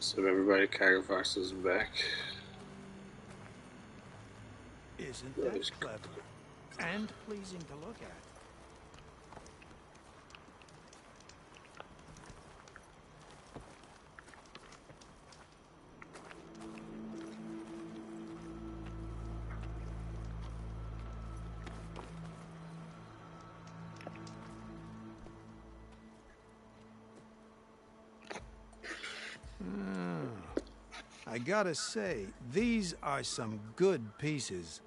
So everybody, Kigerfox is back. Isn't that clever? And pleasing to look at. I gotta say, these are some good pieces.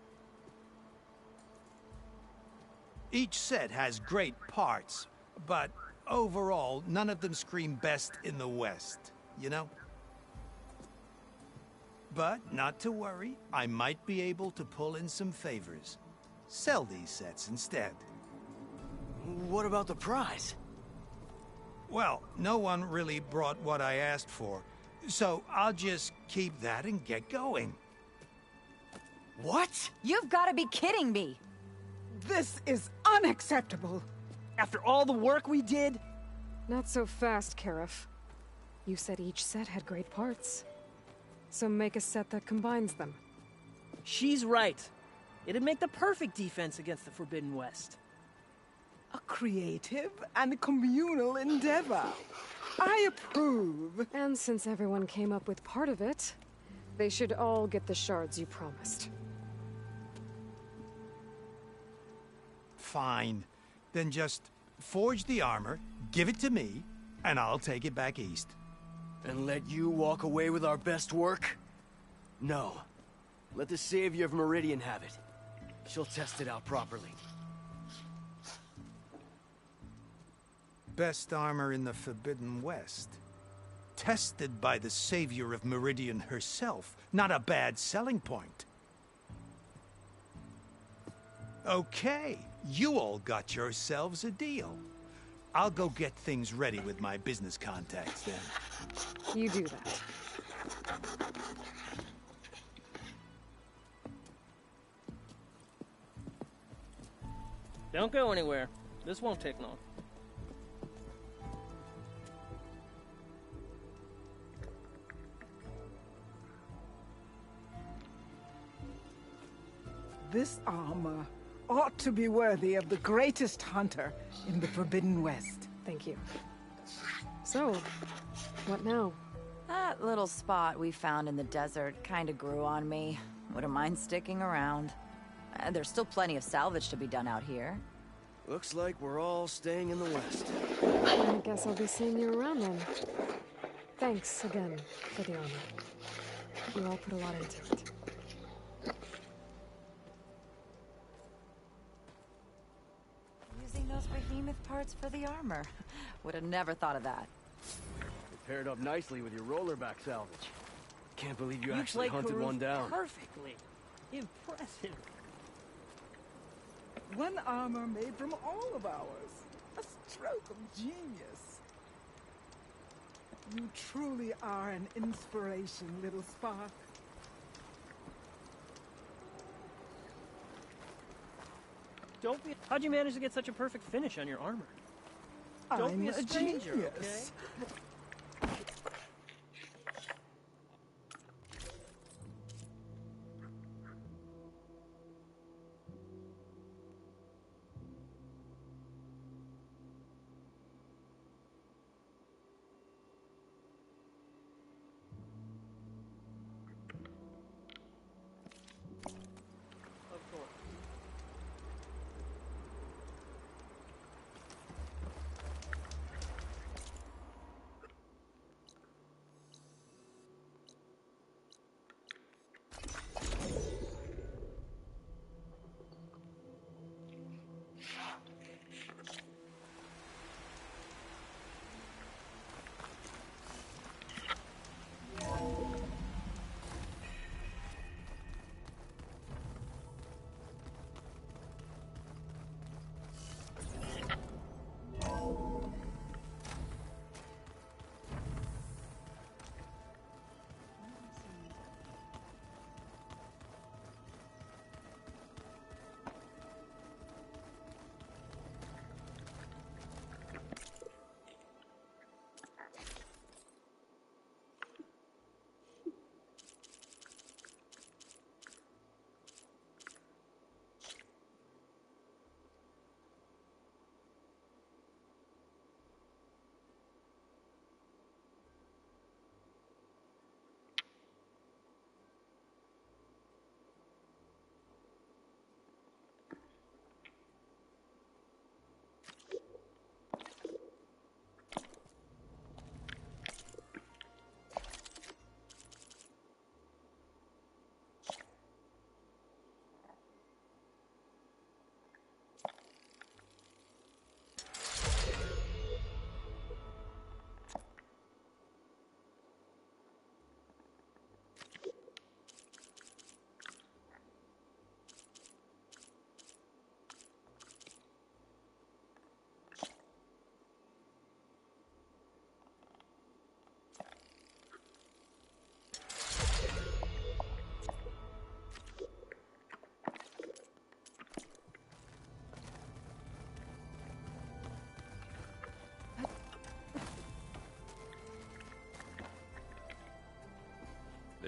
Each set has great parts, but overall, none of them scream best in the West, you know? But not to worry, I might be able to pull in some favors. Sell these sets instead. What about the prize? Well, no one really brought what I asked for, so I'll just keep that and get going. What? You've got to be kidding me! This is unacceptable! After all the work we did? Not so fast, Karif. You said each set had great parts. So make a set that combines them. She's right. It'd make the perfect defense against the Forbidden West. A creative and communal endeavor. I approve. And since everyone came up with part of it, they should all get the shards you promised. Fine. Then just forge the armor, give it to me, and I'll take it back east. And let you walk away with our best work? No. Let the Savior of Meridian have it. She'll test it out properly. Best armor in the Forbidden West. Tested by the Savior of Meridian herself. Not a bad selling point. Okay, you all got yourselves a deal. I'll go get things ready with my business contacts then. You do that. Don't go anywhere. This won't take long. This armor ought to be worthy of the greatest hunter in the Forbidden West. Thank you. So, what now? That little spot we found in the desert kinda grew on me. Wouldn't mind sticking around. There's still plenty of salvage to be done out here. Looks like we're all staying in the West. I guess I'll be seeing you around then. Thanks again for the armor. You all put a lot into it. Using those behemoth parts for the armor. Would have never thought of that. It paired up nicely with your rollerback salvage. Can't believe you You actually played hunted Karuf one down. perfectly. Impressive. One armor made from all of ours. A stroke of genius. You truly are an inspiration, little spark. Don't be. How'd you manage to get such a perfect finish on your armor? Don't I'm be a a stranger, genius. okay? Of course.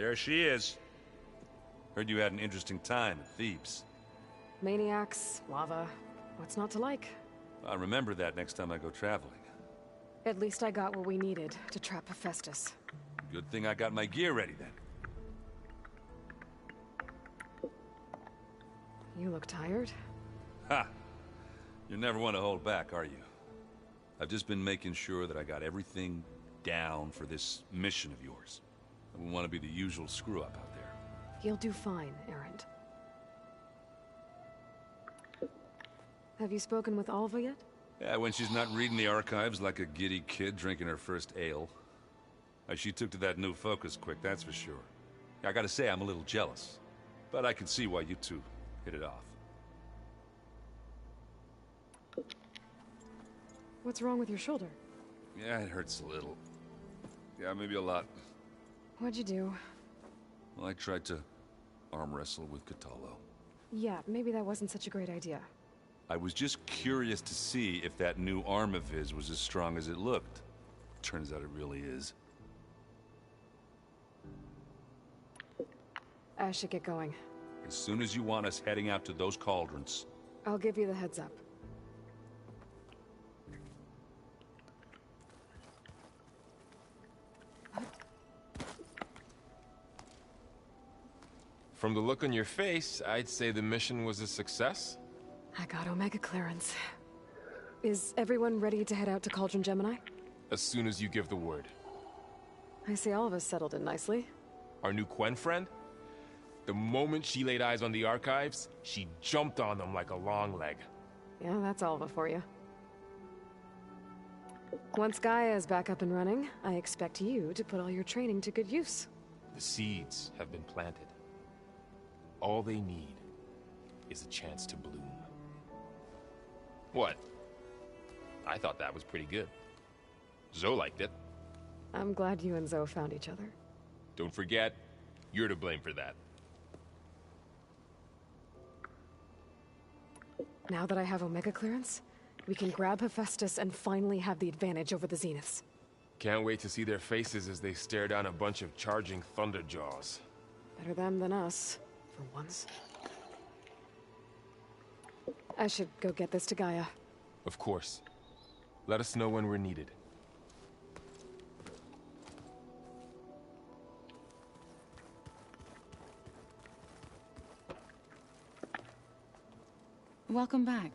There she is. Heard you had an interesting time at Thebes. Maniacs, lava. What's not to like? I'll remember that next time I go traveling. At least I got what we needed to trap Hephaestus. Good thing I got my gear ready then. You look tired. Ha! You never want to hold back, are you? I've just been making sure that I got everything down for this mission of yours. I wouldn't want to be the usual screw-up out there. You'll do fine, Errand. Have you spoken with Alva yet? Yeah, when she's not reading the archives like a giddy kid drinking her first ale. She took to that new focus quick, that's for sure. I gotta say, I'm a little jealous. But I can see why you two hit it off. What's wrong with your shoulder? Yeah, it hurts a little. Yeah, maybe a lot. What'd you do? Well, I tried to arm wrestle with Cthulhu. Yeah, maybe that wasn't such a great idea. I was just curious to see if that new arm of his was as strong as it looked. Turns out it really is. I should get going. As soon as you want us heading out to those cauldrons. I'll give you the heads up. From the look on your face, I'd say the mission was a success. I got Omega clearance. Is everyone ready to head out to Cauldron Gemini? As soon as you give the word. I see all of us settled in nicely. Our new Quen friend? The moment she laid eyes on the archives, she jumped on them like a long leg. Yeah, that's Alva for you. Once Gaia is back up and running, I expect you to put all your training to good use. The seeds have been planted. All they need is a chance to bloom. What? I thought that was pretty good. Zoe liked it. I'm glad you and Zoe found each other. Don't forget, you're to blame for that. Now that I have Omega clearance, we can grab Hephaestus and finally have the advantage over the Zeniths. Can't wait to see their faces as they stare down a bunch of charging Thunderjaws. Better them than us, for once. I should go get this to Gaia. Of course. Let us know when we're needed. Welcome back.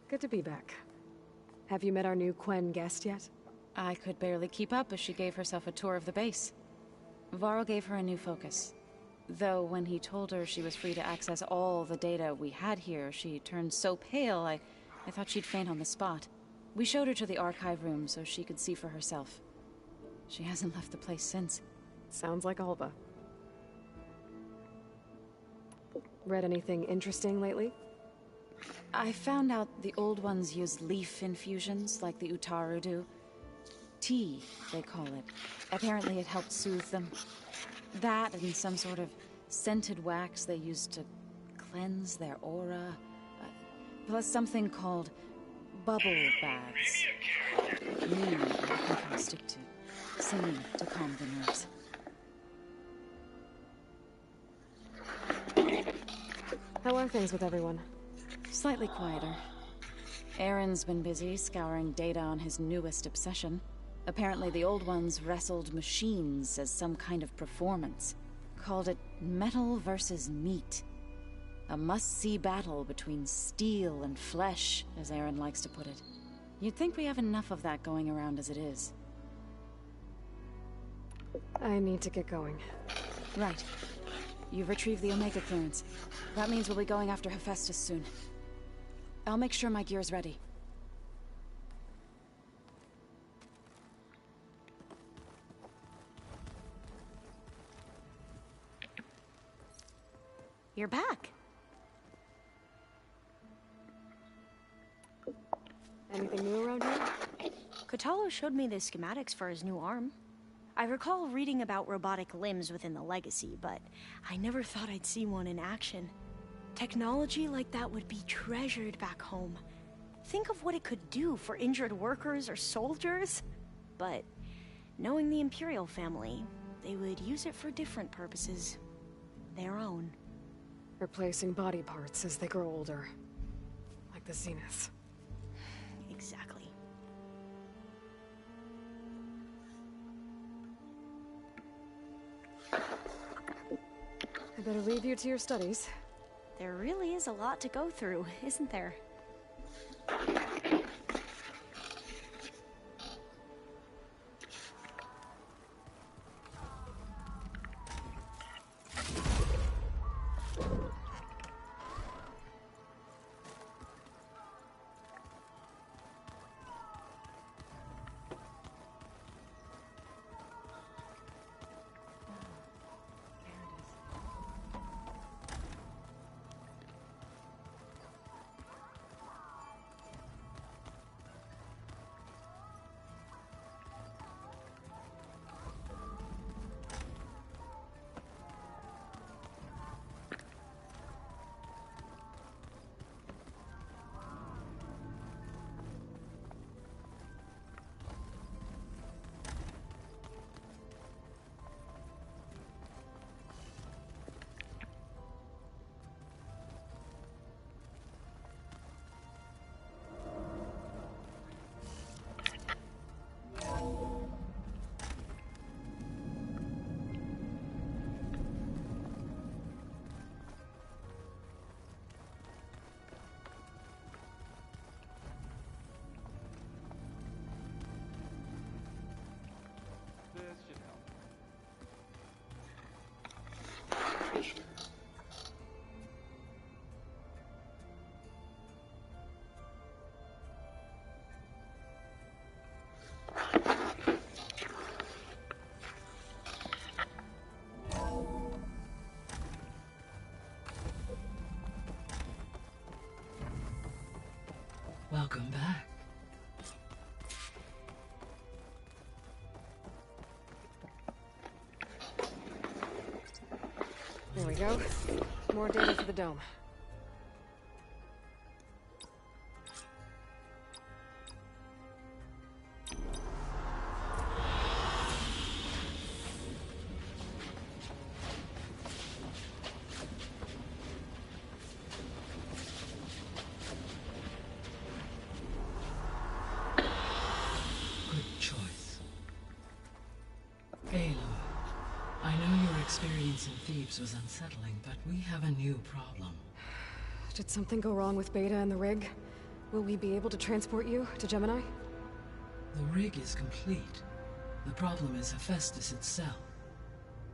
Good to be back. Have you met our new Quen guest yet? I could barely keep up as she gave herself a tour of the base. Varl gave her a new focus. Though when he told her she was free to access all the data we had here, she turned so pale I thought she'd faint on the spot. We showed her to the archive room so she could see for herself. She hasn't left the place since. Sounds like Alva. Read anything interesting lately? I found out the old ones use leaf infusions like the Utaru do. Tea, they call it. Apparently it helped soothe them. That and some sort of scented wax they used to cleanse their aura. Plus something called bubble baths. Me, I can stick to singing to calm the nerves. How are things with everyone? Slightly quieter. Aaron's been busy scouring data on his newest obsession. Apparently the old ones wrestled machines as some kind of performance. Called it metal versus meat. A must-see battle between steel and flesh, as Aaron likes to put it. You'd think we have enough of that going around as it is. I need to get going. Right. You've retrieved the Omega clearance. That means we'll be going after Hephaestus soon. I'll make sure my gear's ready. You're back. Anything new around here? Cthulhu showed me the schematics for his new arm. I recall reading about robotic limbs within the Legacy, but I never thought I'd see one in action. Technology like that would be treasured back home. Think of what it could do for injured workers or soldiers. But knowing the Imperial family, they would use it for different purposes. Their own. Replacing body parts as they grow older. Like the Zeniths. Exactly. I better leave you to your studies. There really is a lot to go through, isn't there? Welcome back. There we go. More data for the dome. Good choice. Aloy, I know your experience in Thebes was unsettling, but we have a new problem. Did something go wrong with Beta and the rig? Will we be able to transport you to Gemini? The rig is complete. The problem is Hephaestus itself.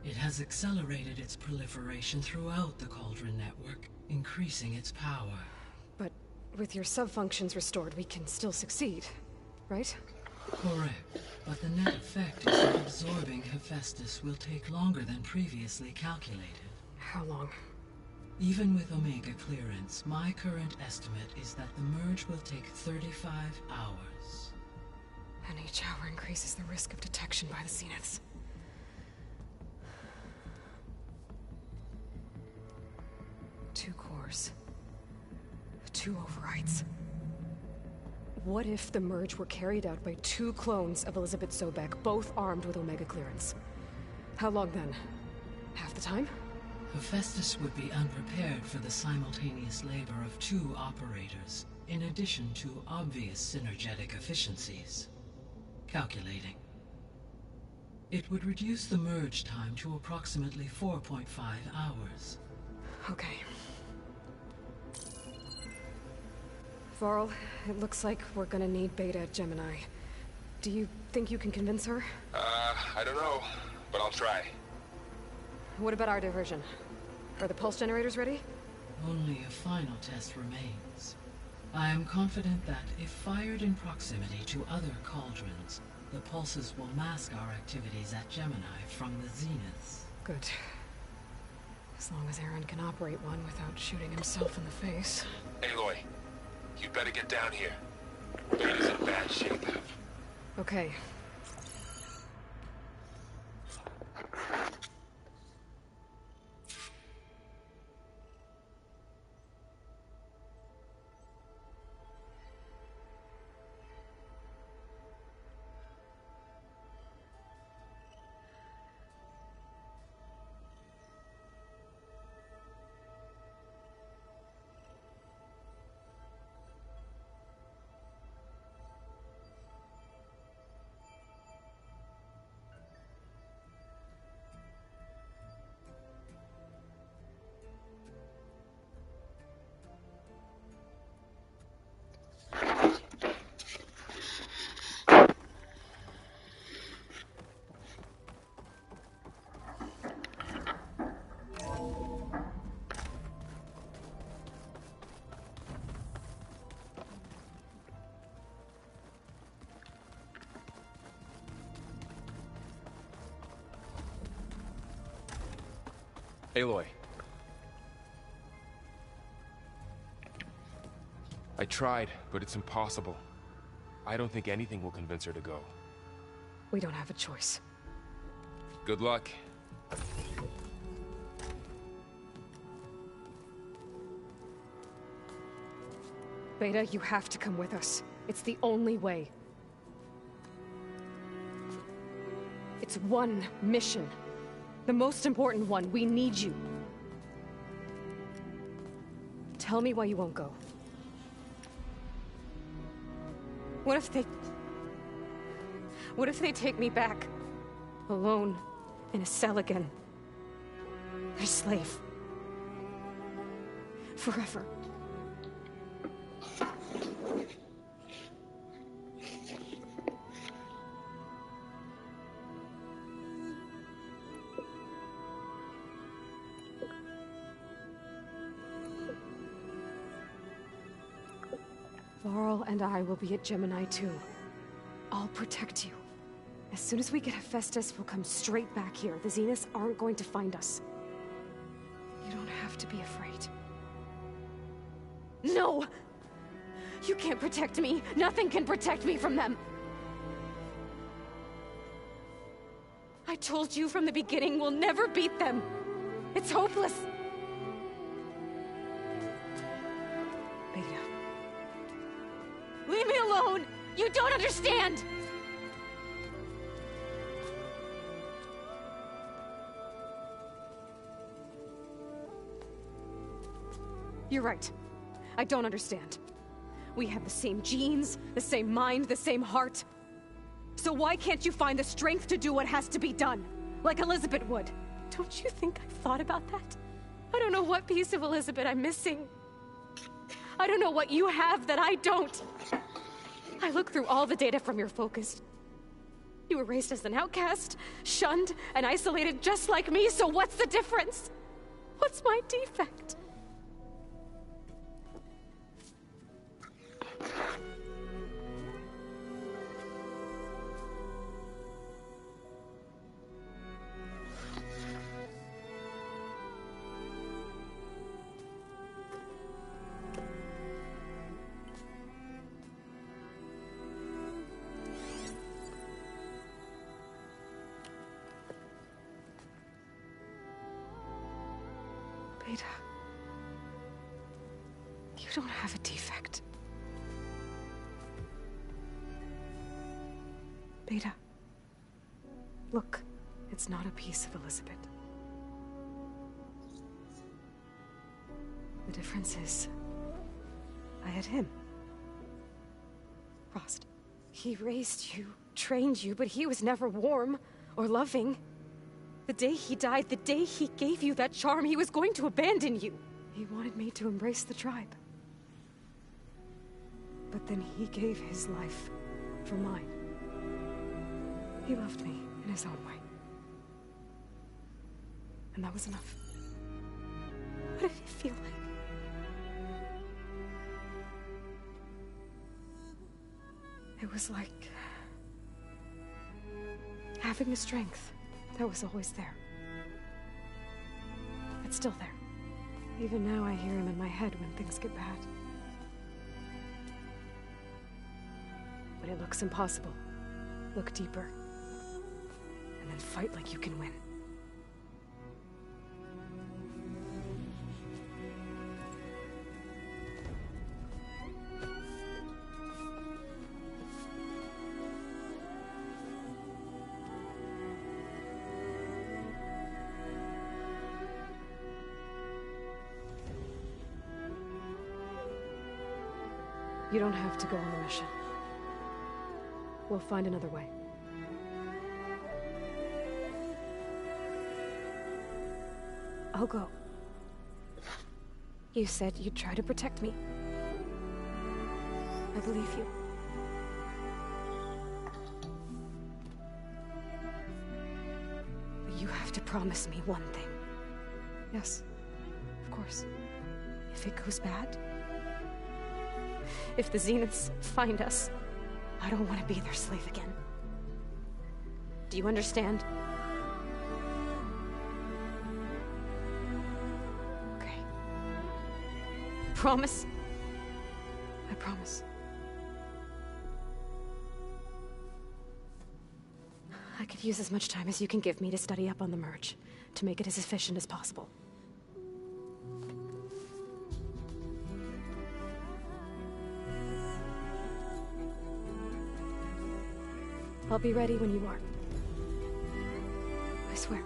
It has accelerated its proliferation throughout the Cauldron network, increasing its power. But with your sub-functions restored, we can still succeed, right? Correct. But the net effect is that absorbing Hephaestus will take longer than previously calculated. How long? Even with Omega clearance, my current estimate is that the merge will take 35 hours. And each hour increases the risk of detection by the Zeniths. Two cores. Two overrides. What if the merge were carried out by two clones of Elizabeth Sobek, both armed with Omega clearance? How long then? Half the time? Hephaestus would be unprepared for the simultaneous labor of two operators, in addition to obvious synergetic efficiencies. Calculating. It would reduce the merge time to approximately 4.5 hours. Okay. Varl, it looks like we're gonna need Beta at Gemini. Do you think you can convince her? I don't know, but I'll try. What about our diversion? Are the pulse generators ready? Only a final test remains. I am confident that if fired in proximity to other cauldrons, the pulses will mask our activities at Gemini from the Zeniths. Good. As long as Aaron can operate one without shooting himself in the face. Aloy, you better get down here. Beta's in bad shape. Okay. Aloy. I tried, but it's impossible. I don't think anything will convince her to go. We don't have a choice. Good luck. Beta, you have to come with us. It's the only way. It's one mission. The most important one. We need you. Tell me why you won't go. What if they take me back? Alone, in a cell again. A slave. Forever. Varl and I will be at Gemini too. I'll protect you. As soon as we get Hephaestus, we'll come straight back here. The Zeniths aren't going to find us. You don't have to be afraid. No! You can't protect me. Nothing can protect me from them. I told you from the beginning, we'll never beat them. It's hopeless. Beta. Leave me alone! You don't understand! You're right. I don't understand. We have the same genes, the same mind, the same heart. So why can't you find the strength to do what has to be done? Like Elizabeth would. Don't you think I've thought about that? I don't know what piece of Elizabeth I'm missing. I don't know what you have that I don't. I looked through all the data from your focus. You were raised as an outcast, shunned, and isolated just like me, so what's the difference? What's my defect? Beta, you don't have a defect. Beta, look, it's not a piece of Elizabeth. The difference is, I had him. Frost. He raised you, trained you, but he was never warm or loving. The day he died, the day he gave you that charm, he was going to abandon you. He wanted me to embrace the tribe. But then he gave his life for mine. He loved me in his own way. And that was enough. What did it feel like? It was like having a strength that was always there. It's still there. Even now I hear him in my head when things get bad. When it looks impossible, look deeper. And then fight like you can win. You don't have to go on the mission. We'll find another way. I'll go. You said you'd try to protect me. I believe you. But you have to promise me one thing. Yes, of course. If it goes bad, if the Zeniths find us, I don't want to be their slave again. Do you understand? promise. I promise. I could use as much time as you can give me to study up on the merge, to make it as efficient as possible. I'll be ready when you are. I swear.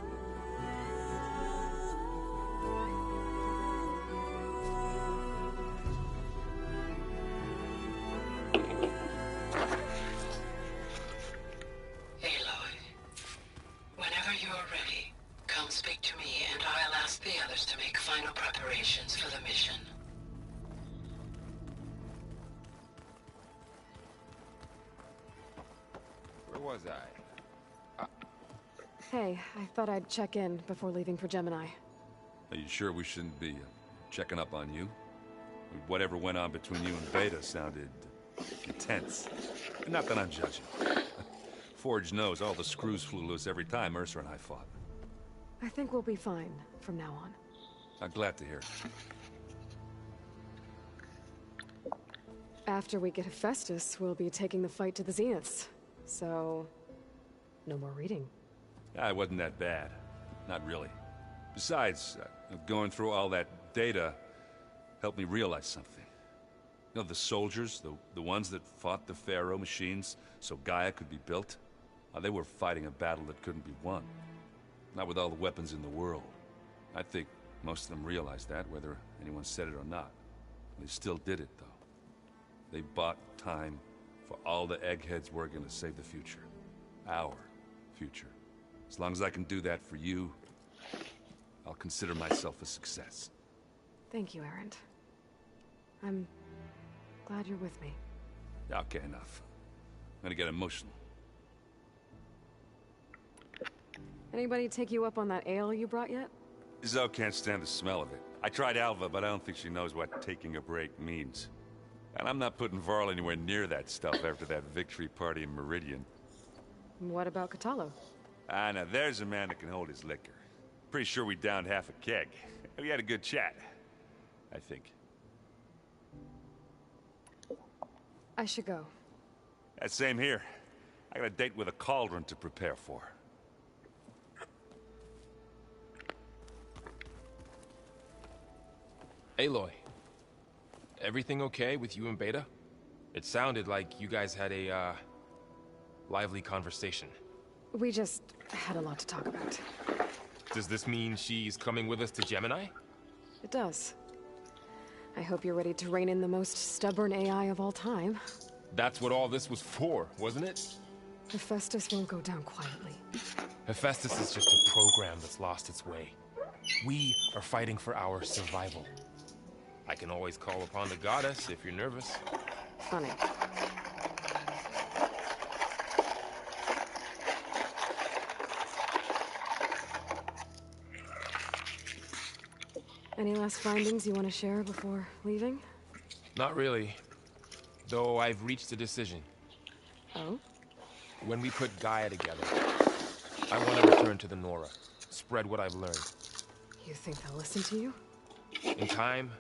Whenever you're ready, come speak to me and I'll ask the others to make final preparations for the mission. Where was I? Hey, I thought I'd check in before leaving for Gemini. Are you sure we shouldn't be checking up on you? Whatever went on between you and Beta sounded intense. Not that I'm judging. Forge knows all the screws flew loose every time Mercer and I fought. I think we'll be fine from now on. I'm glad to hear it. After we get Hephaestus, we'll be taking the fight to the Zeniths. So, no more reading. It wasn't that bad. Not really. Besides, going through all that data helped me realize something. You know, the soldiers, the ones that fought the Pharaoh machines so Gaia could be built, they were fighting a battle that couldn't be won. Not with all the weapons in the world. I think most of them realized that, whether anyone said it or not. They still did it, though. They bought time for all the eggheads working to save the future. Our future. As long as I can do that for you, I'll consider myself a success. Thank you, Erend. I'm glad you're with me. Okay, enough. I'm gonna get emotional. Anybody take you up on that ale you brought yet? Zoe can't stand the smell of it. I tried Alva, but I don't think she knows what taking a break means. And I'm not putting Varl anywhere near that stuff after that victory party in Meridian. What about Catalo? Now there's a man that can hold his liquor. Pretty sure we downed half a keg. We had a good chat, I think. I should go. Same here. I got a date with a cauldron to prepare for. Aloy, everything okay with you and Beta? It sounded like you guys had a, lively conversation. We just had a lot to talk about. Does this mean she's coming with us to Gemini? It does. I hope you're ready to rein in the most stubborn AI of all time. That's what all this was for, wasn't it? Hephaestus won't go down quietly. Hephaestus is just a program that's lost its way. We are fighting for our survival. I can always call upon the goddess if you're nervous. Funny. Any last findings you want to share before leaving? Not really. Though I've reached a decision. Oh? When we put Gaia together, I want to return to the Nora. Spread what I've learned. You think they'll listen to you? In time,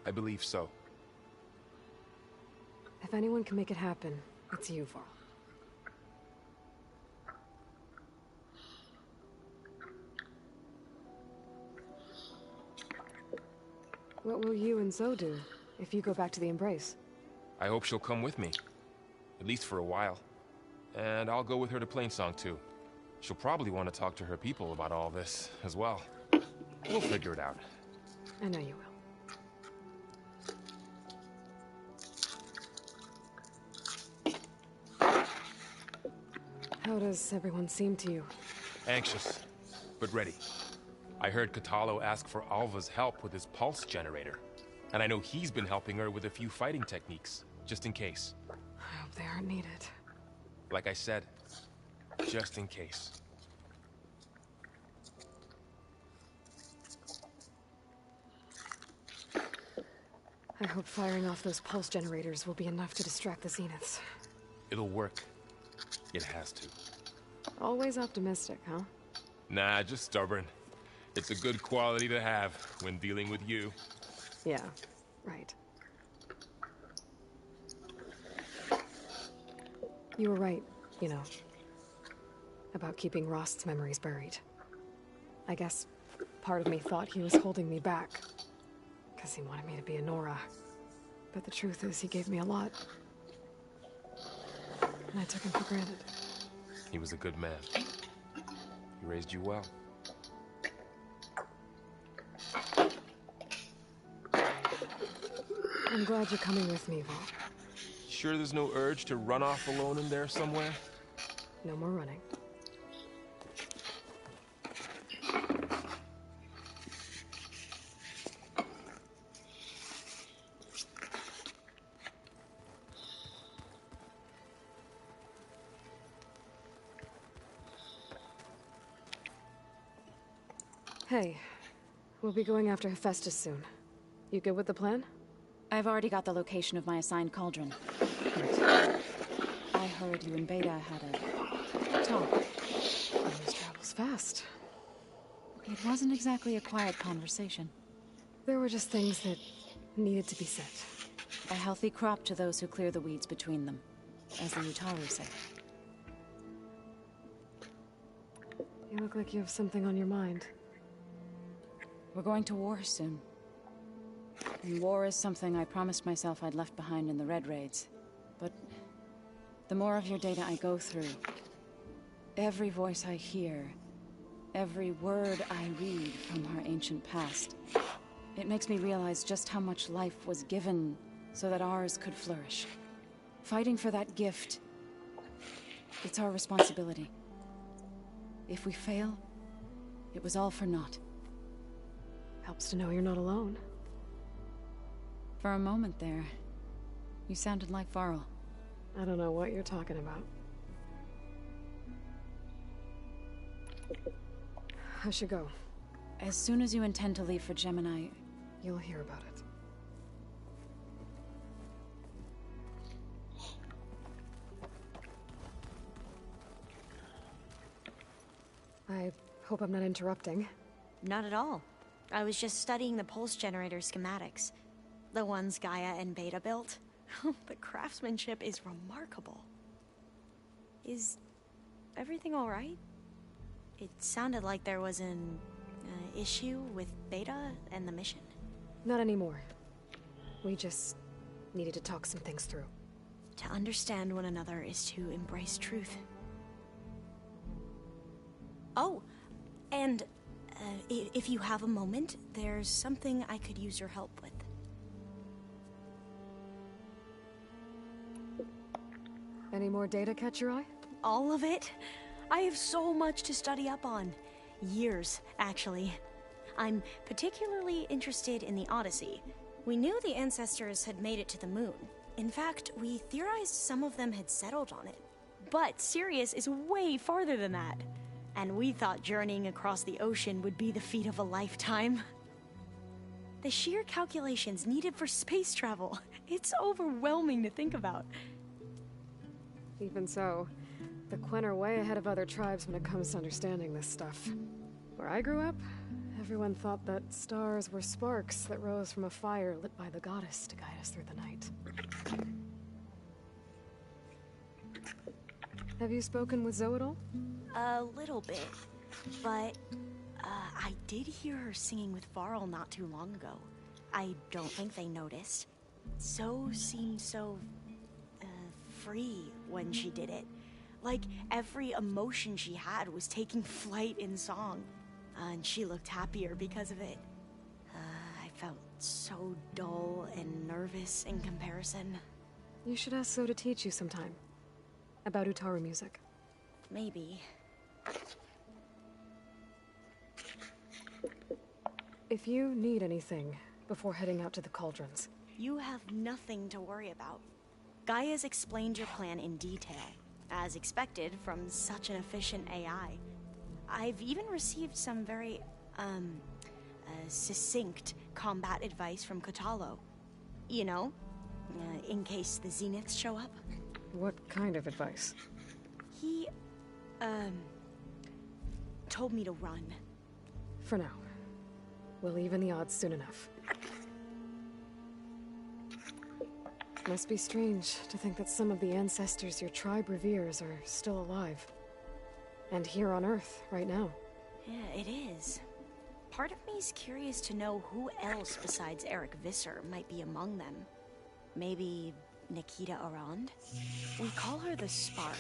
I believe so. If anyone can make it happen, it's you, Varl. What will you and Zoe do if you go back to the Embrace? I hope she'll come with me. At least for a while. And I'll go with her to Plainsong too. She'll probably want to talk to her people about all this as well. We'll figure it out. I know you will. How does everyone seem to you? Anxious, but ready. I heard Catalo ask for Alva's help with his pulse generator. And I know he's been helping her with a few fighting techniques, just in case. I hope they aren't needed. Like I said, just in case. I hope firing off those pulse generators will be enough to distract the Zeniths. It'll work. It has to. Always optimistic, huh? Nah, just stubborn. It's a good quality to have when dealing with you. Yeah, Right. You were right, you know, about keeping Rost's memories buried. I guess part of me thought he was holding me back, because he wanted me to be a Nora. But the truth is, he gave me a lot. And I took him for granted. He was a good man. He raised you well. I'm glad you're coming with me, Val. Sure there's no urge to run off alone in there somewhere? No more running. Hey, we'll be going after Hephaestus soon. You good with the plan? I've already got the location of my assigned cauldron. I heard you and Beta had a talk. News travels fast. It wasn't exactly a quiet conversation. There were just things that needed to be said. A healthy crop to those who clear the weeds between them, as the Utaru say. You look like you have something on your mind. We're going to war soon. And war is something I promised myself I'd left behind in the Red Raids. But the more of your data I go through, every voice I hear, every word I read from our ancient past, it makes me realize just how much life was given so that ours could flourish. Fighting for that gift, it's our responsibility. If we fail, it was all for naught. Helps to know you're not alone. For a moment there, you sounded like Varl. I don't know what you're talking about. I should go. As soon as you intend to leave for Gemini, you'll hear about it. I hope I'm not interrupting. Not at all. I was just studying the pulse generator schematics. The ones Gaia and Beta built. The craftsmanship is remarkable. Is everything alright? It sounded like there was an issue with Beta and the mission. Not anymore. We just needed to talk some things through. To understand one another is to embrace truth. Oh, and if you have a moment, there's something I could use your help with. Any more data catch your eye? All of it? I have so much to study up on. Years, actually. I'm particularly interested in the Odyssey. We knew the ancestors had made it to the moon. In fact, we theorized some of them had settled on it. But Sirius is way farther than that. And we thought journeying across the ocean would be the feat of a lifetime. The sheer calculations needed for space travel, it's overwhelming to think about. Even so, the Quen are way ahead of other tribes when it comes to understanding this stuff. Where I grew up, everyone thought that stars were sparks that rose from a fire lit by the goddess to guide us through the night. Have you spoken with Zoe at all? A little bit, but I did hear her singing with Varl not too long ago. I don't think they noticed. Zoe seemed so free when she did it. Like every emotion she had was taking flight in song. And she looked happier because of it. I felt so dull and nervous in comparison. You should ask Zoe to teach you sometime. About Utaru music. Maybe. If you need anything before heading out to the cauldrons. You have nothing to worry about. Gaia's explained your plan in detail, as expected from such an efficient AI. I've even received some very, succinct combat advice from Kotalo. You know, in case the Zeniths show up. What kind of advice? He, told me to run. For now. We'll even the odds soon enough. Must be strange to think that some of the ancestors your tribe reveres are still alive. And here on Earth, right now. Yeah, it is. Part of me's curious to know who else besides Eric Visser might be among them. Maybe Nikita Arand? We call her the Spark.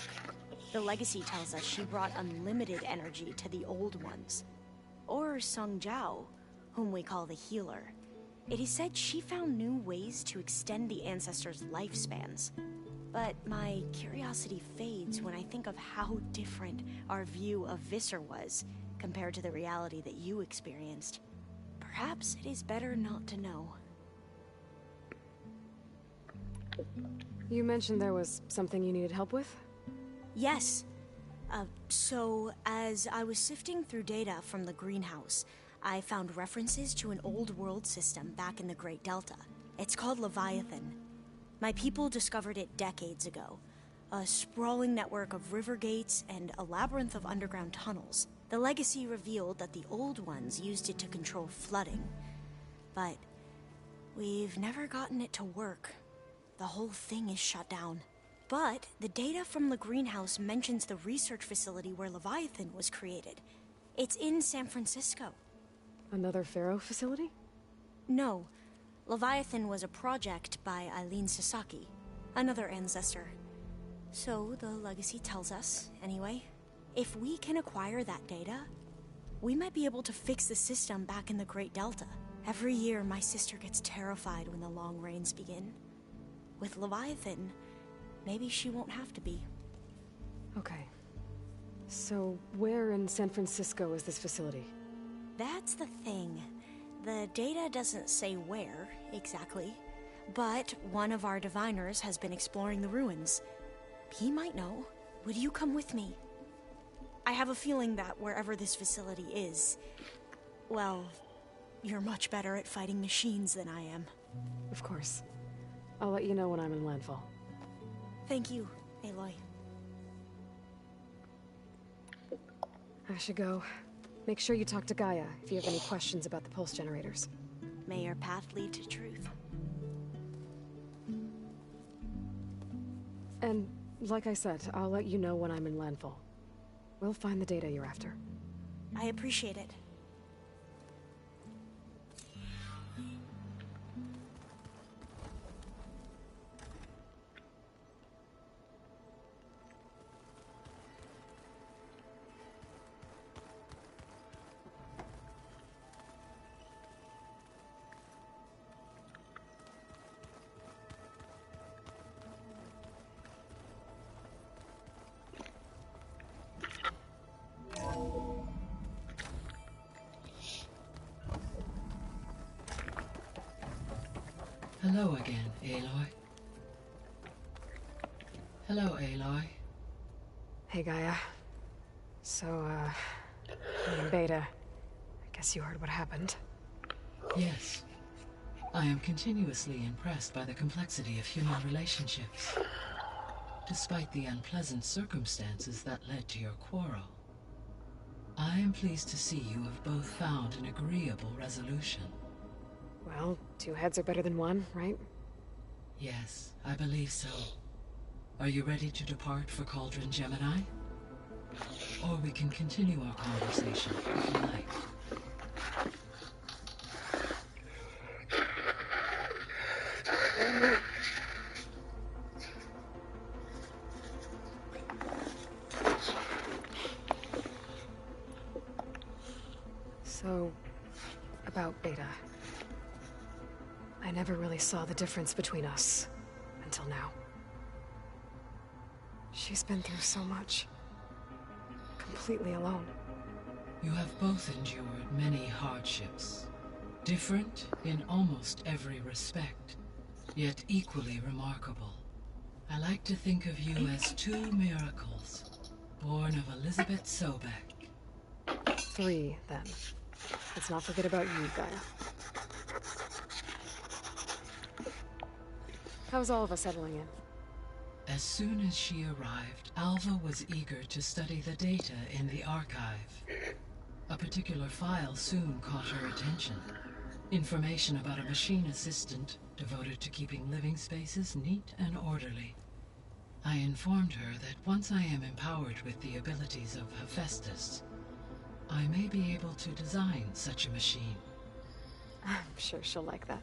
The legacy tells us she brought unlimited energy to the Old Ones. Or Sung Jiao, whom we call the Healer. It is said she found new ways to extend the ancestors' lifespans. But my curiosity fades when I think of how different our view of Visser was compared to the reality that you experienced. Perhaps it is better not to know. You mentioned there was something you needed help with? Yes. So, as I was sifting through data from the greenhouse, I found references to an old world system back in the Great Delta. It's called Leviathan. My people discovered it decades ago. A sprawling network of river gates and a labyrinth of underground tunnels. The legacy revealed that the Old Ones used it to control flooding. But we've never gotten it to work. The whole thing is shut down. But the data from the greenhouse mentions the research facility where Leviathan was created. It's in San Francisco. Another Pharaoh facility? No. Leviathan was a project by Eileen Sasaki, another ancestor. So the legacy tells us, anyway. If we can acquire that data, we might be able to fix the system back in the Great Delta. Every year, my sister gets terrified when the long rains begin. With Leviathan, maybe she won't have to be. Okay. So, where in San Francisco is this facility? That's the thing. The data doesn't say where, exactly. But one of our diviners has been exploring the ruins. He might know. Would you come with me? I have a feeling that wherever this facility is, well, you're much better at fighting machines than I am. Of course. I'll let you know when I'm in landfall. Thank you, Aloy. I should go. Make sure you talk to Gaia if you have any questions about the pulse generators. May your path lead to truth. And, like I said, I'll let you know when I'm in landfall. We'll find the data you're after. I appreciate it. Hello again, Aloy. Hello, Aloy. Hey, Gaia. So, me and Beta, I guess you heard what happened. Yes. I am continuously impressed by the complexity of human relationships. Despite the unpleasant circumstances that led to your quarrel, I am pleased to see you have both found an agreeable resolution. Well, two heads are better than one, right? Yes, I believe so. Are you ready to depart for Cauldron Gemini? Or we can continue our conversation if you like. So, about Beta. I never really saw the difference between us, until now. She's been through so much. Completely alone. You have both endured many hardships. Different in almost every respect, yet equally remarkable. I like to think of you as two miracles, born of Elizabeth Sobek. Three, then. Let's not forget about you, Gaia. How's all of us settling in? As soon as she arrived, Alva was eager to study the data in the archive. A particular file soon caught her attention. Information about a machine assistant devoted to keeping living spaces neat and orderly. I informed her that once I am empowered with the abilities of Hephaestus, I may be able to design such a machine. I'm sure she'll like that.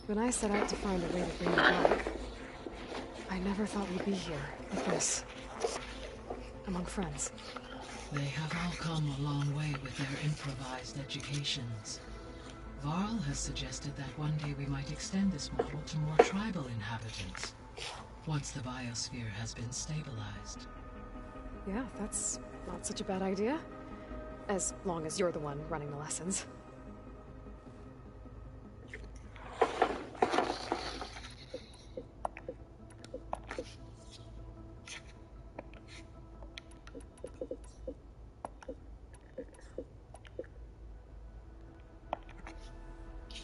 When I set out to find a way to bring you back, I never thought we'd be here, like this. Among friends. They have all come a long way with their improvised educations. Varl has suggested that one day we might extend this model to more tribal inhabitants, once the biosphere has been stabilized. Yeah, that's not such a bad idea. As long as you're the one running the lessons.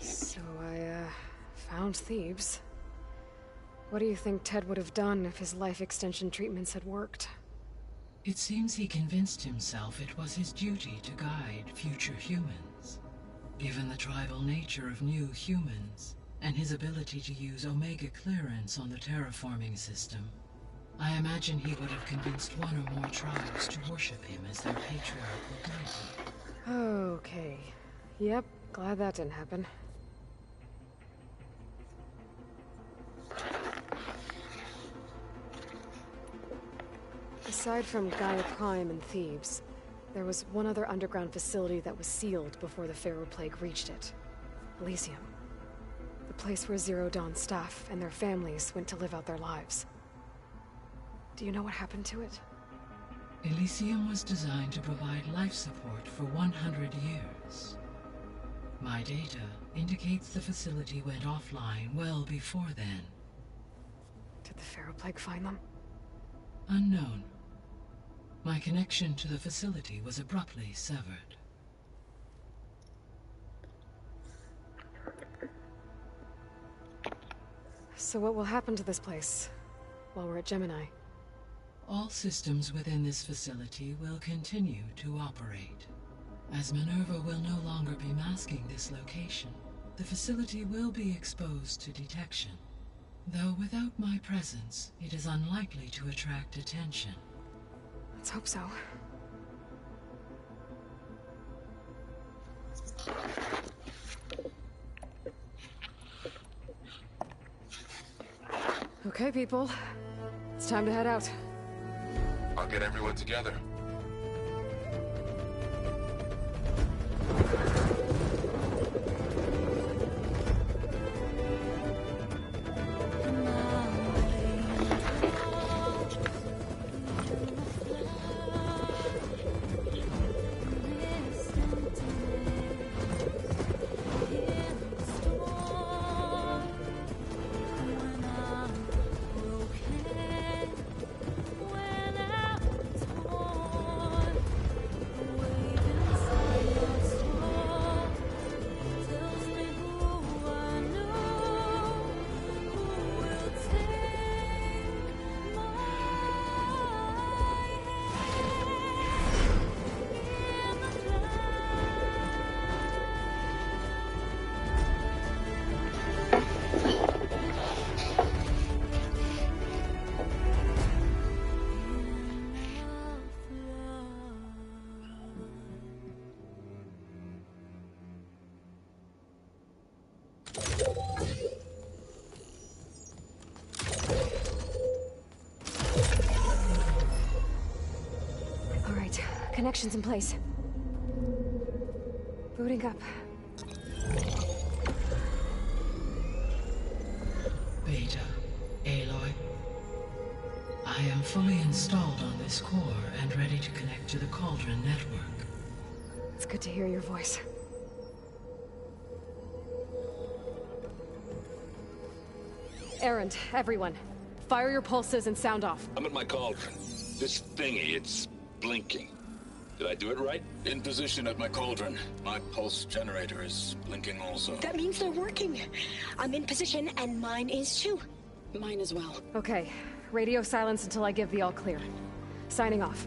So I, found Thebes. What do you think Ted would have done if his life extension treatments had worked? It seems he convinced himself it was his duty to guide future humans. Given the tribal nature of new humans, and his ability to use Omega clearance on the terraforming system, I imagine he would have convinced one or more tribes to worship him as their patriarchal deity. Okay. Yep, glad that didn't happen. Aside from Gaia Prime and Thebes, there was one other underground facility that was sealed before the Pharaoh Plague reached it. Elysium. The place where Zero Dawn staff and their families went to live out their lives. Do you know what happened to it? Elysium was designed to provide life support for 100 years. My data indicates the facility went offline well before then. Did the Pharaoh Plague find them? Unknown. My connection to the facility was abruptly severed. So what will happen to this place while we're at Gemini? All systems within this facility will continue to operate. As Minerva will no longer be masking this location, the facility will be exposed to detection. Though without my presence, it is unlikely to attract attention. Let's hope so. Okay, people. It's time to head out. I'll get everyone together. Connections in place. Booting up. Beta, Aloy. I am fully installed on this core and ready to connect to the Cauldron network. It's good to hear your voice. Errand, everyone. Fire your pulses and sound off. I'm at my cauldron. This thingy, it's blinking. Did I do it right? In position at my cauldron. My pulse generator is blinking also. That means they're working. I'm in position, and mine is too. Mine as well. Okay. Radio silence until I give the all clear. Signing off.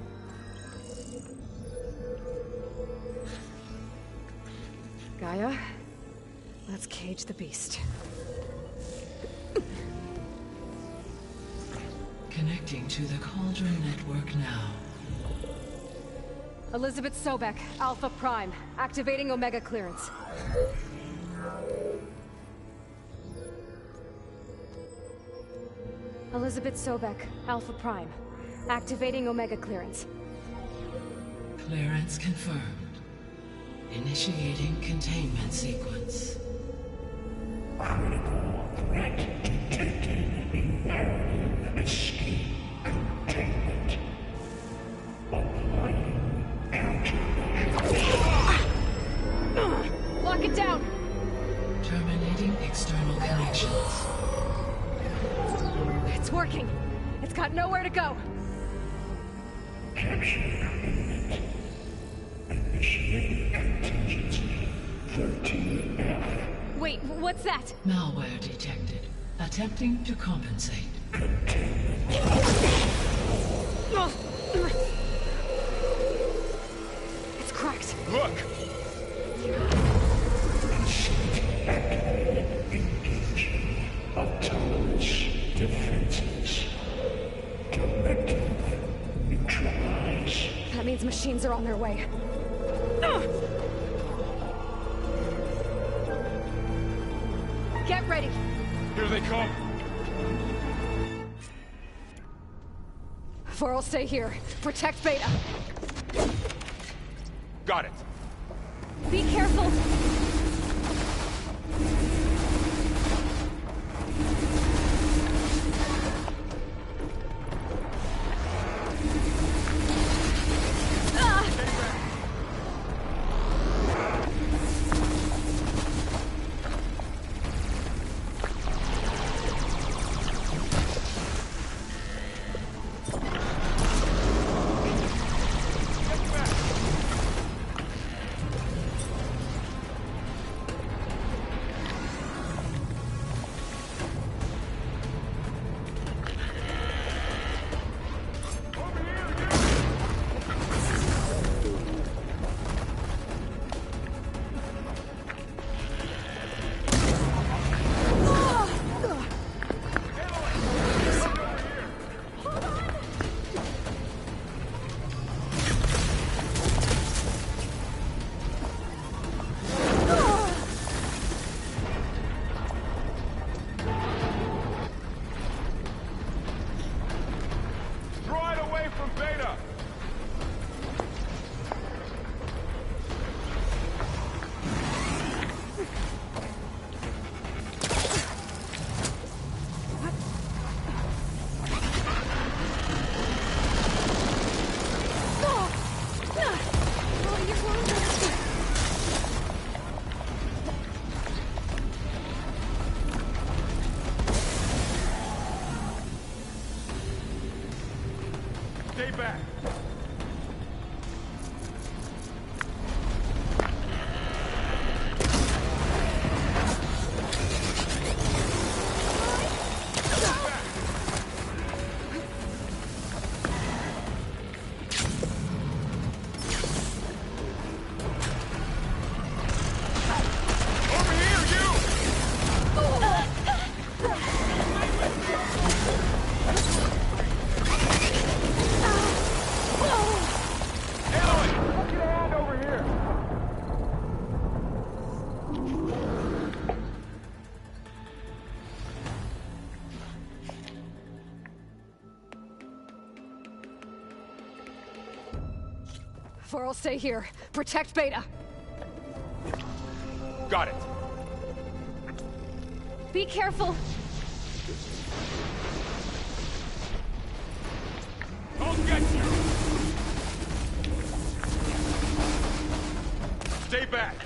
Gaia, Let's cage the beast. Connecting to the Cauldron network now. Elizabeth Sobek, Alpha Prime. Activating Omega clearance. Elizabeth Sobek, Alpha Prime. Activating Omega clearance. Clearance confirmed. Initiating containment sequence. Critical threat detected. Imperative escape containment. Applying countermeasures. Lock it down! Terminating external connections. It's working. It's got nowhere to go. Capture imminent. Initiating contingency 13F. Wait, what's that? Malware detected. Attempting to compensate. It's cracked. Look! Engaging autonomous defenses. Directive neutralize. That means machines are on their way. Get ready. Here they come. Vor'll stay here. Protect Beta. Got it. Be careful. Stay back. Vor'll stay here. Protect Beta. Got it. Be careful. I'll get you. Stay back.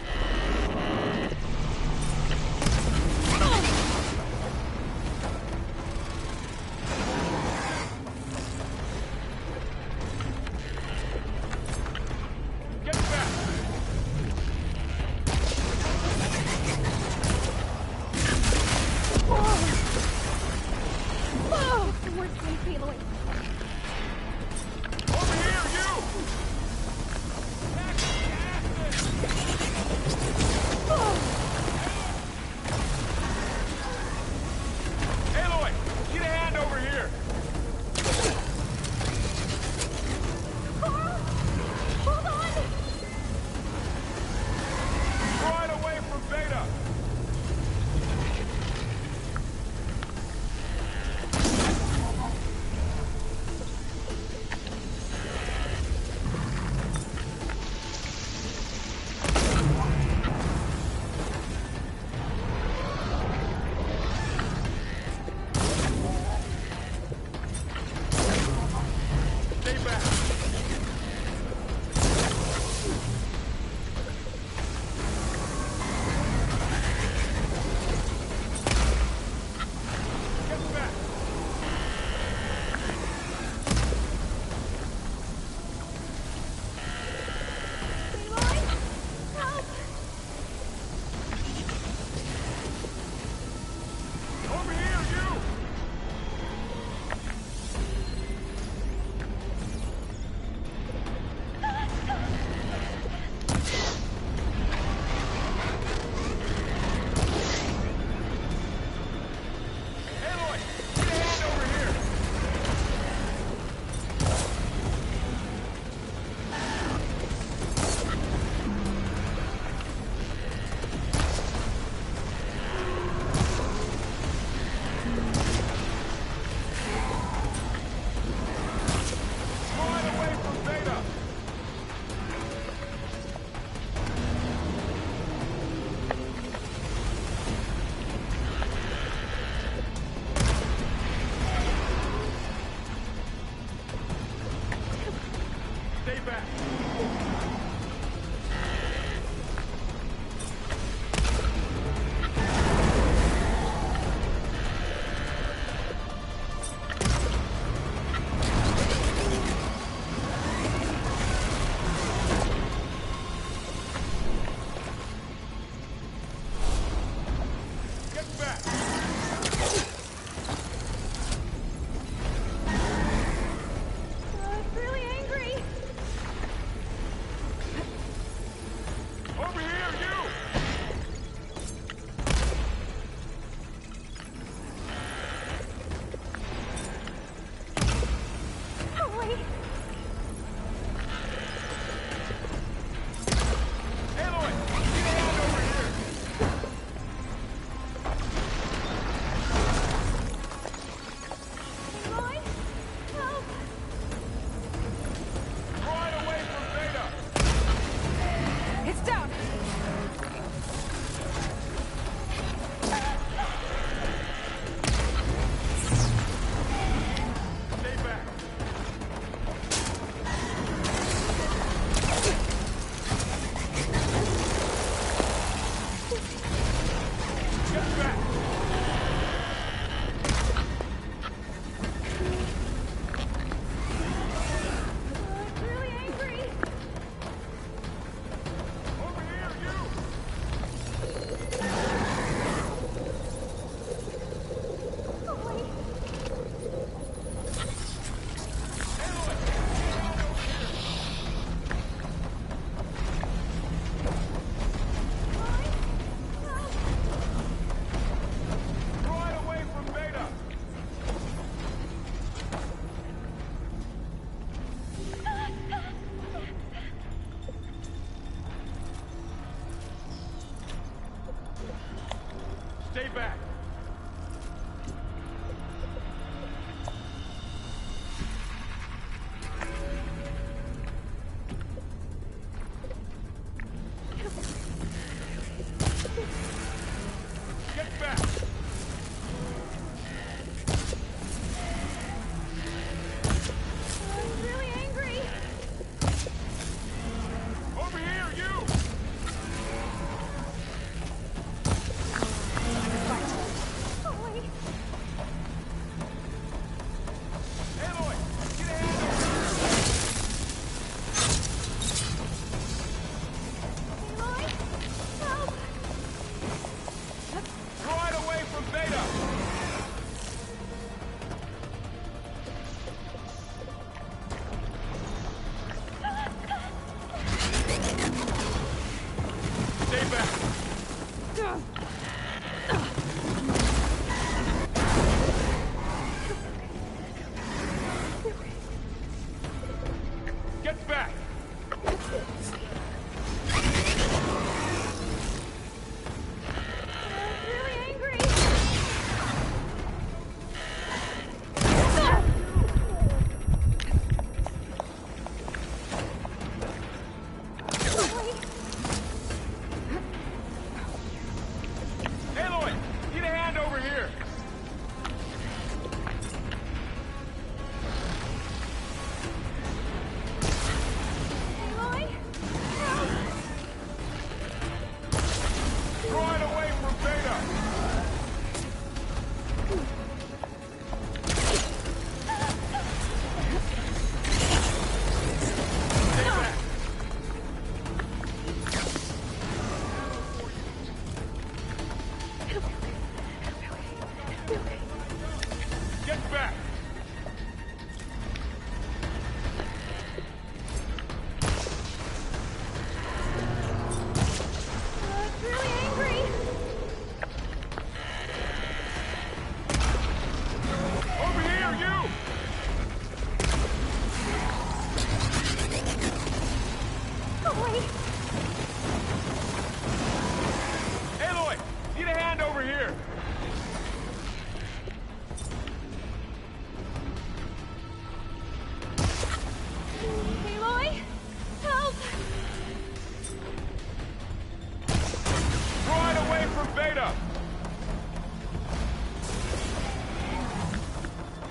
Stay back. Stay back. Get back. I'm really angry. Over here, you! Get back!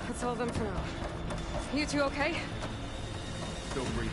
That's all of them for now. You two okay? Still breathing.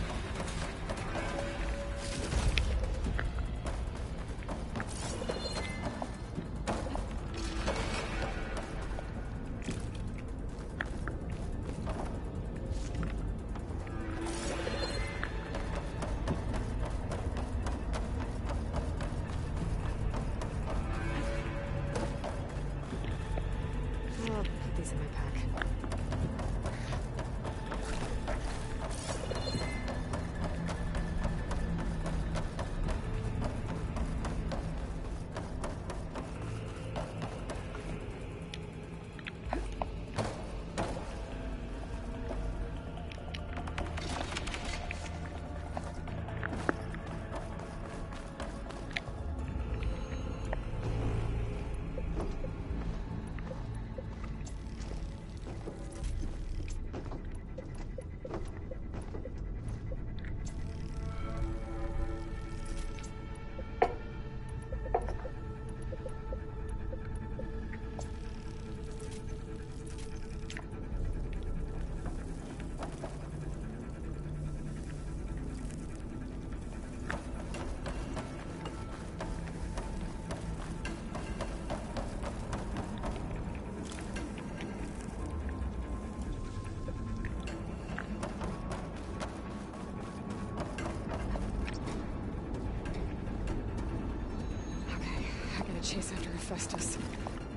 Hephaestus.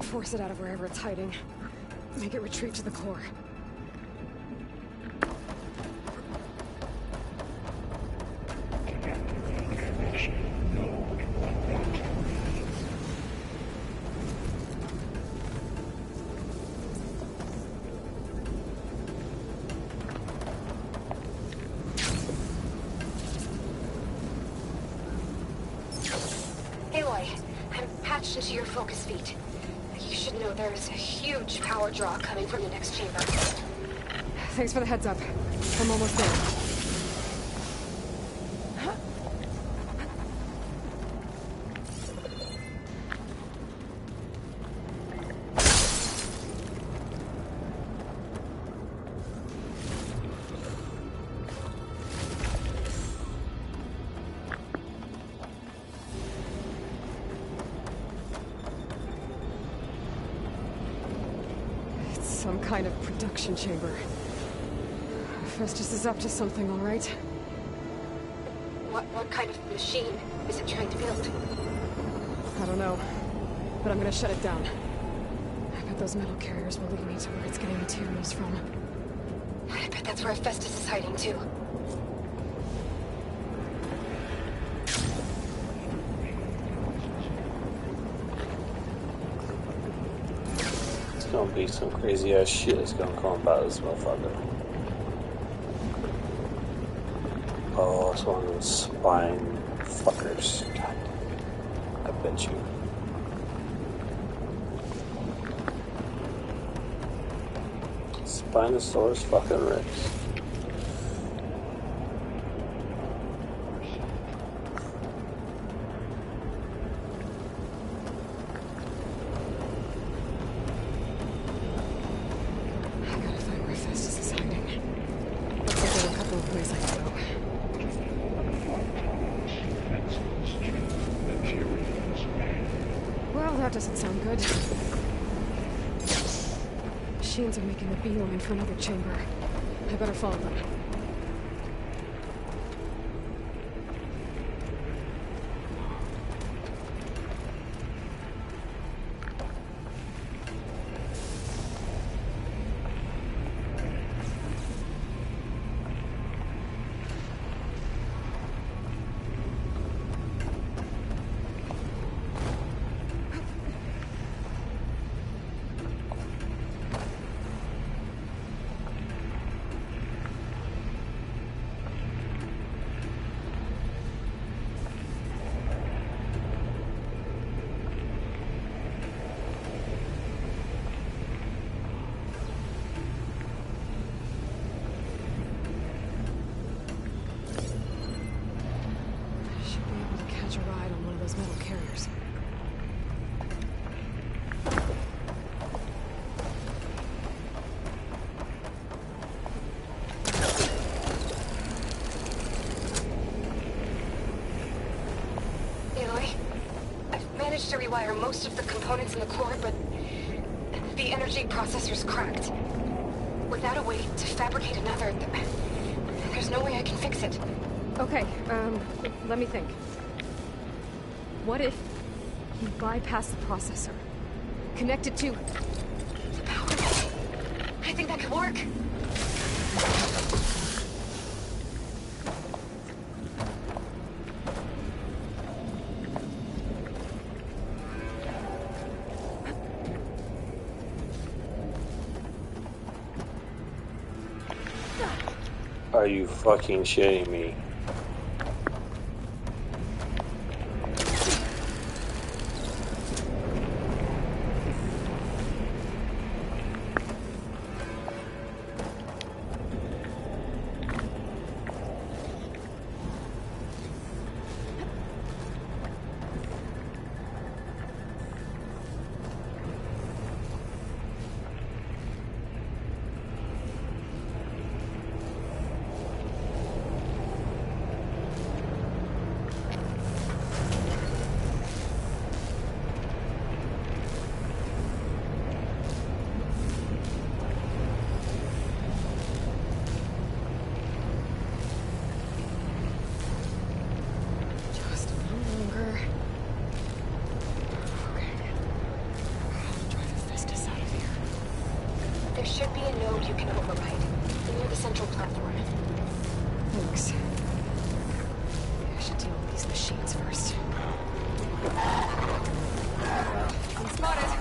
Force it out of wherever it's hiding. Make it retreat to the core. Aloy, I'm patched into your focus feed. You should know there's a huge power draw coming from the next chamber. Thanks for the heads up. I'm almost there. Some kind of production chamber. Festus is up to something, all right? What kind of machine is it trying to build? I don't know, but I'm gonna shut it down. I bet those metal carriers will lead me to where it's getting materials from. I bet that's where Festus is hiding too. Gonna be some crazy ass shit that's gonna come about this motherfucker. Oh, it's one of those spine fuckers. God, I bet you. Spinosaurus fucking Rex. Doesn't sound good. Machines are making a beeline for another chamber. I better follow them. Metal carriers. Aloy, I've managed to rewire most of the components in the core, but the energy processor's cracked. Without a way to fabricate another, there's no way I can fix it. Okay, let me think. What if you bypass the processor? Connect it to... the power grid. I think that could work. Are you fucking shitting me? left one. Thanks. I should deal with these machines first. I'm spotted.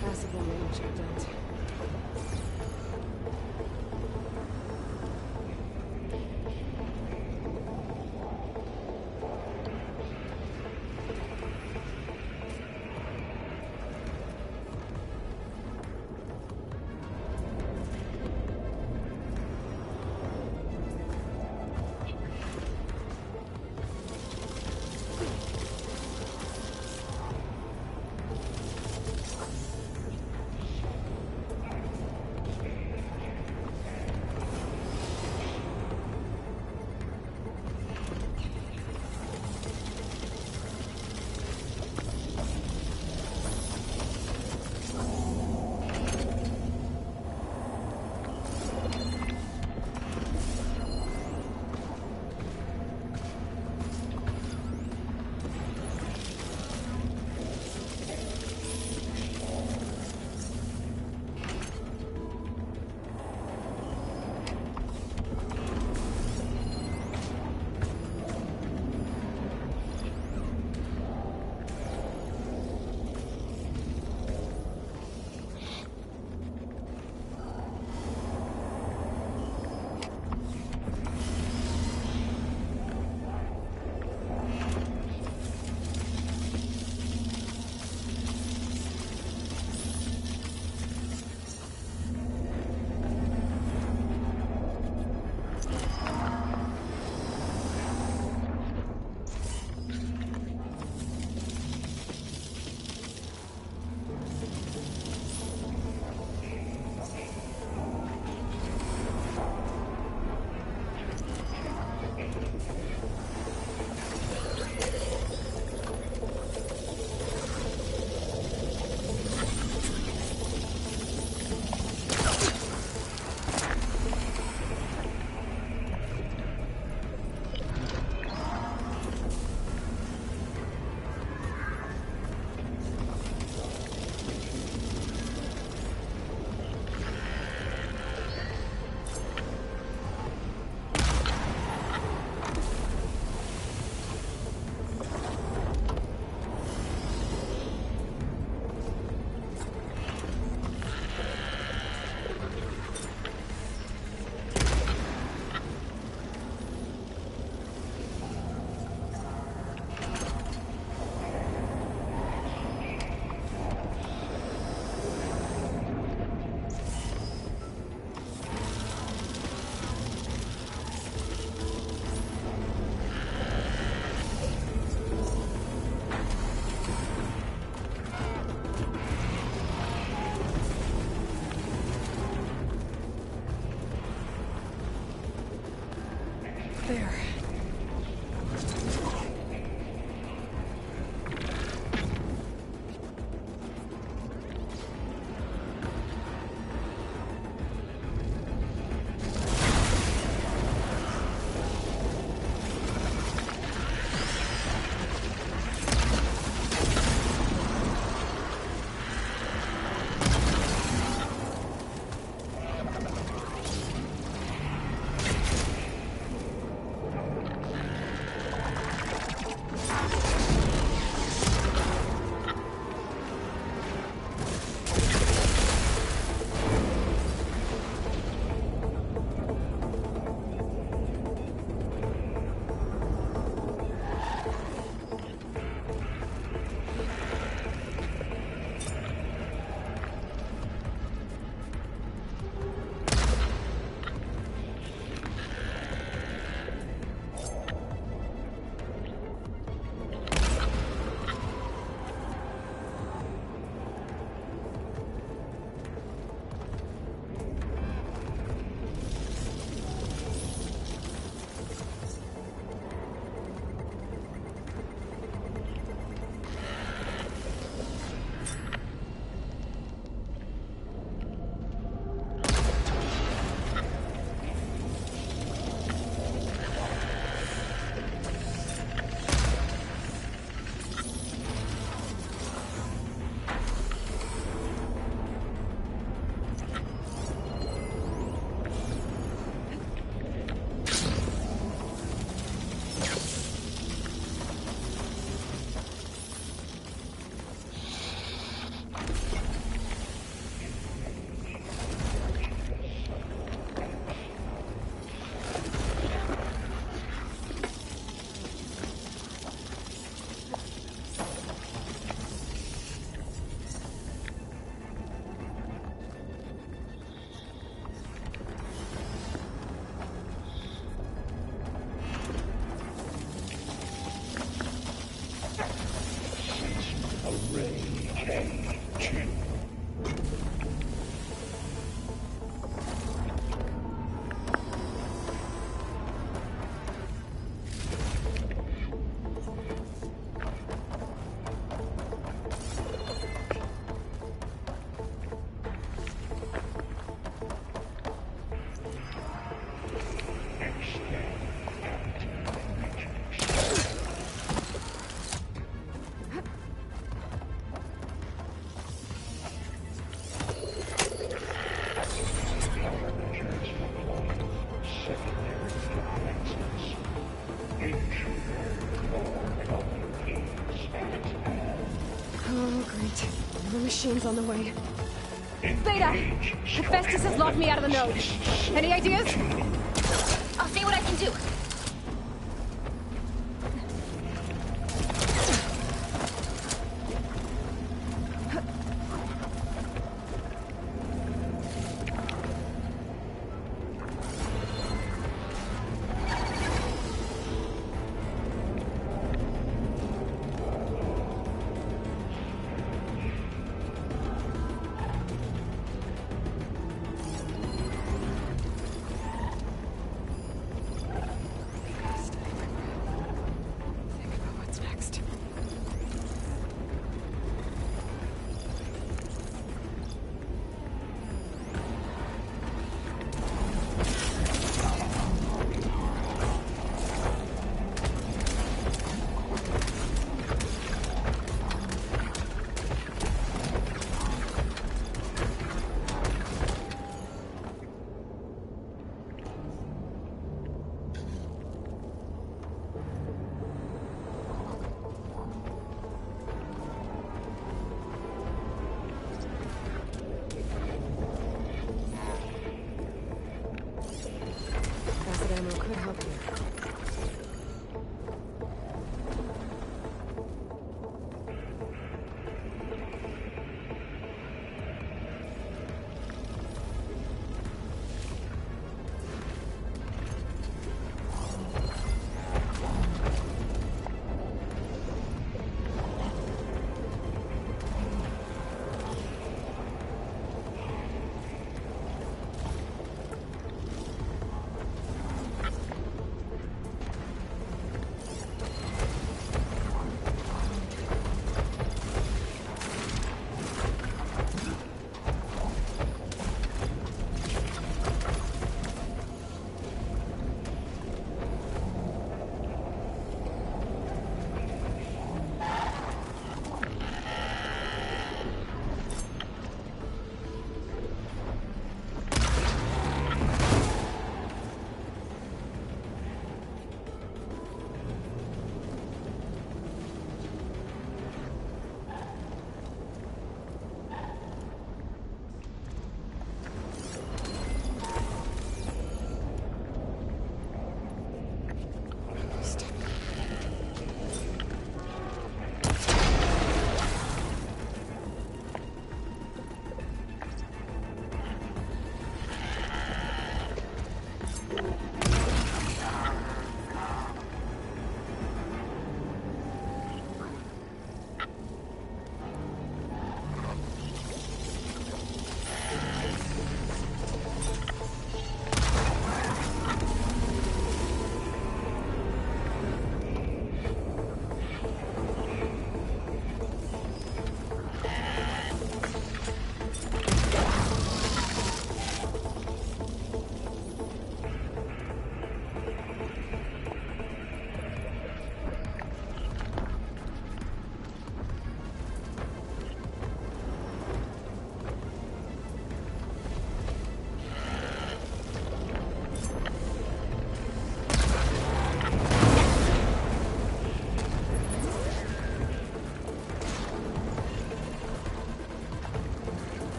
Possible range event. machines on the way. Beta! Hephaestus has locked me out of the node. Any ideas? I'll see what I can do.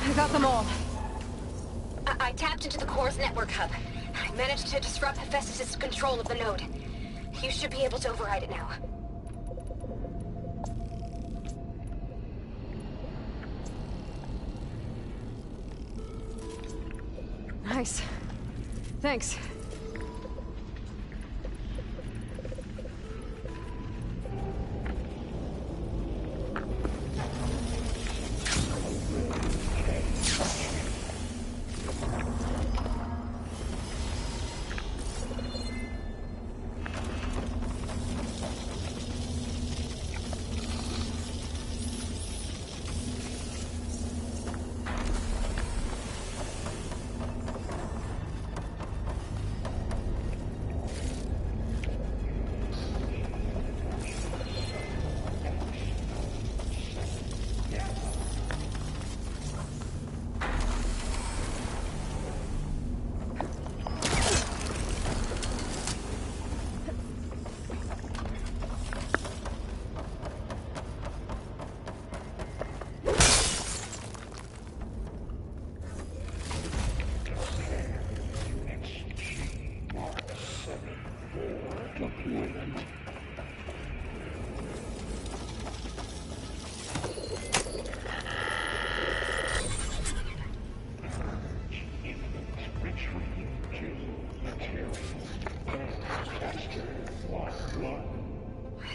I got them all. I tapped into the core's network hub. I managed to disrupt Hephaestus' control of the node. You should be able to override it now. Nice. Thanks.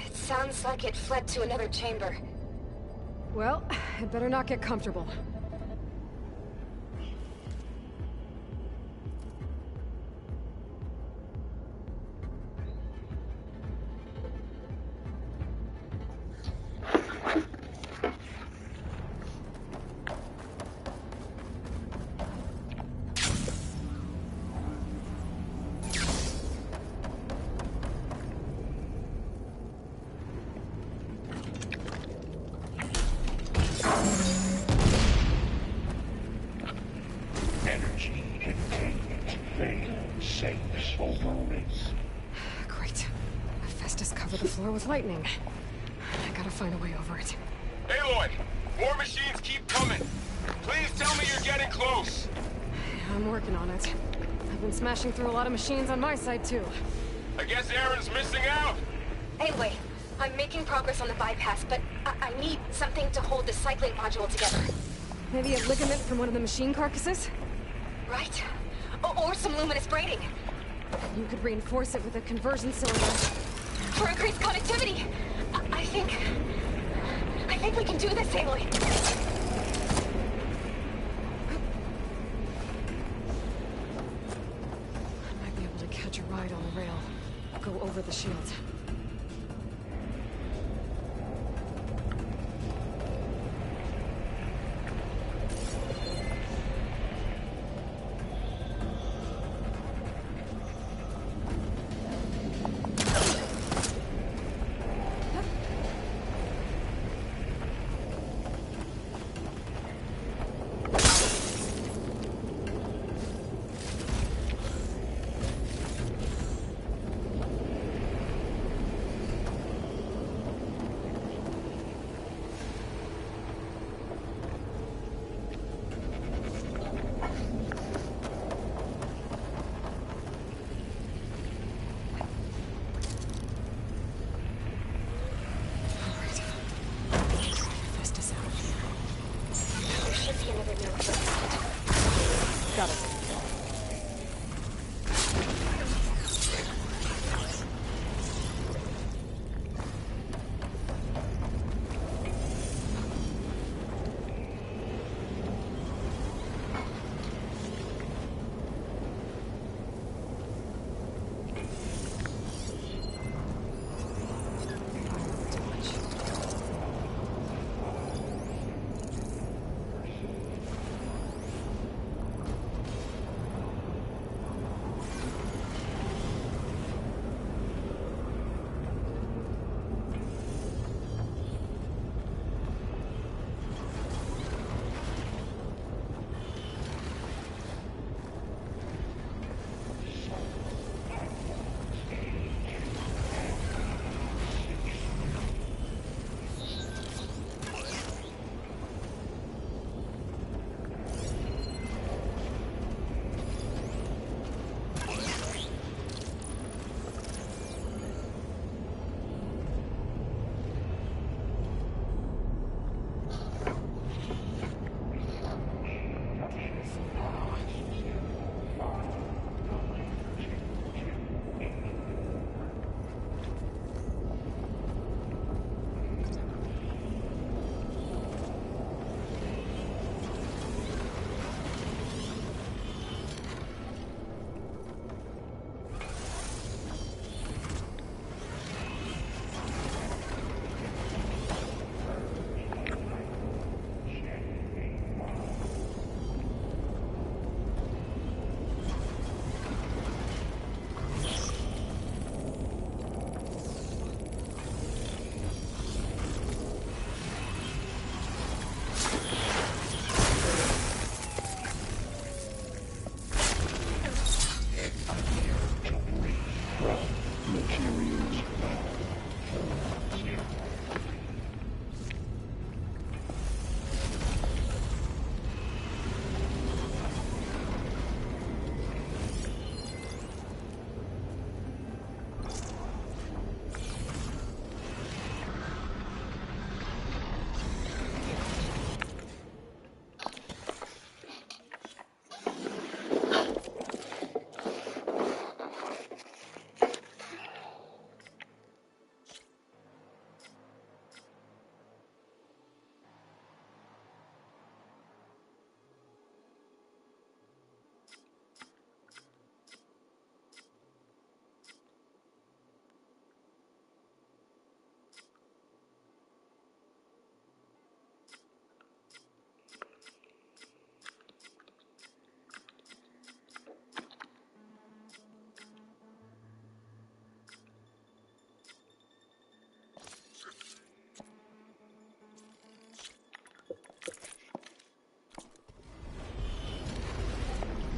It sounds like it fled to another chamber. Well, it better not get comfortable. Energy containment failed. Safe overrates. Great. Hephaestus covered the floor with lightning. I gotta find a way over it. Aloy! More machines keep coming! Please tell me you're getting close! I'm working on it. I've been smashing through a lot of machines on my side, too. I guess Aaron's missing out! Anyway, I'm making progress on the bypass, but I need something to hold the cycling module together. Maybe a ligament from one of the machine carcasses? Right? Or some luminous braiding. You could reinforce it with a conversion cylinder. For increased connectivity! I think we can do this, Aloy. I might be able to catch a ride on the rail. Go over the shield. Got it.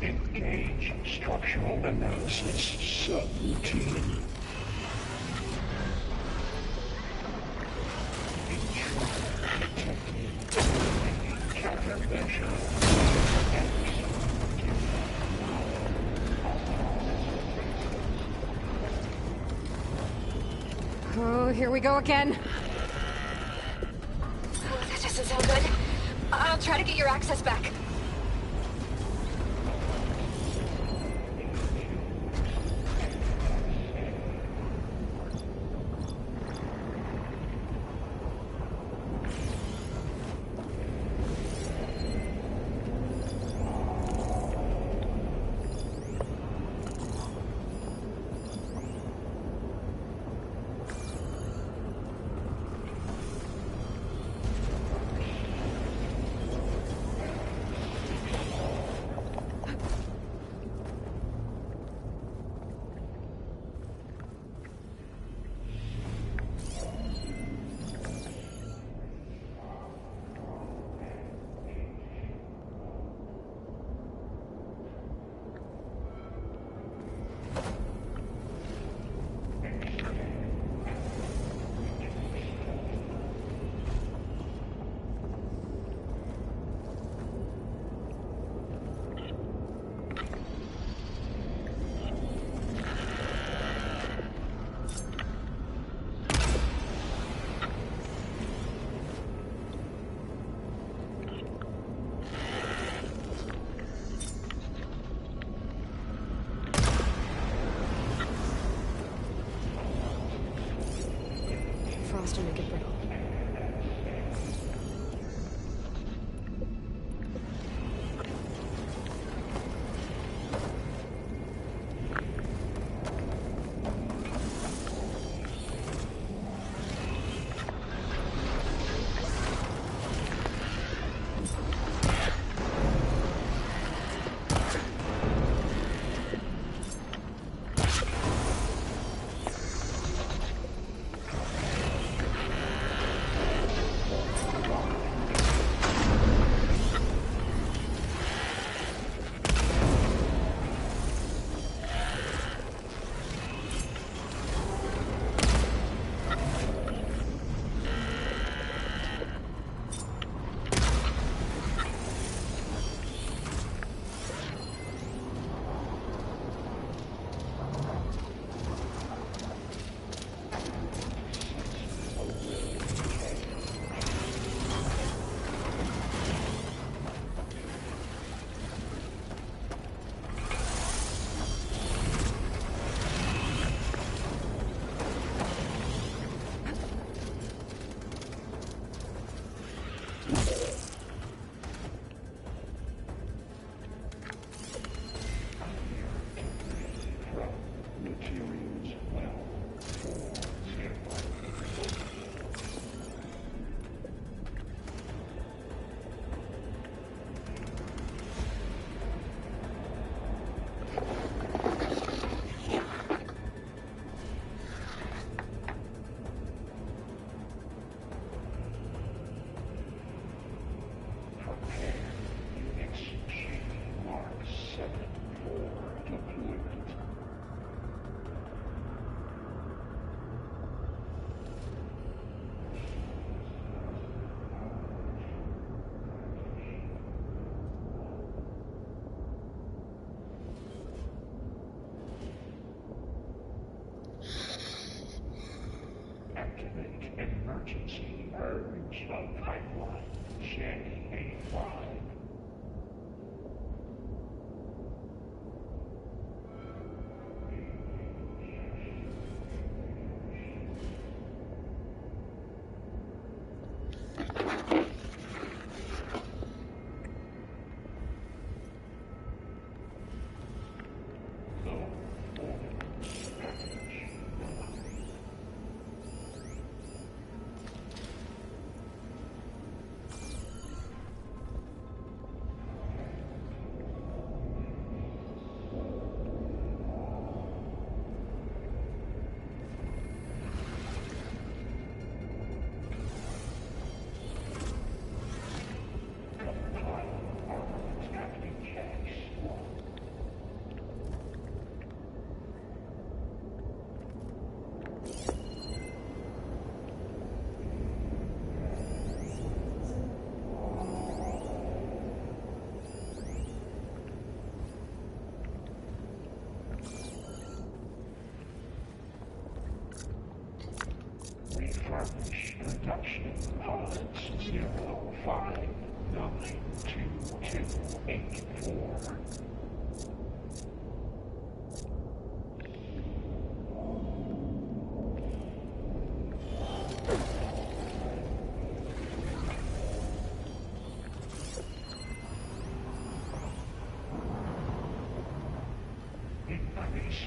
Engage structural analysis subroutine. Oh, here we go again. Oh, that doesn't sound good. I'll try to get your access back.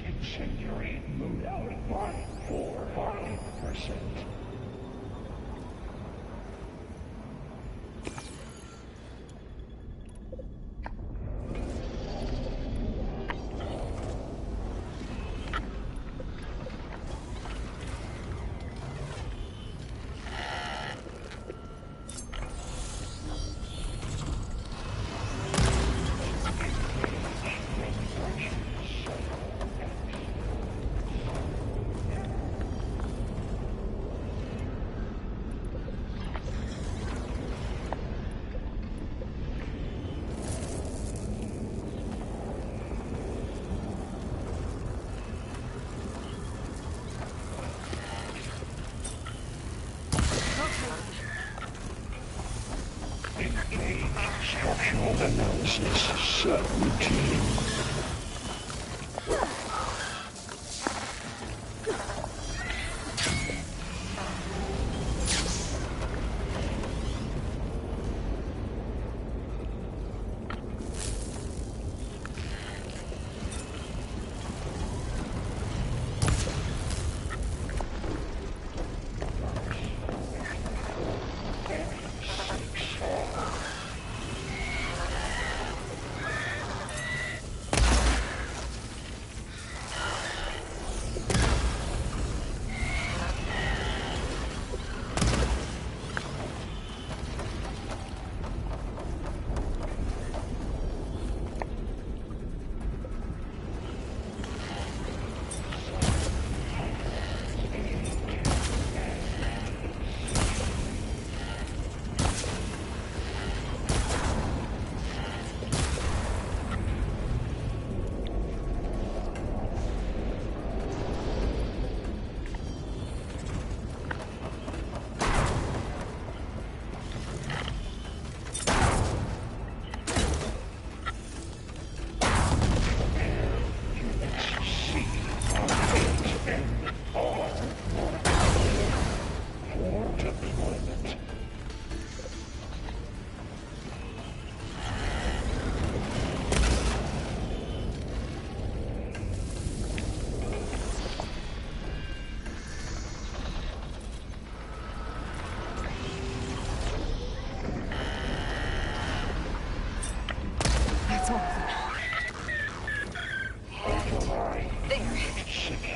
Incendiary loadout 145%. Structural analysis subroutine.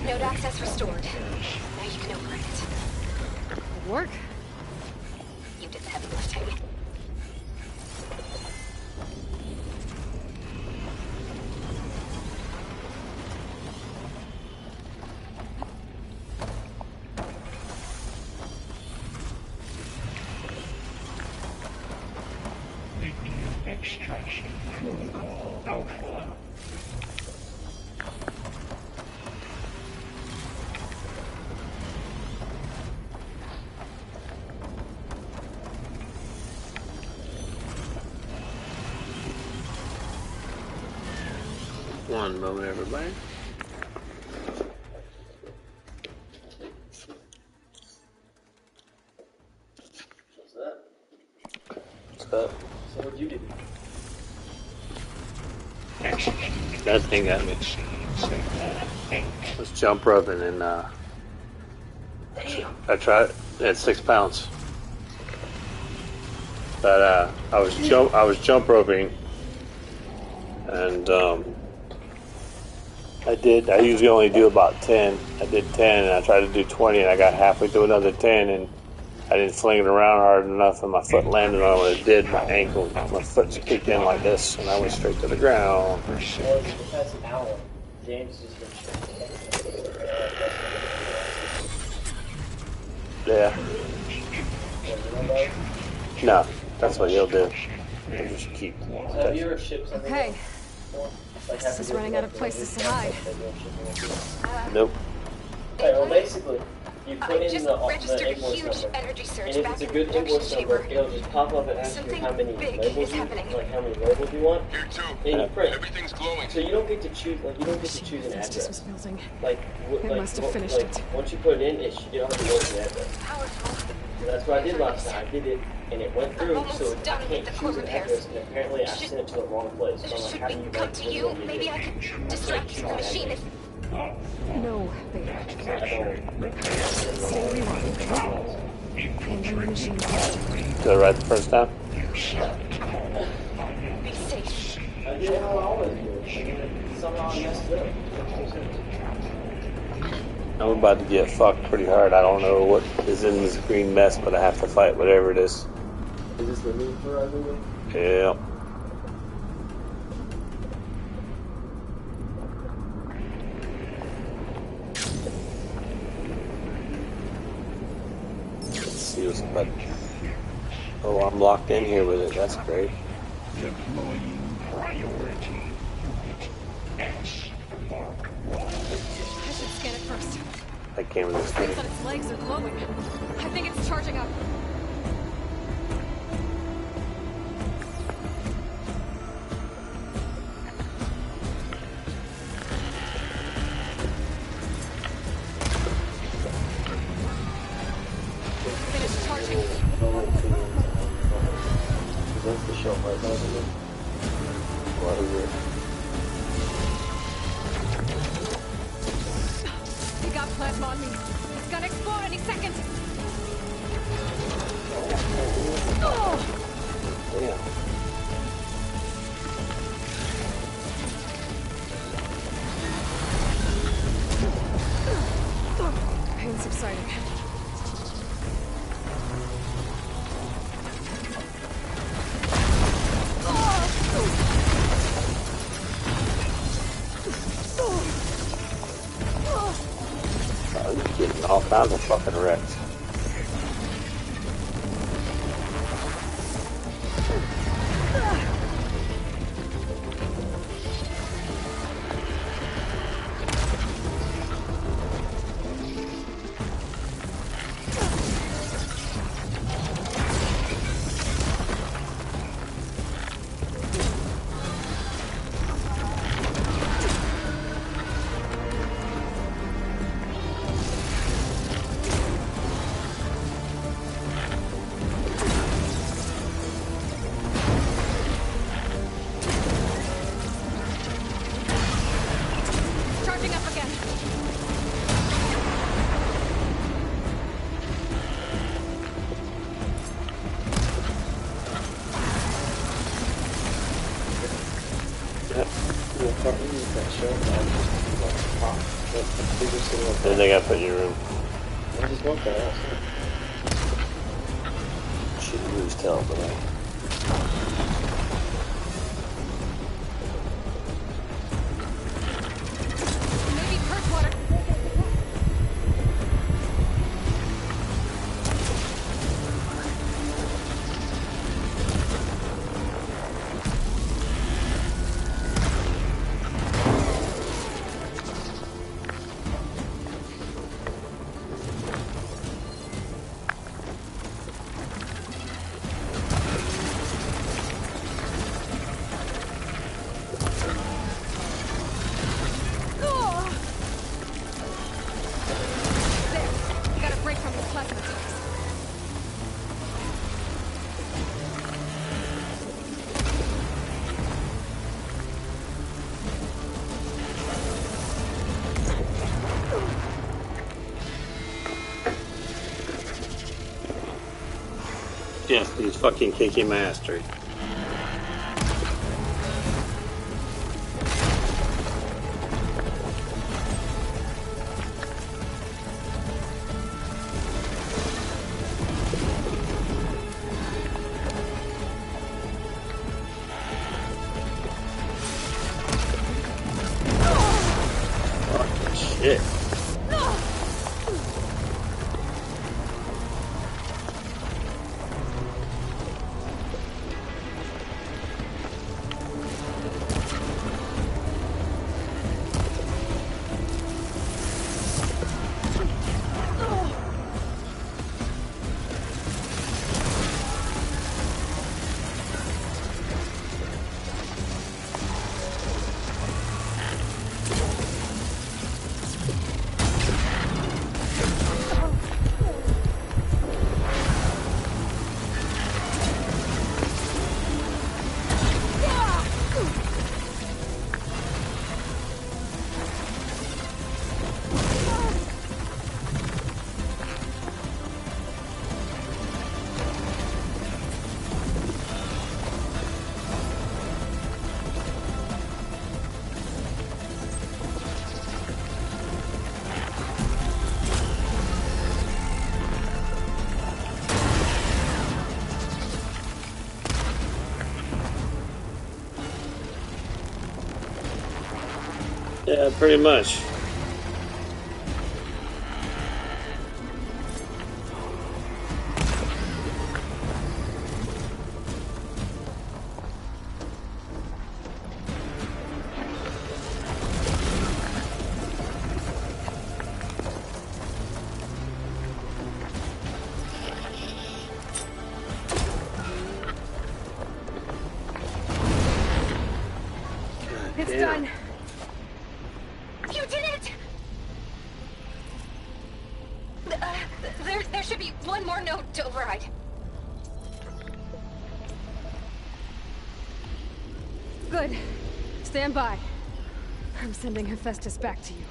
Node access restored. Now you can operate it. Good work. You did the heavy lifting. Extraction protocol alpha. One moment, everybody. What's that? What's up? So what'd you do? That thing got me. Let's jump roping and I tried at 6 pounds. But I was jump roping and I usually only do about 10. I did 10 and I tried to do 20 and I got halfway through another 10 and I didn't fling it around hard enough and my foot landed on what it did. My ankle, my foot kicked in like this and I went straight to the ground. Well, the past hour, James has been Yeah. No, that's what he'll do. He'll just keep. So have you ever shipped something? Okay. Like This is running out of places to hide. Nope. Okay, well basically, You put in just the registered a invoice huge number, energy surge and if back it's a in good the production invoice number, chamber. it'll just pop up and ask you Something how many big labels is happening. like how many labels you want. Here too. And you print. Everything's glowing. So you don't get to choose, like you don't get to choose an Festus address. was building. Like, It must have finished it. Once you put it in, it already knows the address. Powerful. So that's what I did last time. I did it, and it went through, so I done with can't the choose core an repairs. address, and apparently I sent it to the wrong place. So I'm like, Should how do we you come like, to what do you? want me to Maybe do? I could distract the machine if... No, babe. I don't. Stay where you are, okay? Handle the machine. Did I right the first time? Be safe. I did it how I always do. Somehow I messed it up. I'm about to get fucked pretty hard. I don't know what is in this green mess, but I have to fight whatever it is. Is this the new Verizon? Yeah. Let's see what's about. Oh, I'm locked in here with it. That's great. Deploying priority. S Mark 1. I should scan it first. I came with this Things thing. on its legs are glowing. I think it's charging up. Finish charging. That's the shelf right now, isn't it? What is it? He got plasma on me. It's gonna explode any second. Oh! Damn. Pain subsiding. Oh, you're getting all kinds of fucking wrecks. Charging up again. Then they gotta put in your room. I just want that else. Should lose tell, but Maybe purge water. There. Got a break from these plasma attacks. yes, he's fucking kicking my ass straight. Fucking shit. Yeah, pretty much. It's done. You did it! There should be one more node to override. Good. Stand by. I'm sending Hephaestus back to you.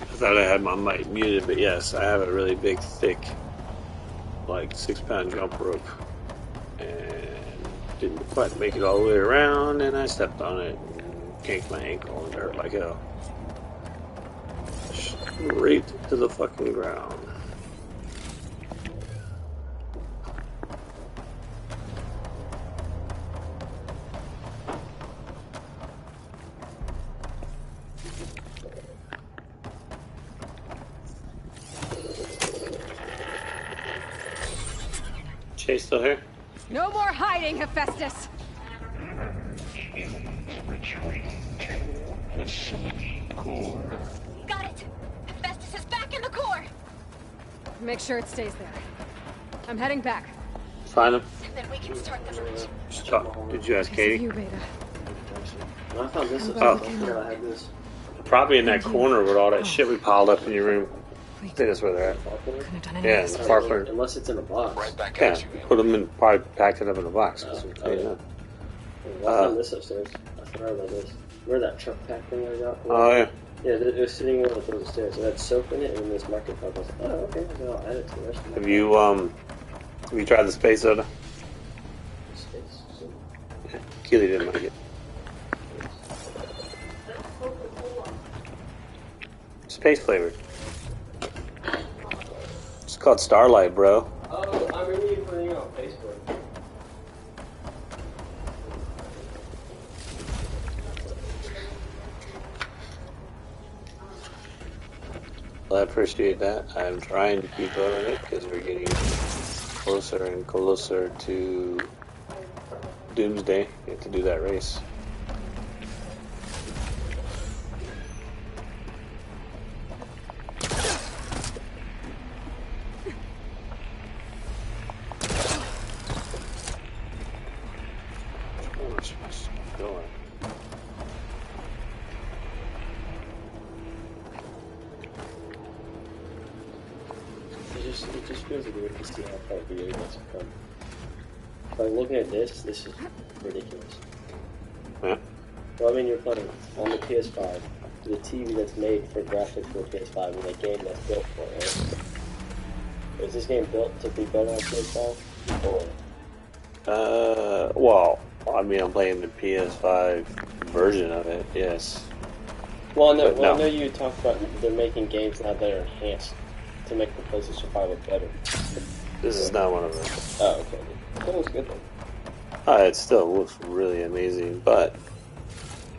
I thought I had my mic muted, but yes, I have a really big, thick, like 6-pound jump rope, and didn't quite make it all the way around, and I stepped on it and kinked my ankle and it hurt like hell. Straight to the fucking ground. Chase still here? No more hiding, Hephaestus! Got it! Hephaestus is back in the core! Make sure it stays there. I'm heading back. Find him. Then we can start the merge. Did you ask Katie? You, Beta. I found this. Oh. I had this. Probably in that corner with all that shit we piled up in your room. I think that's where they're at. Yeah, in the far corner. Unless it's in a box. Right back Yeah, at you. put them in, probably packed it up in a box. I found this upstairs. I forgot about this. Remember that truck pack thing I got? Oh, yeah. Yeah, it was sitting on the foot of the stairs. It had soap in it and then this market cup. I was like, oh, okay, so I'll add it to the rest of Have you tried the space soda? Space. Yeah, Keely didn't like it. Space flavored. It's called Starlight, bro. Oh, I remember you putting it on Facebook. Well, I appreciate that. I'm trying to keep up with it because we're getting closer and closer to Doomsday. We have to do that race. Where am I supposed to be going? It just feels weird to see how far video games have come. Like, looking at this is ridiculous. Yeah. Well, I mean, you're playing on the PS5, the TV that's made for graphics for PS5, and the game that's built for it, right? Is this game built to be better on PS5? Or? Well, I mean, I'm playing the PS5 version of it, yes. Well, no, But no. I know you talked about they're making games now that are enhanced to make the PlayStation 5 look better. This is not one of them. Oh, okay. That looks good then. It still looks really amazing, but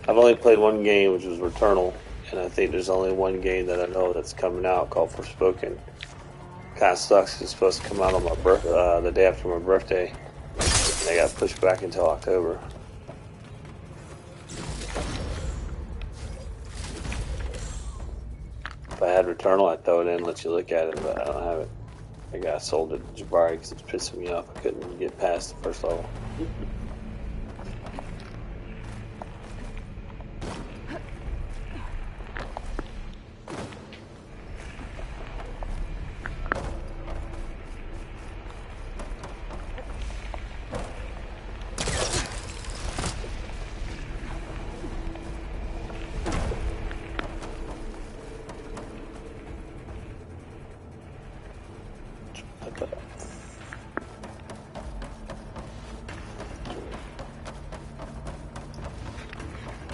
I've only played one game, which was Returnal, and I think there's only one game that I know that's coming out called Forspoken. Kind of sucks. It's supposed to come out on my the day after my birthday. And I got pushed back until October. If I had Returnal, I'd throw it in, let you look at it, but I don't have it. I got sold it to Jabari because it's pissing me off. I couldn't get past the first level.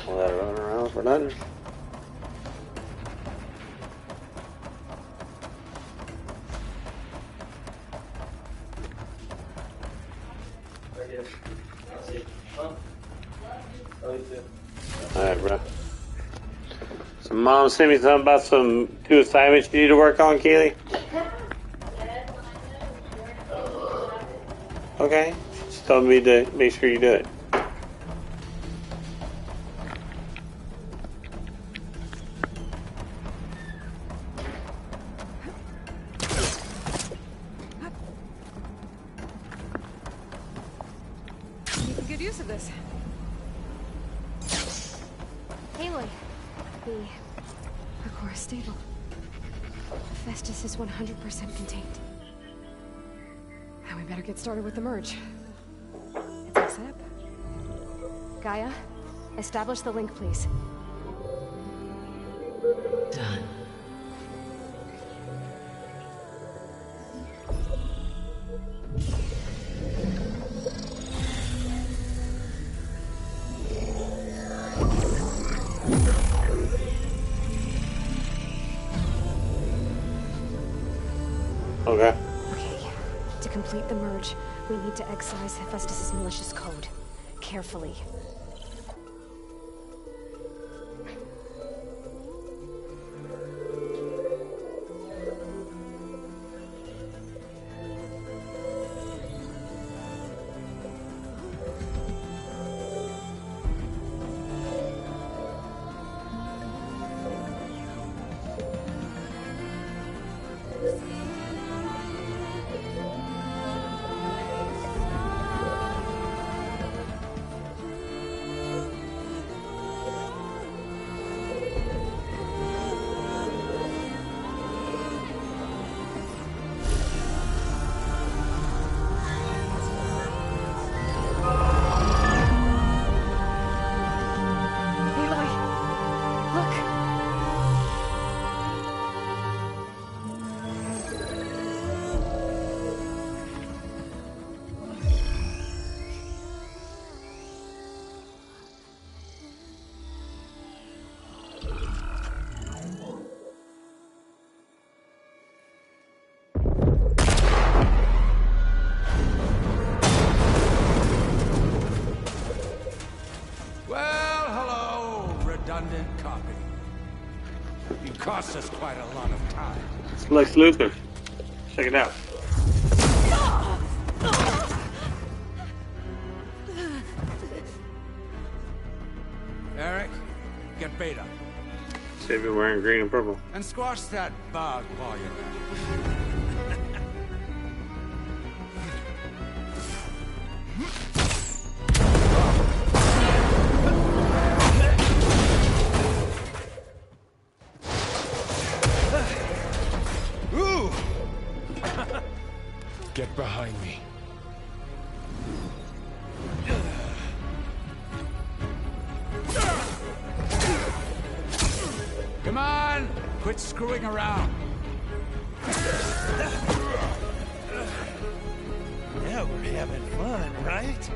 All that running around for nothing. you. I'll see you. Huh? Love you too. Alright, bro. So mom sent me something about some 2 assignments you need to work on, Keely. Okay. She told me to make sure you do it. Making good use of this. Aloy, The core is stable. Festus is 100% contained. Now we better get started with the merge. It's all set up. Gaia, establish the link, please. Done. Okay. To complete the merge, we need to excise Hephaestus' malicious code. Carefully. Well, hello, redundant copy. You cost us quite a lot of time. It's Lex Luthor. Check it out. Eric, get Beta. Should be wearing green and purple. And squash that bug while you're at it. Ooh! Get behind me. Come on! Quit screwing around. Yeah, we're having fun, right?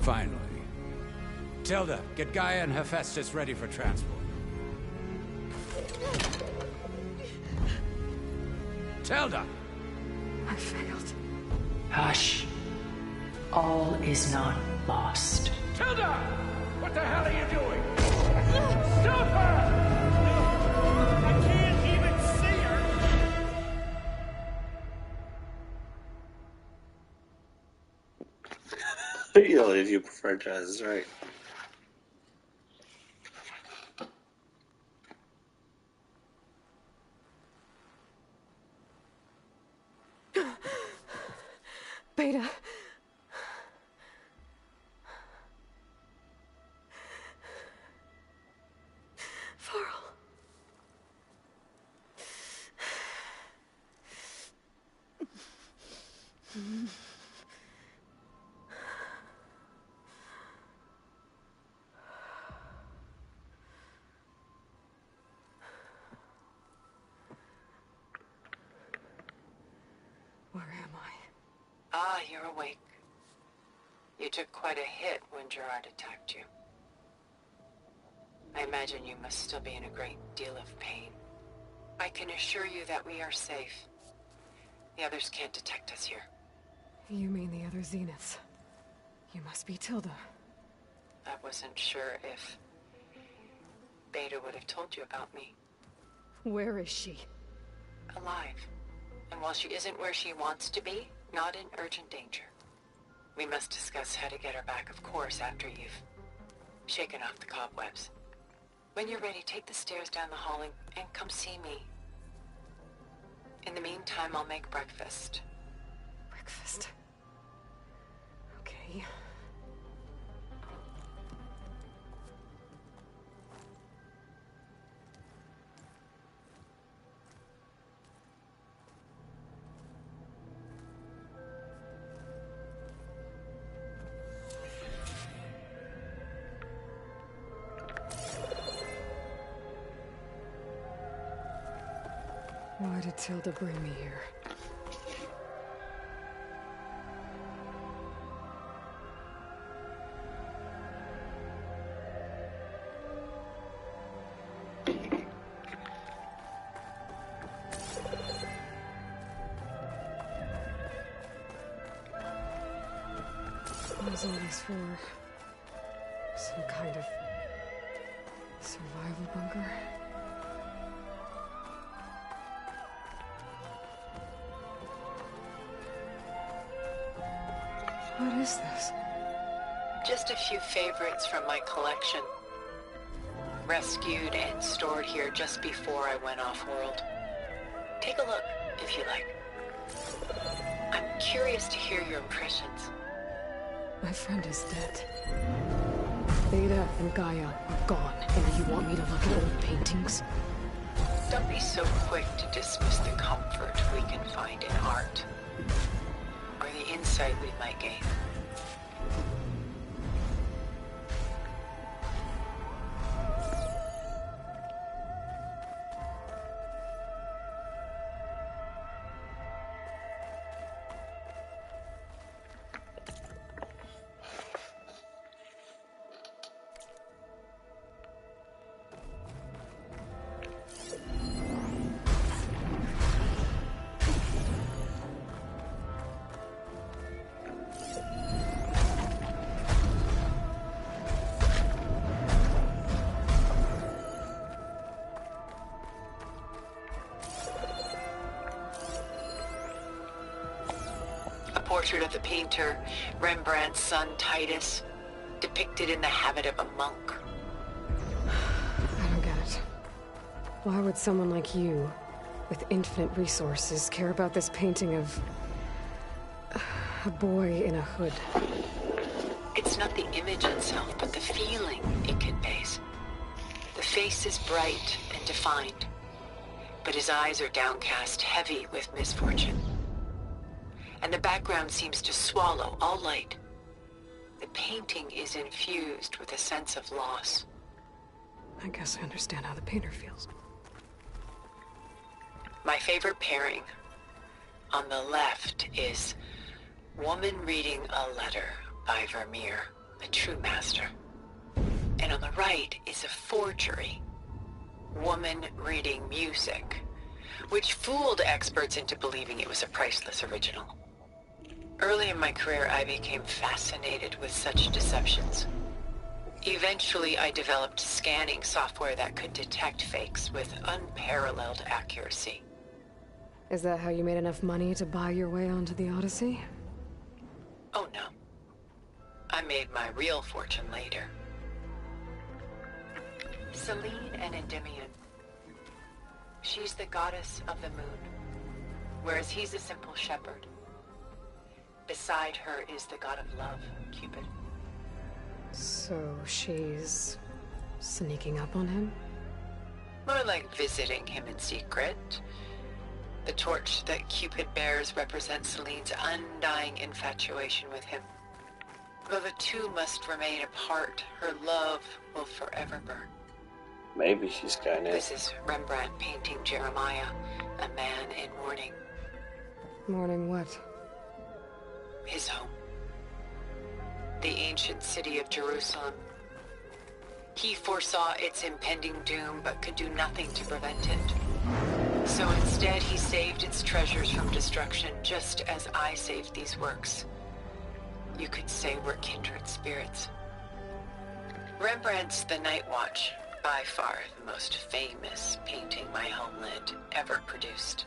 Finally. Tilda, get Gaia and Hephaestus ready for transport. Tilda! I failed. Hush. All is not lost. Tilda! What the hell are you doing? Stop her! I can't even see her! You know, if you prefer jazz, right? Beta. Varl. you're awake. You took quite a hit when Gerard attacked you. I imagine you must still be in a great deal of pain. I can assure you that we are safe. The others can't detect us here. You mean the other Zeniths? You must be Tilda. I wasn't sure if Beta would have told you about me. Where is she? Alive. And while she isn't where she wants to be, not in urgent danger. We must discuss how to get her back, of course, after you've shaken off the cobwebs. When you're ready, take the stairs down the hall and come see me. In the meantime, I'll make breakfast. Breakfast? Okay. Why did Tilda bring me here? What was all this for? Some kind of survival bunker? What is this? Just a few favorites from my collection. Rescued and stored here just before I went off-world. Take a look, if you like. I'm curious to hear your impressions. My friend is dead. Beta and Gaia are gone, and you want me to look at old paintings? Don't be so quick to dismiss the comfort we can find in art. Or the insight we might gain. Portrait of the painter, Rembrandt's son Titus, depicted in the habit of a monk. I don't get it. Why would someone like you, with infinite resources, care about this painting of a boy in a hood? It's not the image itself, but the feeling it conveys. The face is bright and defined, but his eyes are downcast, heavy with misfortune. And the background seems to swallow all light. The painting is infused with a sense of loss. I guess I understand how the painter feels. My favorite pairing on the left is Woman Reading a Letter by Vermeer, a true master. And on the right is a forgery, Woman Reading Music, which fooled experts into believing it was a priceless original. Early in my career, I became fascinated with such deceptions. Eventually, I developed scanning software that could detect fakes with unparalleled accuracy. Is that how you made enough money to buy your way onto the Odyssey? Oh no. I made my real fortune later. Selene and Endymion. She's the goddess of the moon, whereas he's a simple shepherd. Beside her is the god of love, Cupid. So she's sneaking up on him? More like visiting him in secret. The torch that Cupid bears represents Selene's undying infatuation with him. Though the two must remain apart, her love will forever burn. Maybe she's kind of... This is Rembrandt painting Jeremiah, a man in mourning. Mourning what? his home. The ancient city of Jerusalem. He foresaw its impending doom, but could do nothing to prevent it. So instead, he saved its treasures from destruction, just as I saved these works. You could say we're kindred spirits. Rembrandt's The Night Watch, by far the most famous painting my homeland ever produced.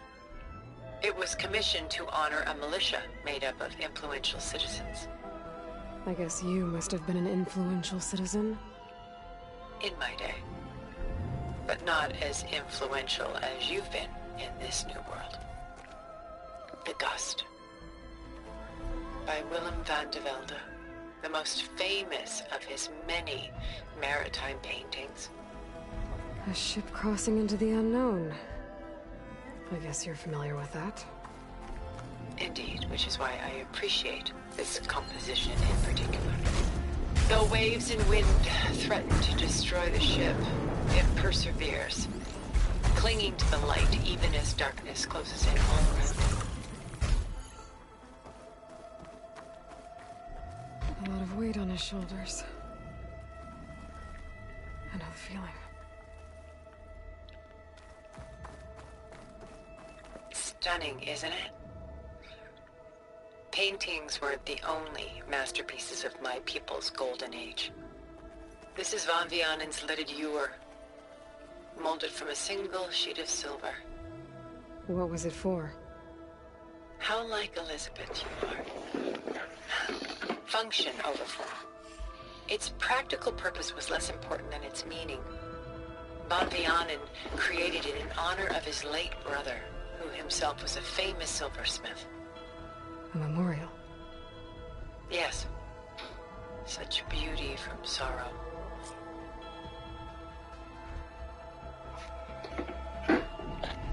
It was commissioned to honor a militia made up of influential citizens. I guess you must have been an influential citizen. In my day. But not as influential as you've been in this new world. The Gust. By Willem van de Velde, the most famous of his many maritime paintings. A ship crossing into the unknown. I guess you're familiar with that. Indeed, which is why I appreciate this composition in particular. Though waves and wind threaten to destroy the ship, it perseveres, clinging to the light even as darkness closes in all around it. A lot of weight on his shoulders. I know the feeling. Stunning, isn't it? Paintings weren't the only masterpieces of my people's golden age. This is Van Vianen's leaded ewer, molded from a single sheet of silver. What was it for? How like Elizabeth you are. Function over form. Its practical purpose was less important than its meaning. Van Vianen created it in honor of his late brother, who himself was a famous silversmith. A memorial. Yes. Such beauty from sorrow.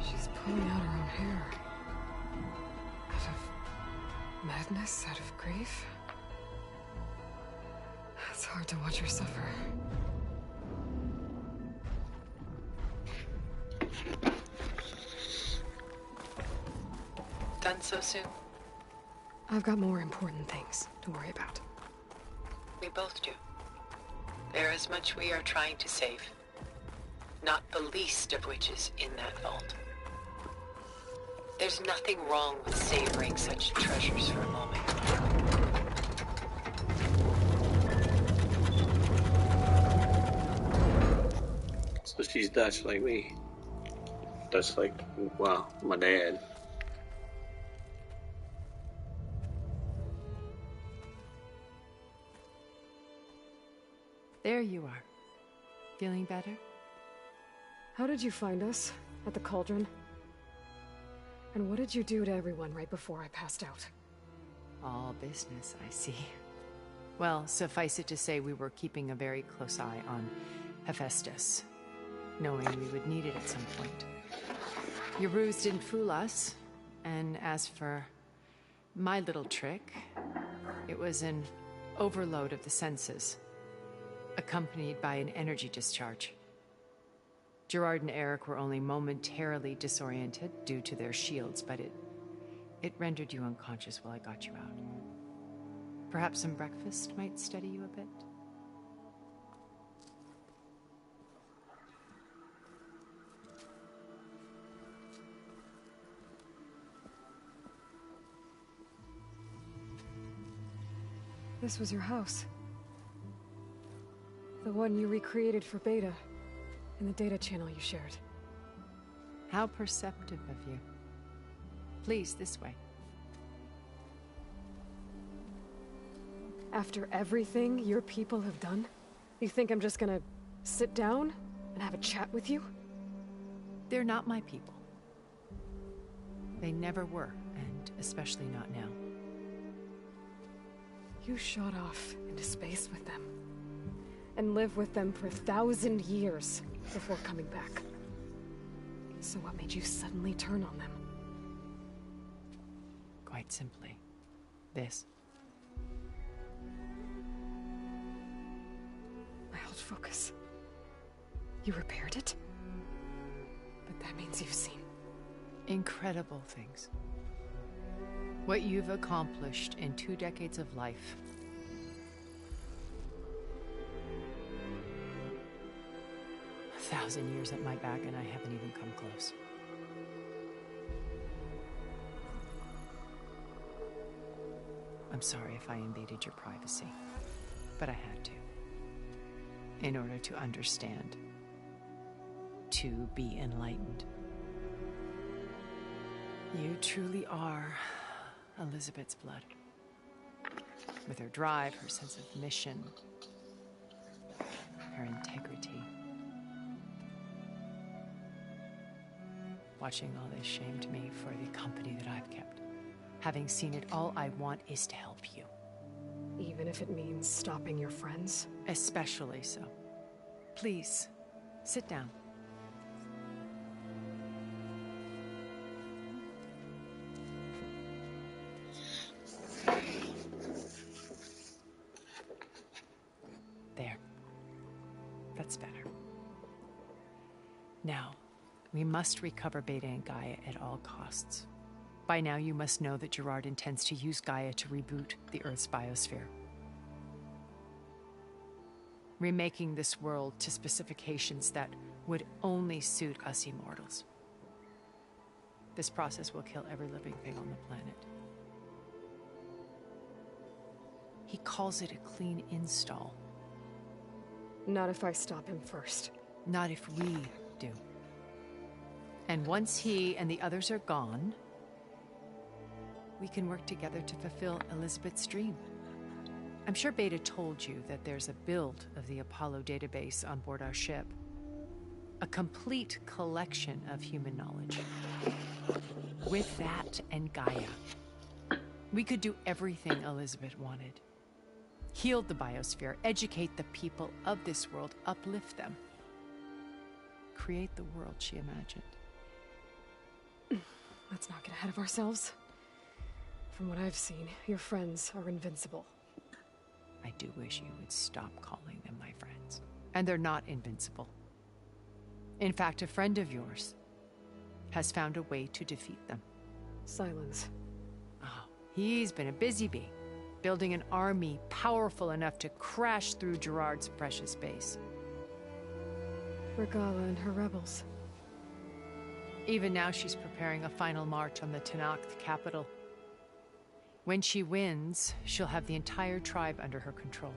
She's pulling out her own hair. Out of madness, out of grief. It's hard to watch her suffer. Done so soon? I've got more important things to worry about. We both do. There is much we are trying to save. Not the least of which is in that vault. There's nothing wrong with savoring such treasures for a moment. So she's Dutch like me. Dutch like, well, my dad. There you are. Feeling better? How did you find us? At the cauldron? And what did you do to everyone right before I passed out? All business, I see. Well, suffice it to say we were keeping a very close eye on Hephaestus, knowing we would need it at some point. Your ruse didn't fool us, and as for my little trick, it was an overload of the senses, accompanied by an energy discharge. Gerard and Eric were only momentarily disoriented due to their shields, but it rendered you unconscious while I got you out. Perhaps some breakfast might steady you a bit? This was your house. The one you recreated for Beta, in the data channel you shared. How perceptive of you. Please, this way. After everything your people have done, you think I'm just gonna sit down and have a chat with you? They're not my people. They never were, and especially not now. You shot off into space with them, and lived with them for 1,000 years before coming back. So what made you suddenly turn on them? Quite simply, this. My old focus. You repaired it? But that means you've seen... incredible things. What you've accomplished in 2 decades of life. A 1,000 years at my back and I haven't even come close. I'm sorry if I invaded your privacy, but I had to. In order to understand. To be enlightened. You truly are Elizabeth's blood. With her drive, her sense of mission, her integrity. Watching all this shamed me for the company that I've kept. Having seen it, all I want is to help you. Even if it means stopping your friends? Especially so. Please, sit down. There. That's better. Now, we must recover Beta and Gaia at all costs. By now, you must know that Gerard intends to use Gaia to reboot the Earth's biosphere. Remaking this world to specifications that would only suit us immortals. This process will kill every living thing on the planet. He calls it a clean install. Not if I stop him first. Not if we do. And once he and the others are gone, we can work together to fulfill Elizabeth's dream. I'm sure Beta told you that there's a build of the Apollo database on board our ship. A complete collection of human knowledge. With that and Gaia, we could do everything Elizabeth wanted. Heal the biosphere, educate the people of this world, uplift them. Create the world she imagined. Let's not get ahead of ourselves. From what I've seen, your friends are invincible. I do wish you would stop calling them my friends. And they're not invincible. In fact, a friend of yours has found a way to defeat them. Silence. Oh, he's been a busy bee, building an army powerful enough to crash through Gerard's precious base. Regala and her rebels. Even now, she's preparing a final march on the Tenakth capital. When she wins, she'll have the entire tribe under her control.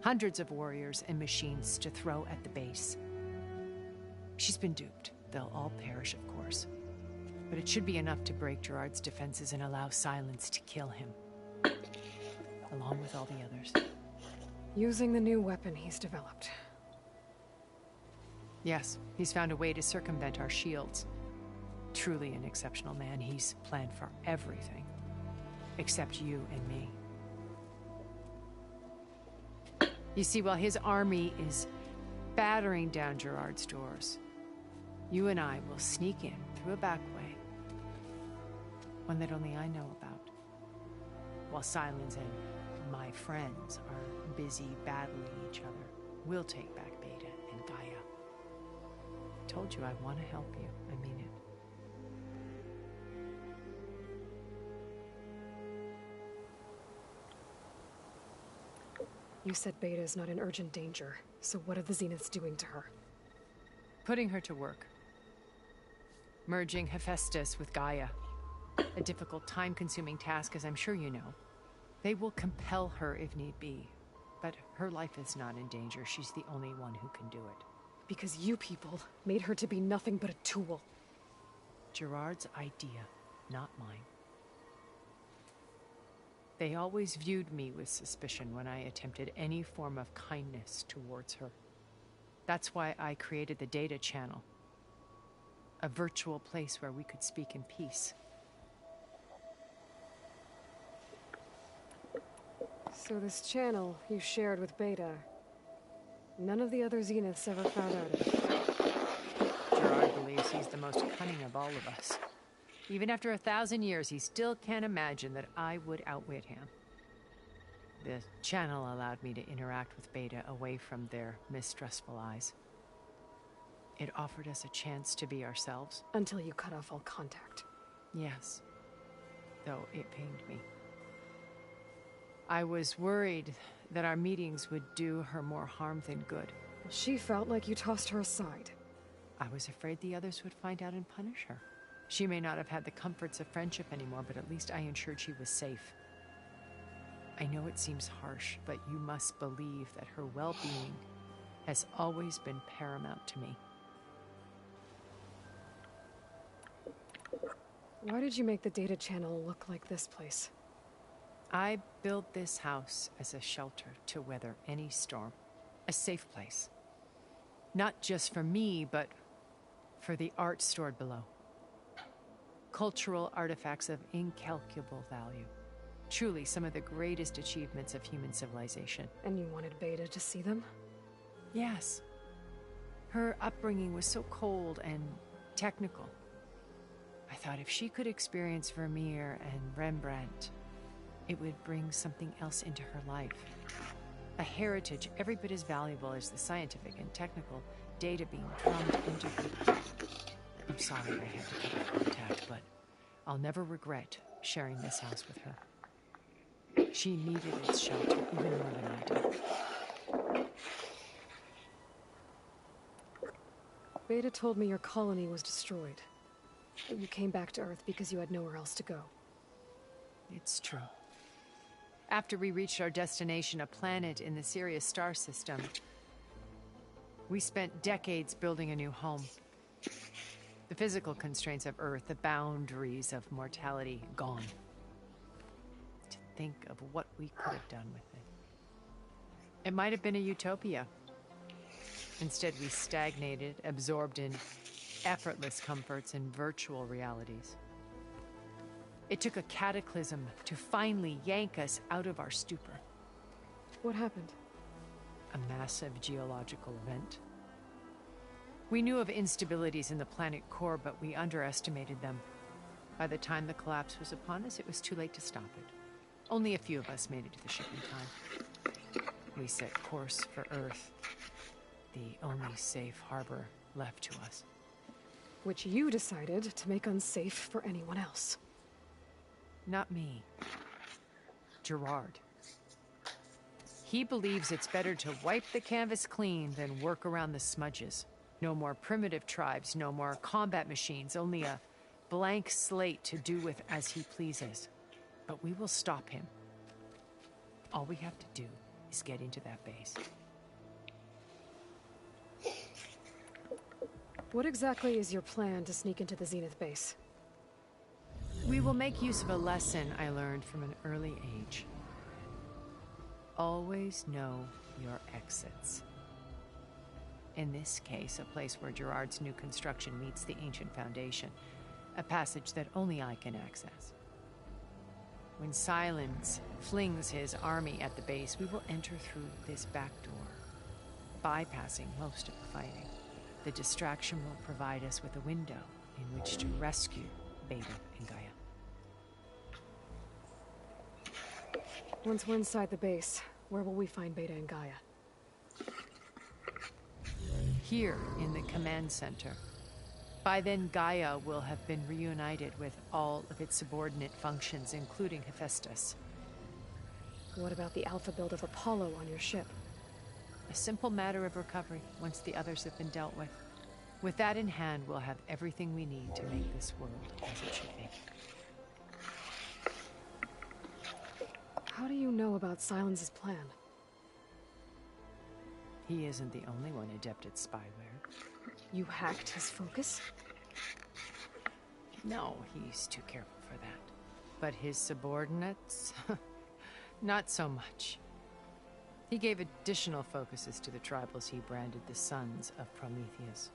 Hundreds of warriors and machines to throw at the base. She's been duped. They'll all perish, of course. But it should be enough to break Gerard's defenses and allow Silence to kill him. Along with all the others. Using the new weapon he's developed. Yes, he's found a way to circumvent our shields. Truly an exceptional man. He's planned for everything. Except you and me. You see, while his army is battering down Gerard's doors, you and I will sneak in through a back way. One that only I know about. While Silence and my friends are busy battling each other, we'll take back Beta and Gaia. I told you I want to help you. I mean it. You said Beta is not in urgent danger, so what are the Zeniths doing to her? Putting her to work. Merging Hephaestus with Gaia. A difficult, time-consuming task, as I'm sure you know. They will compel her if need be. But her life is not in danger. She's the only one who can do it. Because you people made her to be nothing but a tool. Gerard's idea, not mine. They always viewed me with suspicion when I attempted any form of kindness towards her. That's why I created the data channel. A virtual place where we could speak in peace. So this channel you shared with Beta, none of the other Zeniths ever found out about it. Gerard believes he's the most cunning of all of us. Even after 1,000 years, he still can't imagine that I would outwit him. The channel allowed me to interact with Beta away from their mistrustful eyes. It offered us a chance to be ourselves. Until you cut off all contact. Yes. though it pained me. I was worried that our meetings would do her more harm than good. She felt like you tossed her aside. I was afraid the others would find out and punish her. She may not have had the comforts of friendship anymore, but at least I ensured she was safe. I know it seems harsh, but you must believe that her well-being has always been paramount to me. Why did you make the data channel look like this place? I built this house as a shelter to weather any storm. A safe place. Not just for me, but for the art stored below. Cultural artifacts of incalculable value. Truly some of the greatest achievements of human civilization. And you wanted Beta to see them? Yes. Her upbringing was so cold and technical. I thought if she could experience Vermeer and Rembrandt, it would bring something else into her life. A heritage every bit as valuable as the scientific and technical data being drummed into her. I'm sorry I had to cut off contact, but I'll never regret sharing this house with her. She needed its shelter even more than I did. Beta told me your colony was destroyed. You came back to Earth because you had nowhere else to go. It's true. After we reached our destination, a planet in the Sirius star system, we spent decades building a new home. The physical constraints of Earth, the boundaries of mortality, gone. To think of what we could have done with it. It might have been a utopia. Instead, we stagnated, absorbed in effortless comforts and virtual realities. It took a cataclysm to finally yank us out of our stupor. What happened? A massive geological event. We knew of instabilities in the planet core, but we underestimated them. By the time the collapse was upon us, it was too late to stop it. Only a few of us made it to the ship in time. We set course for Earth, the only safe harbor left to us. Which you decided to make unsafe for anyone else. Not me. Gerard. He believes it's better to wipe the canvas clean than work around the smudges. No more primitive tribes, no more combat machines, only a blank slate to do with as he pleases. But we will stop him. All we have to do is get into that base. What exactly is your plan to sneak into the Zenith base? We will make use of a lesson I learned from an early age. Always know your exits. In this case, a place where Gerard's new construction meets the ancient foundation, a passage that only I can access. When Silence flings his army at the base, we will enter through this back door, bypassing most of the fighting. The distraction will provide us with a window in which to rescue Beta and Gaia. Once we're inside the base, where will we find Beta and Gaia? Here in the command center. By then, Gaia will have been reunited with all of its subordinate functions, including Hephaestus. What about the alpha build of Apollo on your ship? A simple matter of recovery once the others have been dealt with. With that in hand, we'll have everything we need to make this world as it should be. How do you know about Silence's plan? He isn't the only one adept at spyware. You hacked his focus? No, he's too careful for that. But his subordinates? Not so much. He gave additional focuses to the tribals he branded the Sons of Prometheus.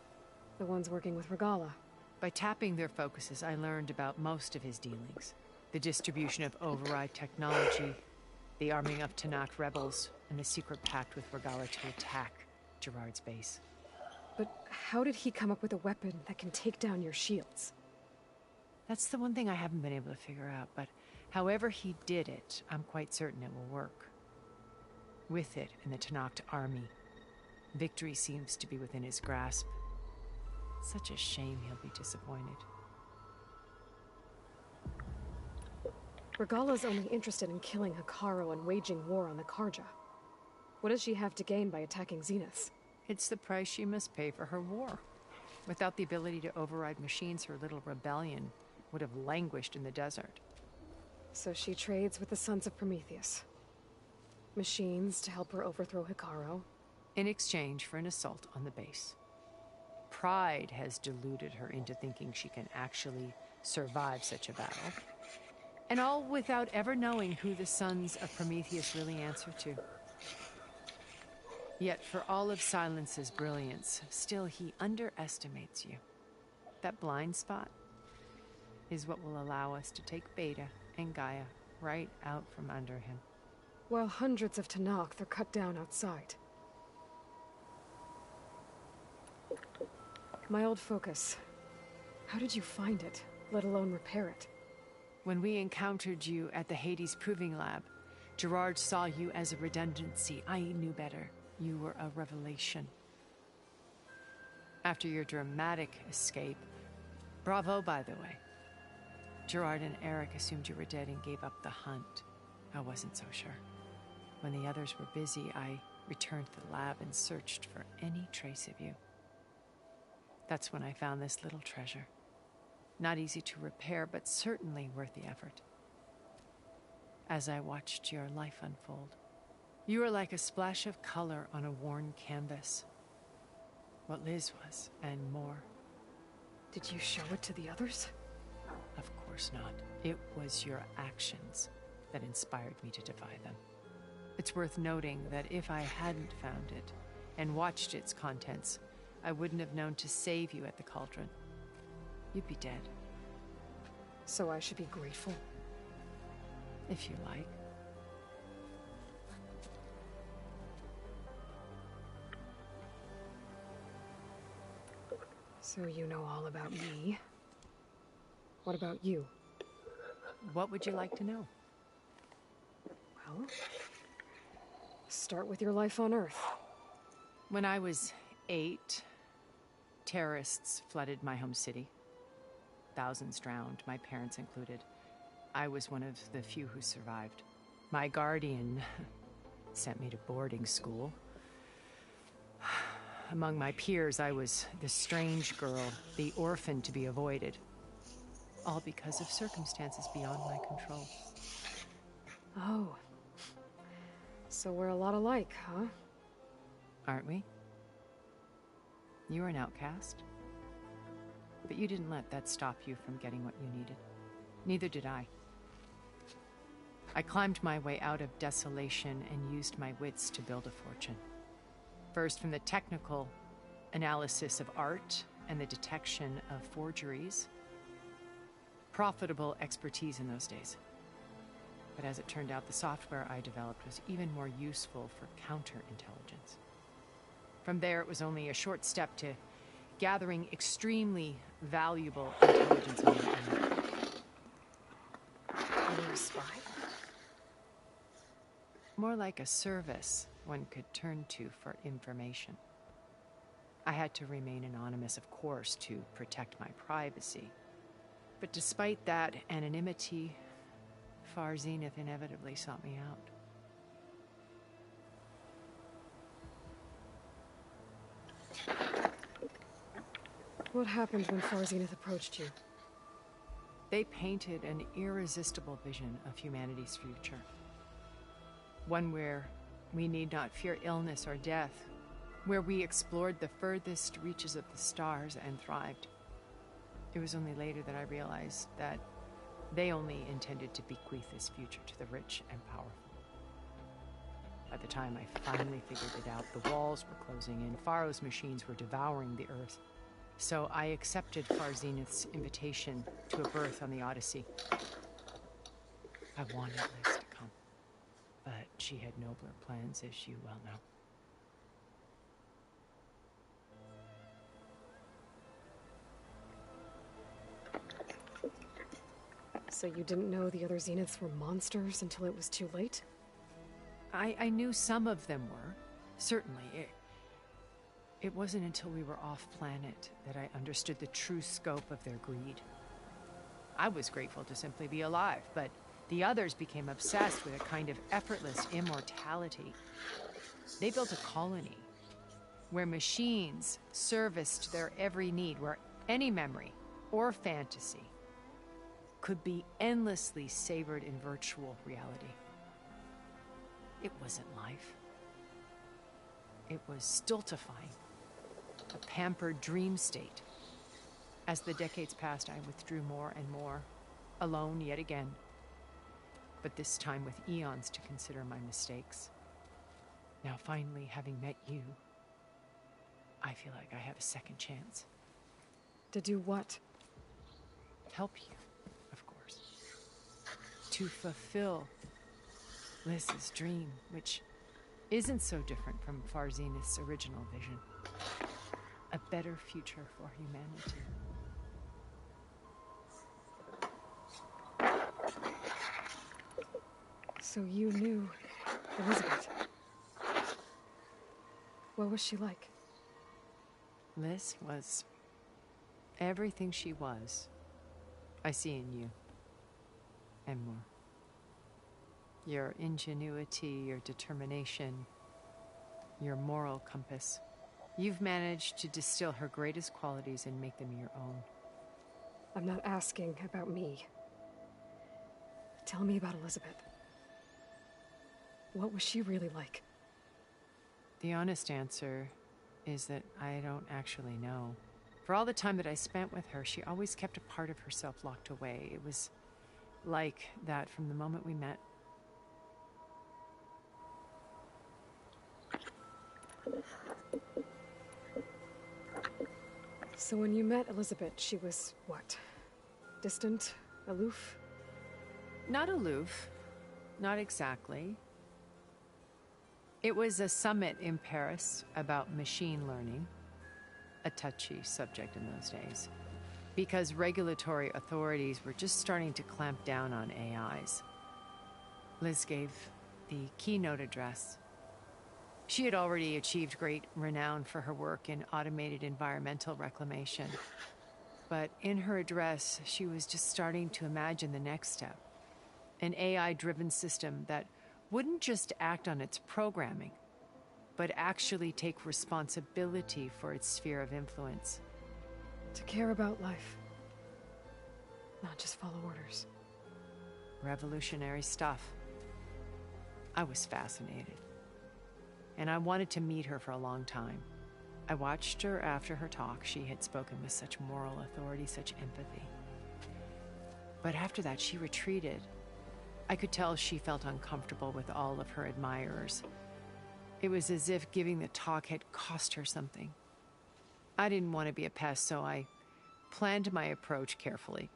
The ones working with Regala. By tapping their focuses, I learned about most of his dealings. The distribution of override technology, the arming of Tanakh rebels, and the secret pact with Regala to attack Gerard's base. But how did he come up with a weapon that can take down your shields? That's the one thing I haven't been able to figure out, but however he did it, I'm quite certain it will work. With it and the Tanakh army, victory seems to be within his grasp. Such a shame he'll be disappointed. Regala's only interested in killing Hikaru and waging war on the Karja. What does she have to gain by attacking Zeniths? It's the price she must pay for her war. Without the ability to override machines, her little rebellion would have languished in the desert. So she trades with the Sons of Prometheus. Machines to help her overthrow Hikaru. In exchange for an assault on the base. Pride has deluded her into thinking she can actually survive such a battle. And all without ever knowing who the Sons of Prometheus really answer to. Yet for all of Silence's brilliance, still he underestimates you. That blind spot is what will allow us to take Beta and Gaia right out from under him. While hundreds of Tenakth are cut down outside. My old focus. How did you find it, let alone repair it? When we encountered you at the Hades Proving Lab, Gerard saw you as a redundancy. I knew better. You were a revelation. After your dramatic escape, bravo, by the way. Gerard and Eric assumed you were dead and gave up the hunt. I wasn't so sure. When the others were busy, I returned to the lab and searched for any trace of you. That's when I found this little treasure. Not easy to repair, but certainly worth the effort. As I watched your life unfold, you were like a splash of color on a worn canvas. What Liz was, and more. Did you show it to the others? Of course not. It was your actions that inspired me to defy them. It's worth noting that if I hadn't found it and watched its contents, I wouldn't have known to save you at the cauldron. You'd be dead. So I should be grateful? If you like. So you know all about me. What about you? What would you like to know? Well, start with your life on Earth. When I was 8, terrorists flooded my home city. Thousands drowned, my parents included. I was one of the few who survived. My guardian sent me to boarding school. Among my peers, I was the strange girl, the orphan to be avoided. All because of circumstances beyond my control. Oh. So we're a lot alike, huh? Aren't we? You were an outcast. But you didn't let that stop you from getting what you needed. Neither did I. I climbed my way out of desolation and used my wits to build a fortune. First, from the technical analysis of art and the detection of forgeries. Profitable expertise in those days. But as it turned out, the software I developed was even more useful for counterintelligence. From there, it was only a short step to gathering extremely valuable intelligence on your own. Are you a spy? More like a service one could turn to for information. I had to remain anonymous, of course, to protect my privacy. But despite that anonymity, Far Zenith inevitably sought me out. What happened when Far Zenith approached you? They painted an irresistible vision of humanity's future. One where we need not fear illness or death, where we explored the furthest reaches of the stars and thrived. It was only later that I realized that they only intended to bequeath this future to the rich and powerful. By the time I finally figured it out, the walls were closing in, Pharaoh's machines were devouring the earth. So I accepted Far Zenith's invitation to a berth on the Odyssey. I wanted Liz to come, but she had nobler plans, as you well know. So you didn't know the other Zeniths were monsters until it was too late? I knew some of them were, certainly. It wasn't until we were off-planet that I understood the true scope of their greed. I was grateful to simply be alive, but The others became obsessed with a kind of effortless immortality. They built a colony where machines serviced their every need, where any memory or fantasy could be endlessly savored in virtual reality. It wasn't life. It was stultifying, a pampered dream state. As the decades passed, I withdrew more and more, alone yet again, but this time with eons to consider my mistakes. Now finally, having met you, I feel like I have a second chance. To do what? Help you, of course. To fulfill Liz's dream, which isn't so different from Farzinith's original vision. A better future for humanity. So you knew Elizabeth. What was she like? Liz was everything she was. I see in you. And more. Your ingenuity, your determination, your moral compass. You've managed to distill her greatest qualities and make them your own. I'm not asking about me. Tell me about Elizabeth. What was she really like? The honest answer is that I don't actually know. For all the time that I spent with her, she always kept a part of herself locked away. It was like that from the moment we met. So when you met Elizabeth, she was what? Distant? Aloof? Not aloof. Not exactly. It was a summit in Paris about machine learning, a touchy subject in those days, because regulatory authorities were just starting to clamp down on AIs. Liz gave the keynote address. She had already achieved great renown for her work in automated environmental reclamation. But in her address, she was just starting to imagine the next step. An AI-driven system that wouldn't just act on its programming, but actually take responsibility for its sphere of influence. To care about life. Not just follow orders. Revolutionary stuff. I was fascinated. And I wanted to meet her for a long time. I watched her after her talk. She had spoken with such moral authority, such empathy. But after that, she retreated. I could tell she felt uncomfortable with all of her admirers. It was as if giving the talk had cost her something. I didn't want to be a pest, so I planned my approach carefully.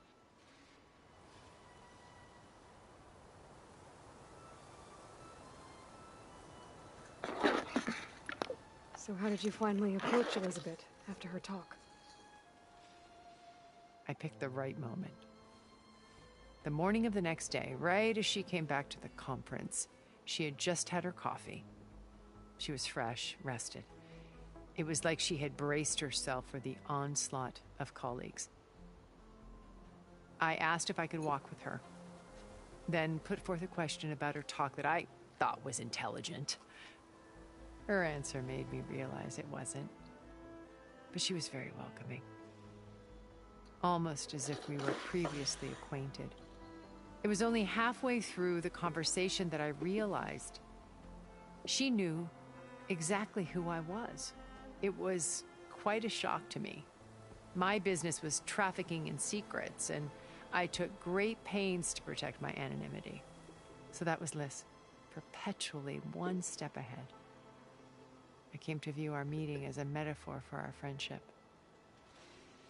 So how did you finally approach Elizabeth after her talk? I picked the right moment. The morning of the next day, right as she came back to the conference, she had just had her coffee. She was fresh, rested. It was like she had braced herself for the onslaught of colleagues. I asked if I could walk with her, then put forth a question about her talk that I thought was intelligent. Her answer made me realize it wasn't, but she was very welcoming. Almost as if we were previously acquainted. It was only halfway through the conversation that I realized she knew exactly who I was. It was quite a shock to me. My business was trafficking in secrets, and I took great pains to protect my anonymity. So that was Liz, perpetually one step ahead. I came to view our meeting as a metaphor for our friendship.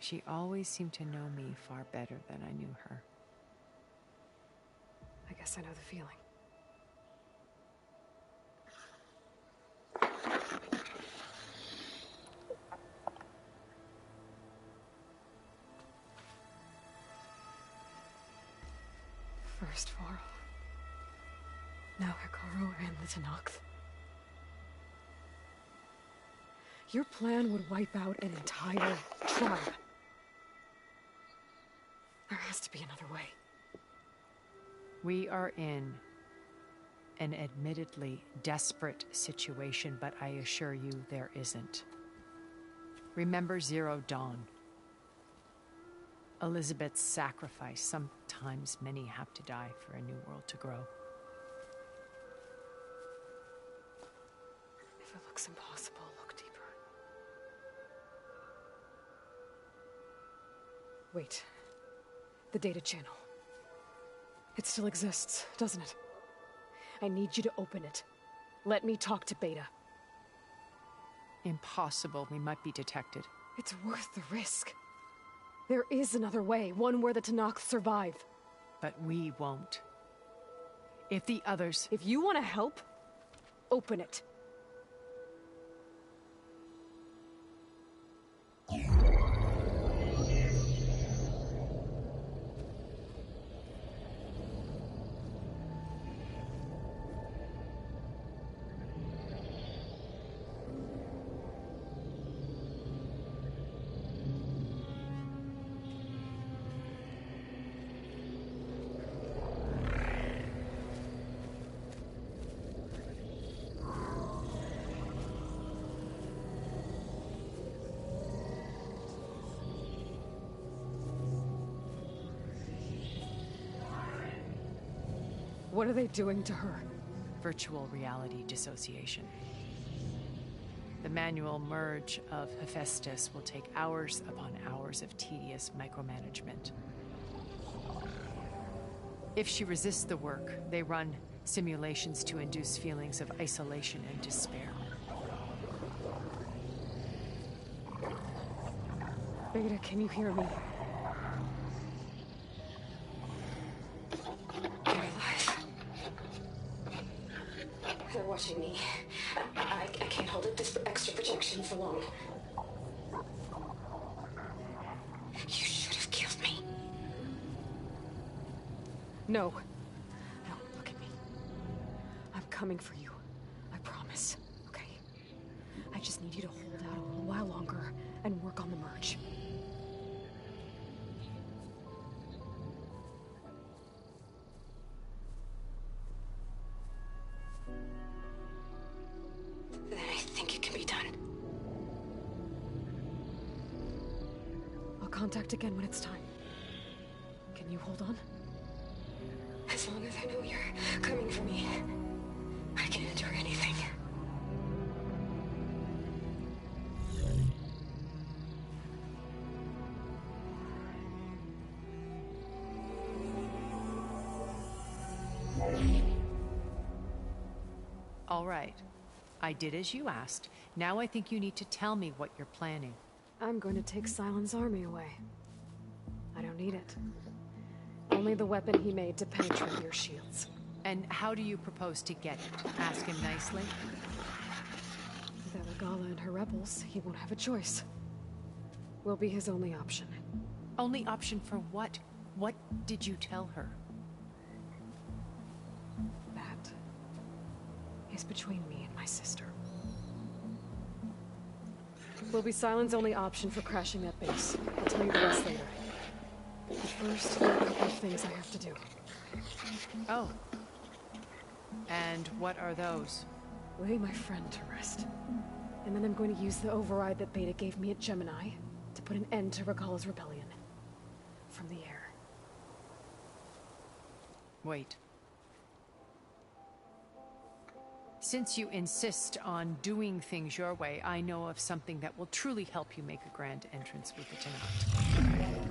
She always seemed to know me far better than I knew her. I guess I know the feeling. First Varl. Now Hikaru and the Tenakth. Your plan would wipe out an entire tribe. There has to be another way. We are in an admittedly desperate situation, but I assure you there isn't. Remember Zero Dawn. Elizabeth's sacrifice. Sometimes many have to die for a new world to grow. If it looks impossible, look deeper. Wait. The data channel. It still exists, doesn't it? I need you to open it. Let me talk to Beta. Impossible. We might be detected. It's worth the risk. There is another way, one where the Tanakh survive. But we won't. If the others... If you want to help, open it. What are they doing to her? Virtual reality dissociation. The manual merge of Hephaestus will take hours upon hours of tedious micromanagement. If she resists the work, they run simulations to induce feelings of isolation and despair. Beta, can you hear me? They're watching me. I can't hold up this extra projection for long. You should have killed me. No. No, look at me. I'm coming for you. I promise. Okay? I just need you to hold out a little while longer and work on the merge. Then I think it can be done. I'll contact again when it's time. Can you hold on? As long as I know you're coming for me, I can endure anything. All right. I did as you asked. Now I think you need to tell me what you're planning. I'm going to take Silent's army away. I don't need it. Only the weapon he made to penetrate your shields. And how do you propose to get it? Ask him nicely? Without Regala and her rebels, he won't have a choice. We'll be his only option. Only option for what? What did you tell her? That is between me and my sister. Will be Silent's only option for crashing that base. I'll tell you the rest later. But first, there are a couple of things I have to do. Oh. And what are those? Lay my friend to rest. And then I'm going to use the override that Beta gave me at Gemini to put an end to Regala's rebellion. From the air. Wait. Since you insist on doing things your way, I know of something that will truly help you make a grand entrance with the Tenat.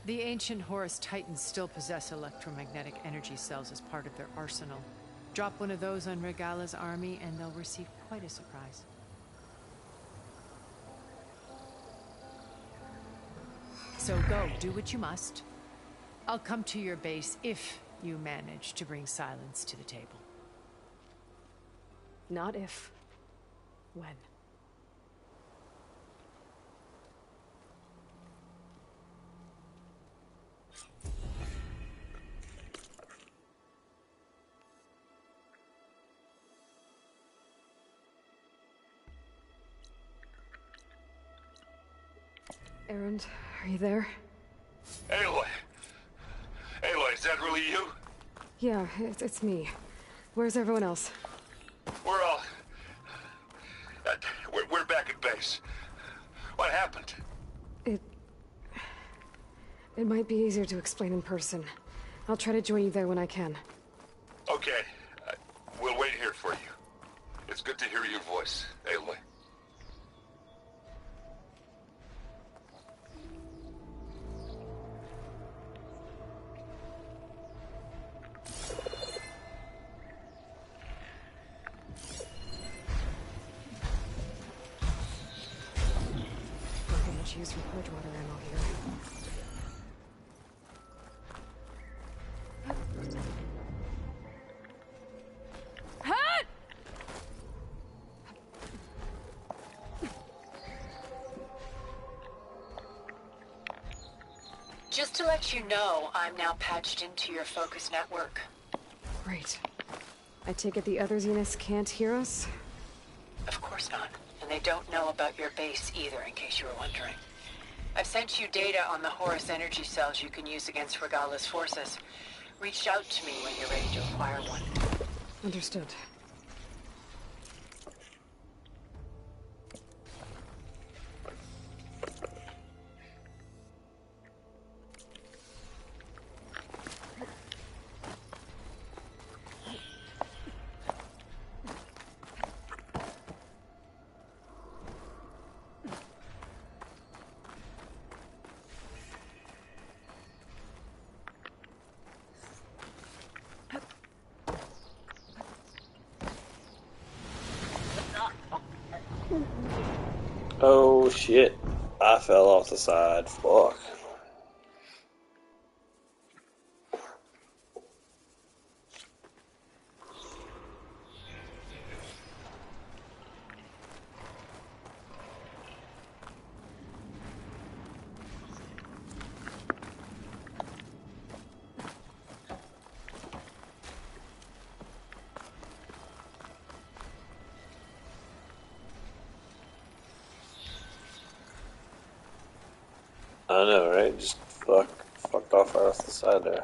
The ancient Horus Titans still possess electromagnetic energy cells as part of their arsenal. Drop one of those on Regala's army and they'll receive quite a surprise. So go, do what you must. I'll come to your base if you manage to bring Silence to the table. Not if. When. Erend, are you there? Aloy, that really you? Yeah, it's me. Where's everyone else? We're all... we're back at base. What happened? It might be easier to explain in person. I'll try to join you there when I can. Okay. We'll wait here for you. It's good to hear your voice, Aloy. Don't get much use for Bridgewater ammo here. Just to let you know, I'm now patched into your focus network. Great. I take it the other Zeniths can't hear us? Of course not. And they don't know about your base either, in case you were wondering. I've sent you data on the Horus energy cells you can use against Regala's forces. Reach out to me when you're ready to acquire one. Understood. Oh shit. I fell off the side. Fuck. I know, right? Just fucked off right off the side there.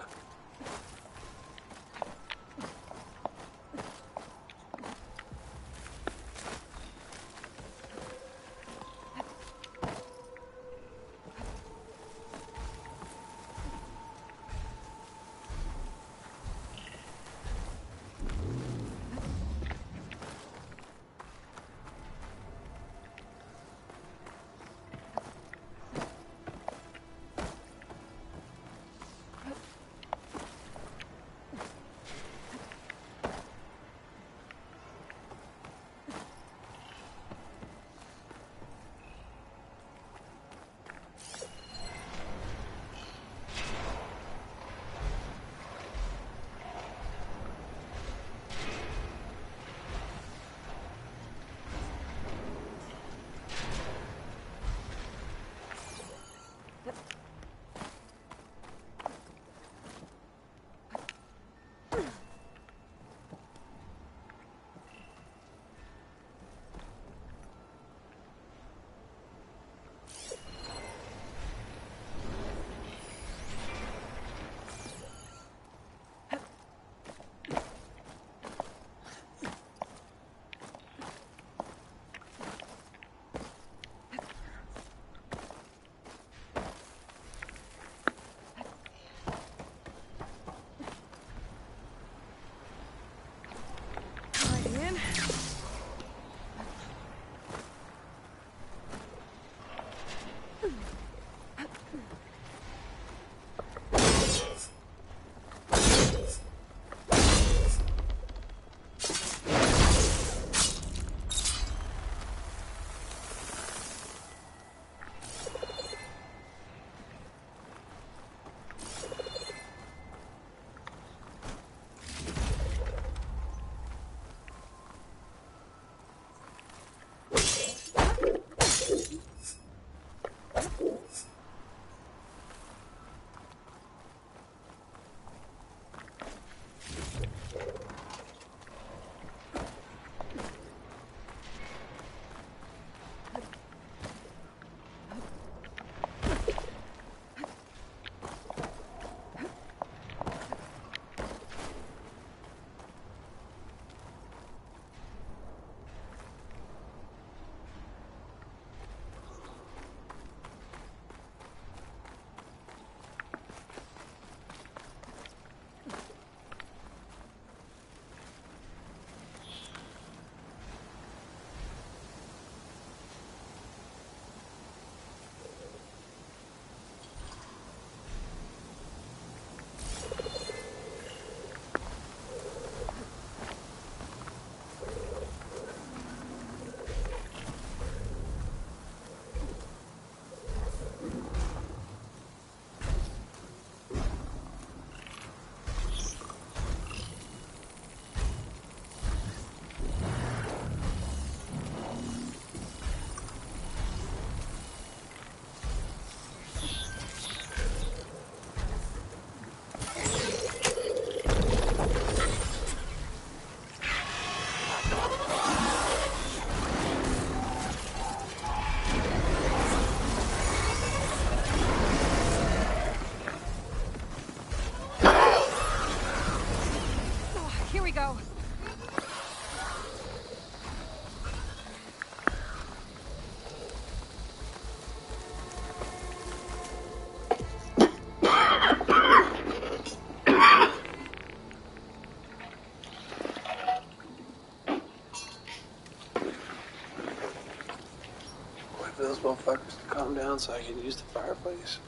those motherfuckers to calm down so I can use the fireplace.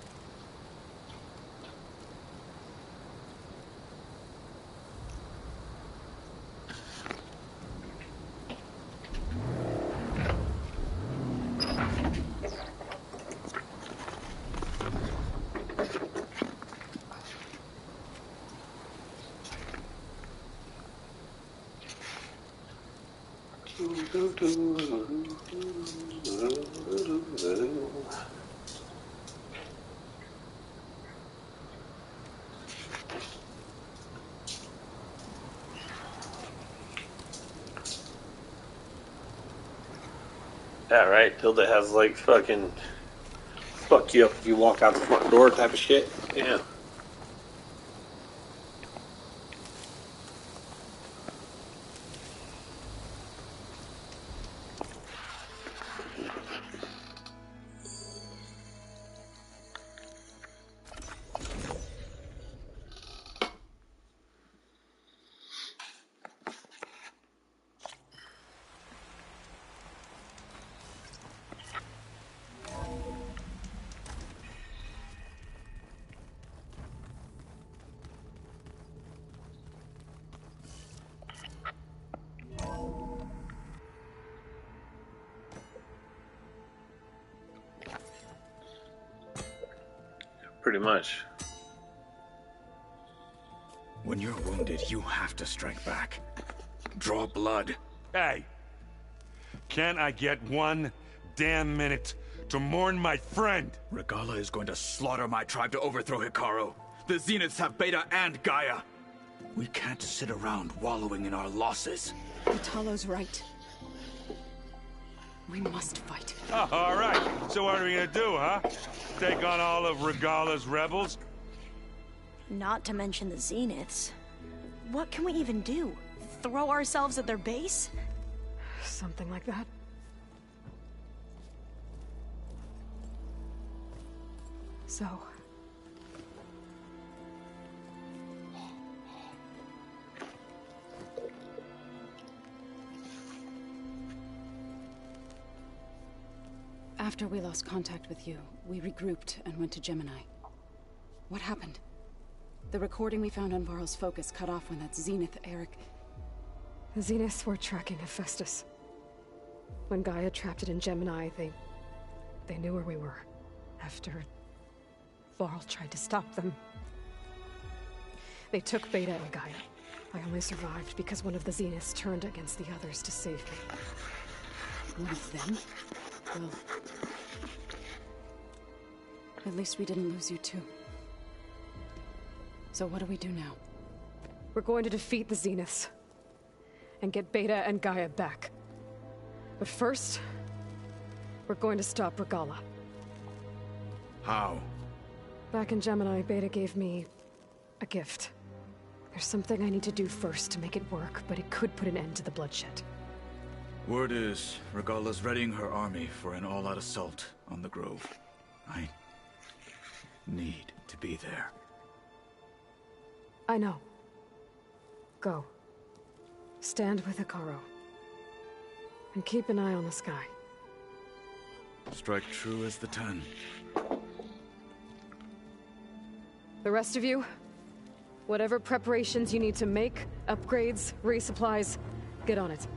Yeah, right. Tilda has like fucking fuck you up if you walk out the front door type of shit. Yeah. Pretty much. When you're wounded, you have to strike back. Draw blood. Hey! Can't I get one damn minute to mourn my friend? Regala is going to slaughter my tribe to overthrow Hikaru. The Zeniths have Beta and Gaia. We can't sit around wallowing in our losses. Italo's right. We must fight. Oh, all right. So what are we gonna do, huh? Take on all of Regala's rebels? Not to mention the Zeniths. What can we even do? Throw ourselves at their base? Something like that. So... After we lost contact with you, we regrouped and went to Gemini. What happened? The recording we found on Varl's focus cut off when that Zenith Eric... The Zeniths were tracking Hephaestus. When Gaia trapped it in Gemini, they knew where we were. After Varl tried to stop them. They took Beta and Gaia. I only survived because one of the Zeniths turned against the others to save me. One of them? Well... At least we didn't lose you too. So what do we do now? We're going to defeat the Zeniths. And get Beta and Gaia back. But first... we're going to stop Regala. How? Back in Gemini, Beta gave me... a gift. There's something I need to do first to make it work, but it could put an end to the bloodshed. Word is, Regala's readying her army for an all-out assault on the Grove. I need to be there. I know. Go. Stand with Hikaru. And keep an eye on the sky. Strike true as the 10. The rest of you, whatever preparations you need to make, upgrades, resupplies, get on it.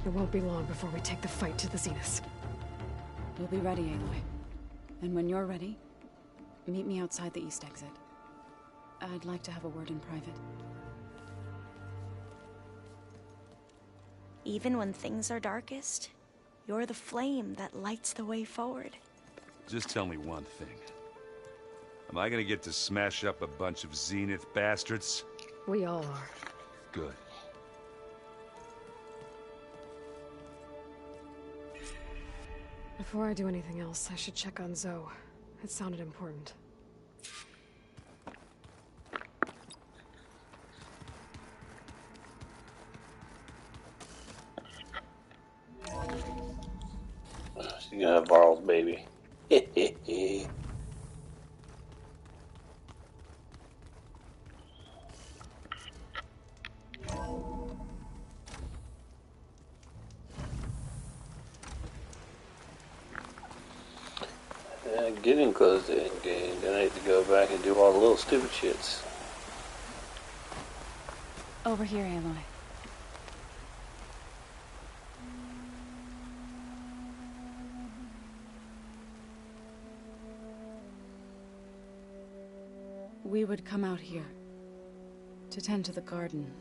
It won't be long before we take the fight to the Zeniths. We'll be ready, Aloy. And when you're ready, meet me outside the east exit. I'd like to have a word in private. Even when things are darkest, you're the flame that lights the way forward. Just tell me one thing. Am I gonna get to smash up a bunch of Zenith bastards? We all are. Good. Before I do anything else, I should check on Zoe. It sounded important. She's gonna have Varl's baby. getting close to end game. Then I have to go back and do all the little stupid shits. Over here, Aloy. We would come out here to tend to the garden.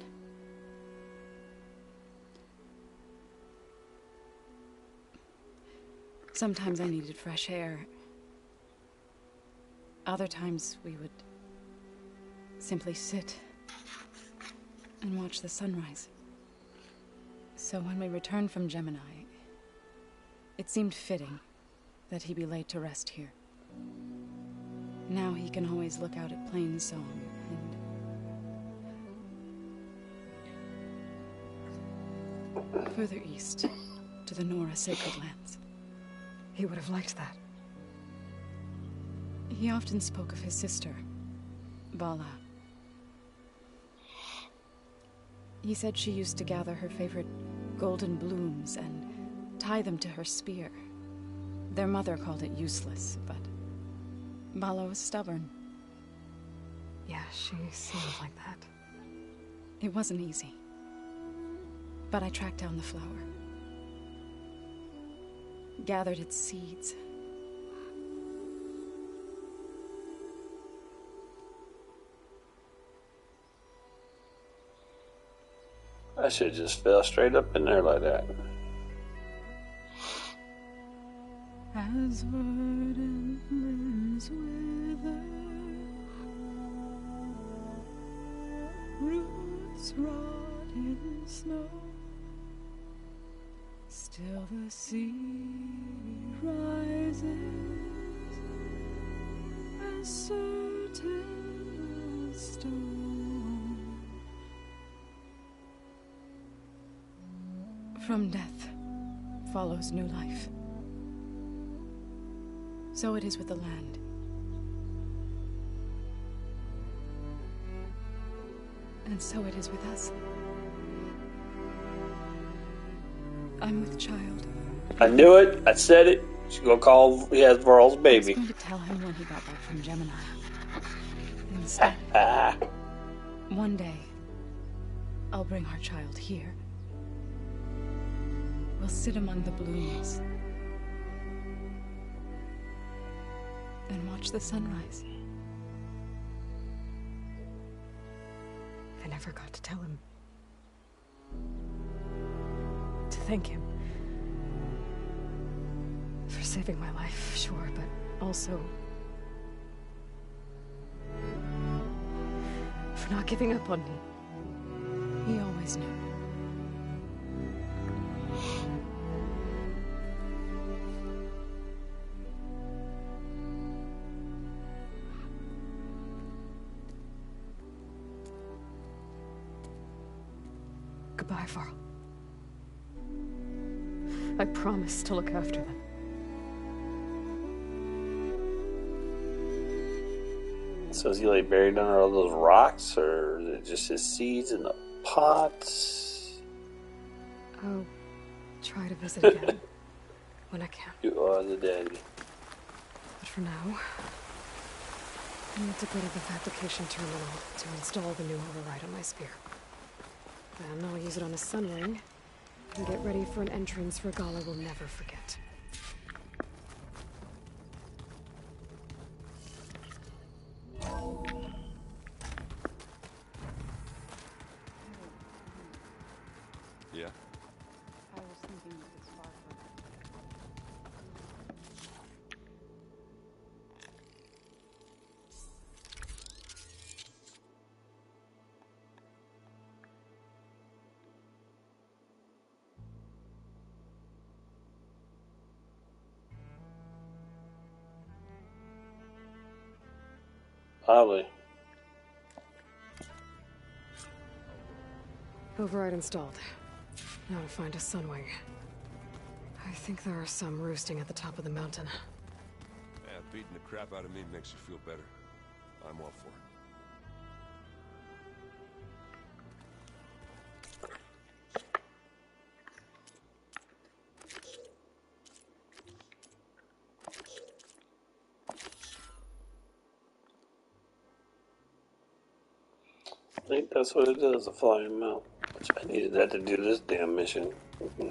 Sometimes I needed fresh air. Other times we would simply sit and watch the sunrise. So when we returned from Gemini, it seemed fitting that he be laid to rest here. Now he can always look out at Plain Song and further east to the Nora Sacred Lands. He would have liked that. He often spoke of his sister, Bala. He said she used to gather her favorite golden blooms and tie them to her spear. Their mother called it useless, but Bala was stubborn. Yeah, she seemed like that. It wasn't easy. But I tracked down the flower. Gathered its seeds. I should just fell straight up in there like that. As verdant limbs wither, roots rot in snow, still the sea rises, as certain as stone. From death follows new life. So it is with the land. And so it is with us. I'm with child. I knew it. I said it. She's gonna call Hasbro's baby. I was going to tell him when he got back from Gemini. Instead, one day, I'll bring our child here. We'll sit among the blooms and watch the sunrise. I never got to tell him. To thank him. For saving my life, sure, but also for not giving up on me. He always knew. Goodbye, Varl. I promise to look after them. So is he like buried under all those rocks, or is it just his seeds in the pots? I'll try to visit again when I can. You are the daddy. But for now, I need to go to the fabrication terminal to install the new override on my spear. Then I'll use it on a sun ring and get ready for an entrance Regala will never forget. Yeah? I was thinking that it's far from Probably. Override installed. Now to find a sunwing. I think there are some roosting at the top of the mountain. Yeah, beating the crap out of me makes you feel better. I'm all for it. think that's what it is, a flying mount. Which I needed that to do this damn mission. If the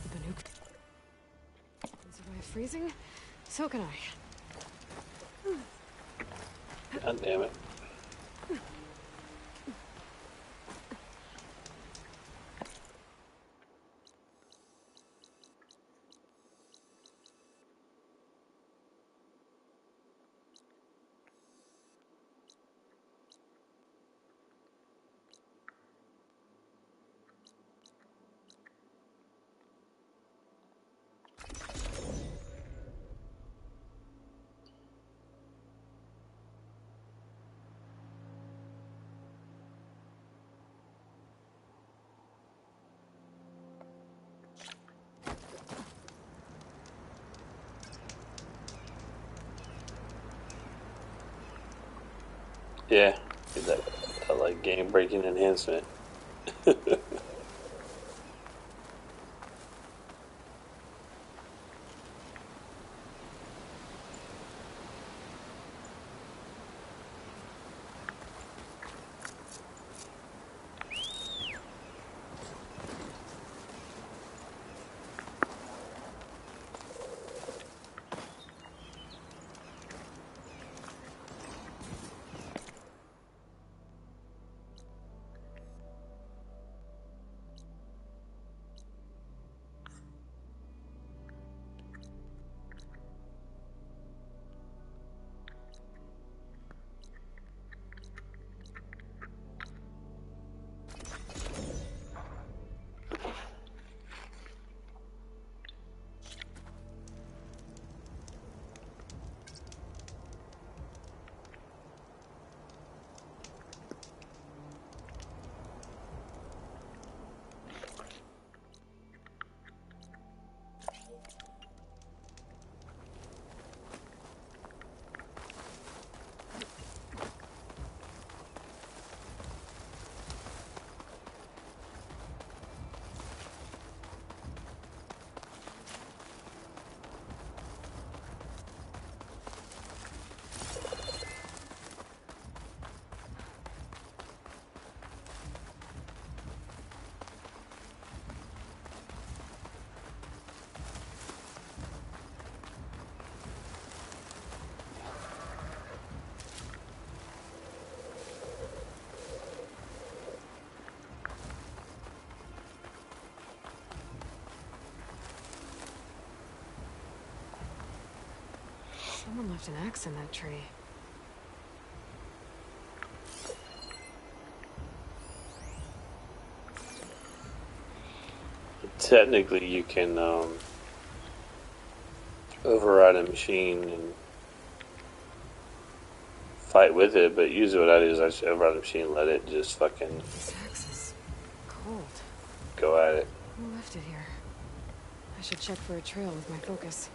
Banuk can survive freezing, so can I. God damn it. Yeah, that like game breaking enhancement. Someone left an axe in that tree. Technically, you can override a machine and fight with it, but usually what I do is I just override the machine and let it just fucking This axe is cold. go at it. Who left it here? I should check for a trail with my focus.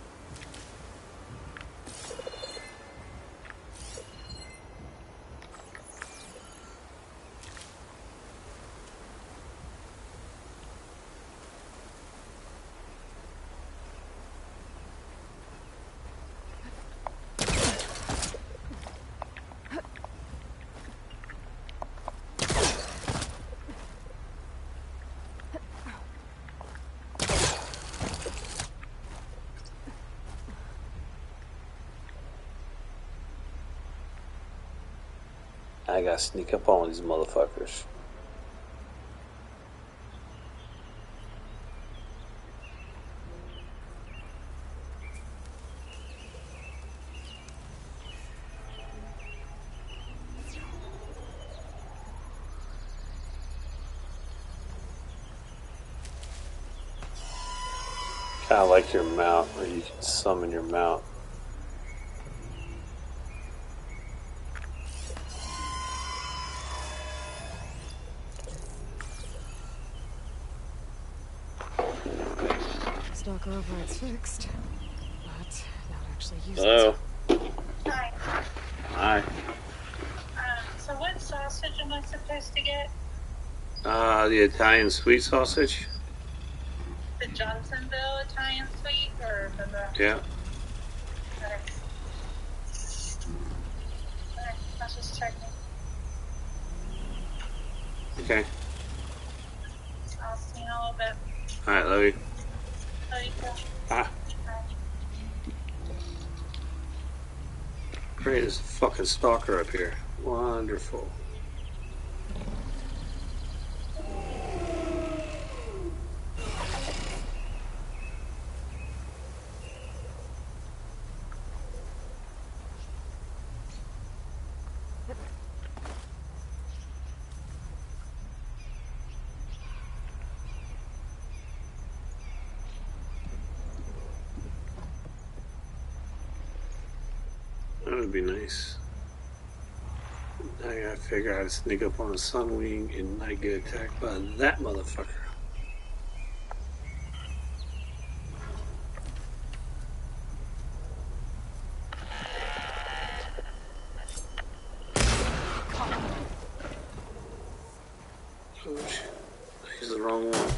I gotta sneak up on these motherfuckers. Kinda like your mount, where you can summon your mount. Stalker override's fixed, but not actually used. Hello. Hi. Hi. So what sausage am I supposed to get? The Italian sweet sausage. the Johnsonville Italian suite or the? Yeah. Okay. Okay, I was just checking. Okay. I'll see you in a little bit. Alright, love you. Love you too. Ah. Bye. Great, there's a fucking stalker up here. Wonderful. That would be nice. I gotta figure out how to sneak up on a Sunwing and not get attacked by that motherfucker. Oh shit. He's the wrong one.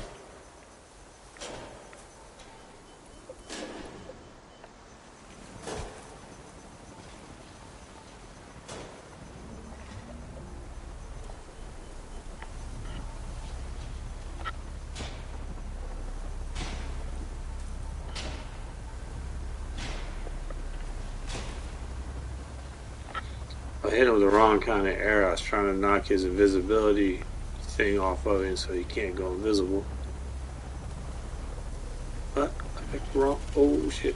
I hit him with the wrong kind of arrow. I was trying to knock his invisibility thing off of him so he can't go invisible. But I picked the wrong. Oh shit.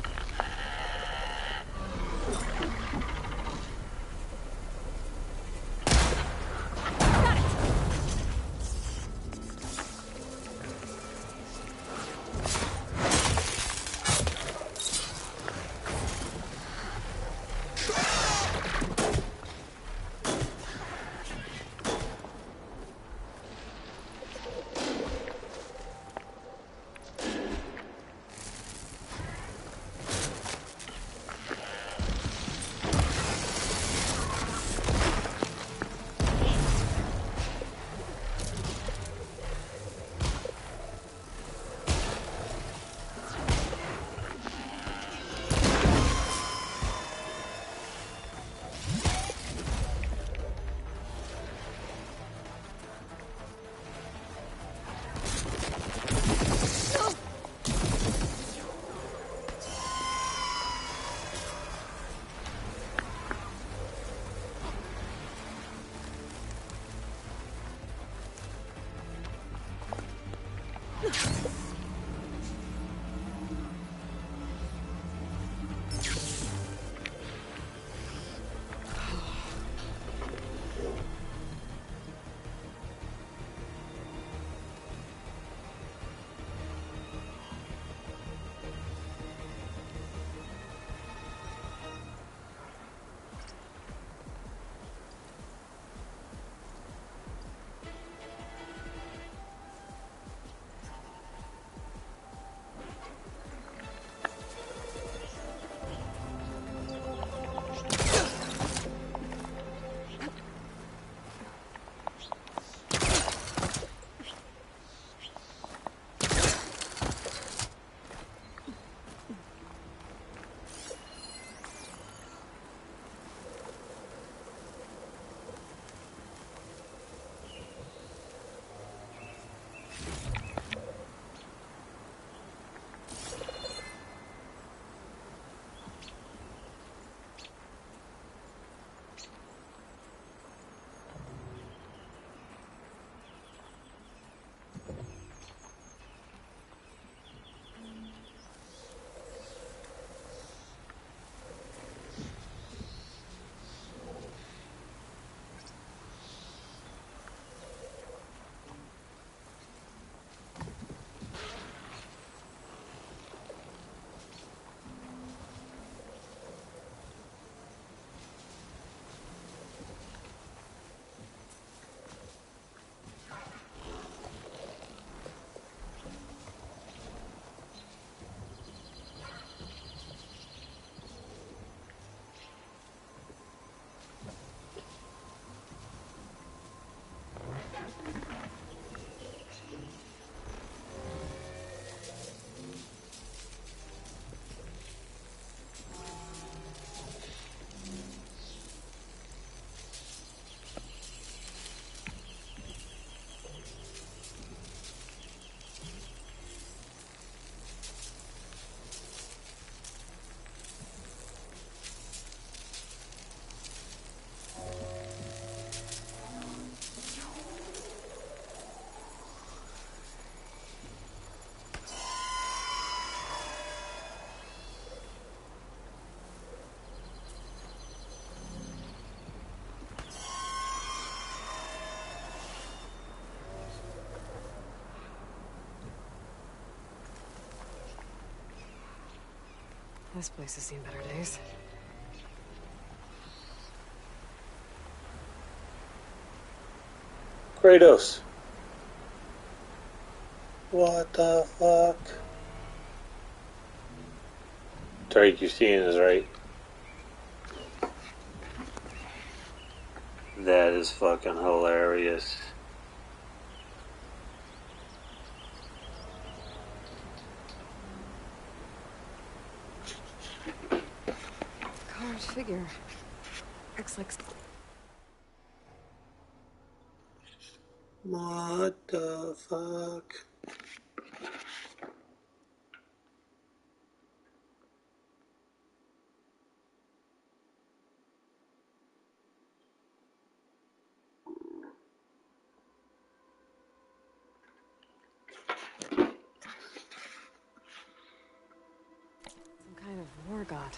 This place has seen better days. Kratos. What the fuck? Tariq, you're seeing this, right? That is fucking hilarious. Carved figure. Looks like... What the fuck? some kind of war god.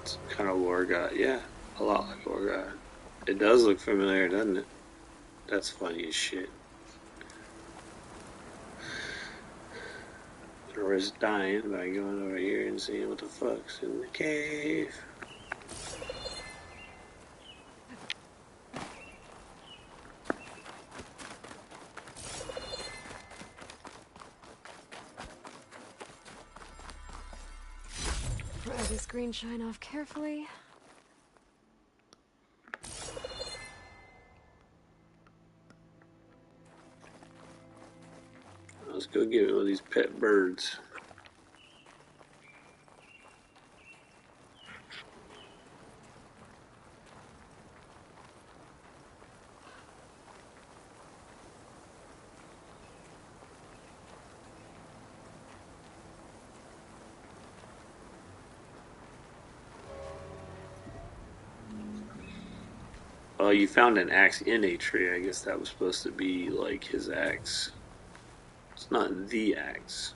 Some kind of war god, yeah. A lot like war god. It does look familiar, doesn't it? That's funny as shit. I risk dying by going over here and seeing what the fuck's in the cave. Pry this green shine off carefully. Let's go get one of these pet birds. Well, you found an axe in a tree. I guess that was supposed to be like his axe. It's not the axe.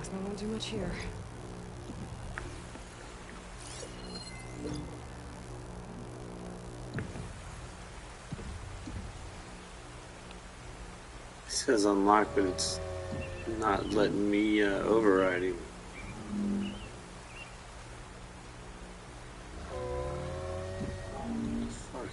I won't do much here. It says unlock, but it's not letting me override him. Fuck.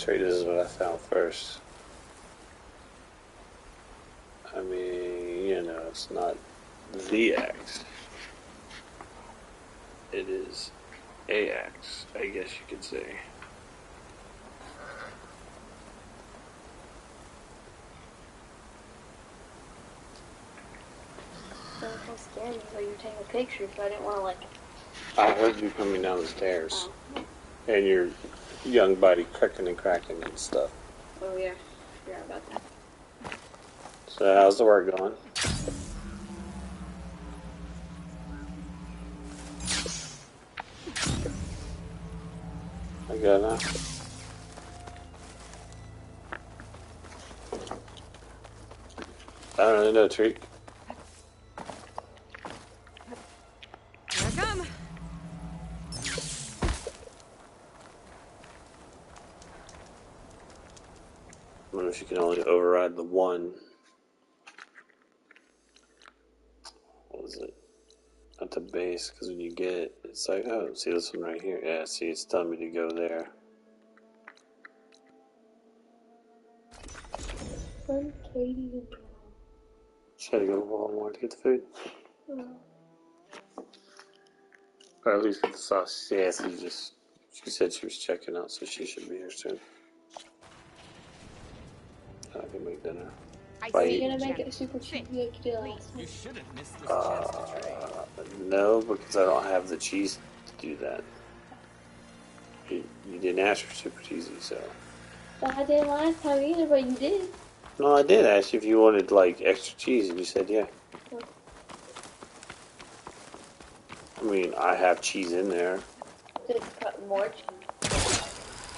This is what I found first. I mean, you know, it's not the axe. It is a axe, I guess you could say. So scared me, so you were taking a picture, so I didn't want to like. I heard you coming down the stairs, and your young body cracking and cracking and stuff. Oh yeah, forgot about that. So how's the work going? I got now. I don't really know, Treat. Here I come. I wonder if you can only override the one. What was it? At the base, because when you get it, it's like, oh, see this one right here? Yeah, see, it's telling me to go there. When Katie and Should I go to Walmart to get the food? Mom. Or at least get the sauce. Yeah, so she said she was checking out, so she should be here soon. I can make dinner. Are you gonna make it super cheap like you did last time? You shouldn't miss this chance to trade. No, because I don't have the cheese to do that. You didn't ask for super cheesy, so. But I didn't last time either, but you did. No, I did ask you if you wanted like extra cheese, and you said yeah. Okay. I mean, I have cheese in there. Just cut more cheese.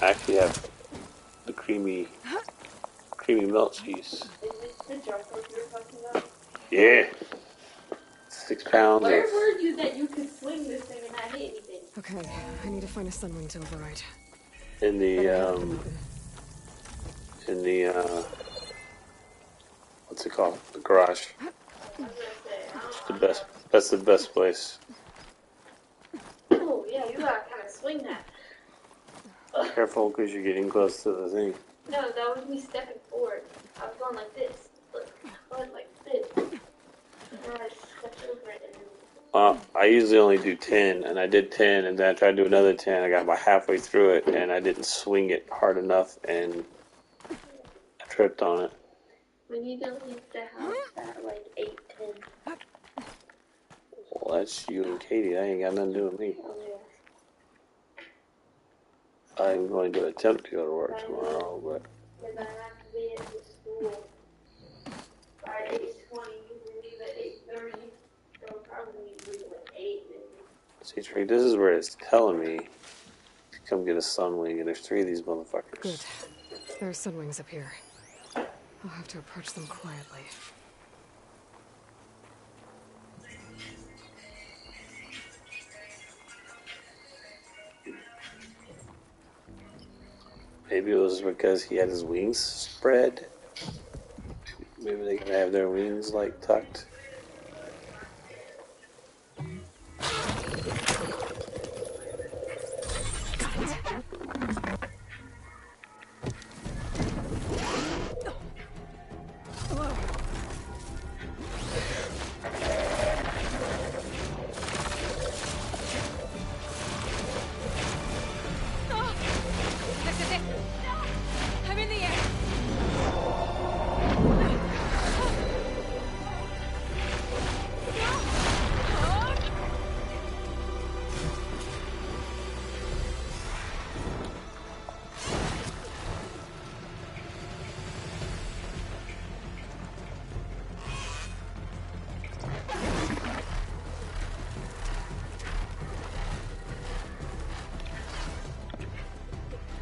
I actually have the creamy melt cheese. Is this the jar soap you were talking about? Yeah. 6 pounds. Where were you that you could swing this thing and not hit anything? Okay, I need to find a sunwing to override. In the what's it called? The garage. It's the best. That's the best place. Oh yeah, you gotta kind of swing that. Careful, because you're getting close to the thing. No, that was me stepping forward. I was going like this. Look, I went like this. And then I stepped over it and then... I usually only do 10, and I did 10, and then I tried to do another 10. I got about halfway through it, and I didn't swing it hard enough, and I tripped on it. We need to leave the house at like 8, 10. Well, that's you and Katie. That ain't got nothing to do with me. Oh, yeah. I'm going to attempt to go to work tomorrow, but... Because I have to be at the school by 8:20. We leave at 8:30. So we'll probably leave at 8 maybe. See, Trey, this is where it's telling me to come get a sunwing, and there's 3 of these motherfuckers. Good. There are sunwings up here. I'll have to approach them quietly. Maybe it was because he had his wings spread. Maybe they can have their wings, like, tucked. I'm in the air.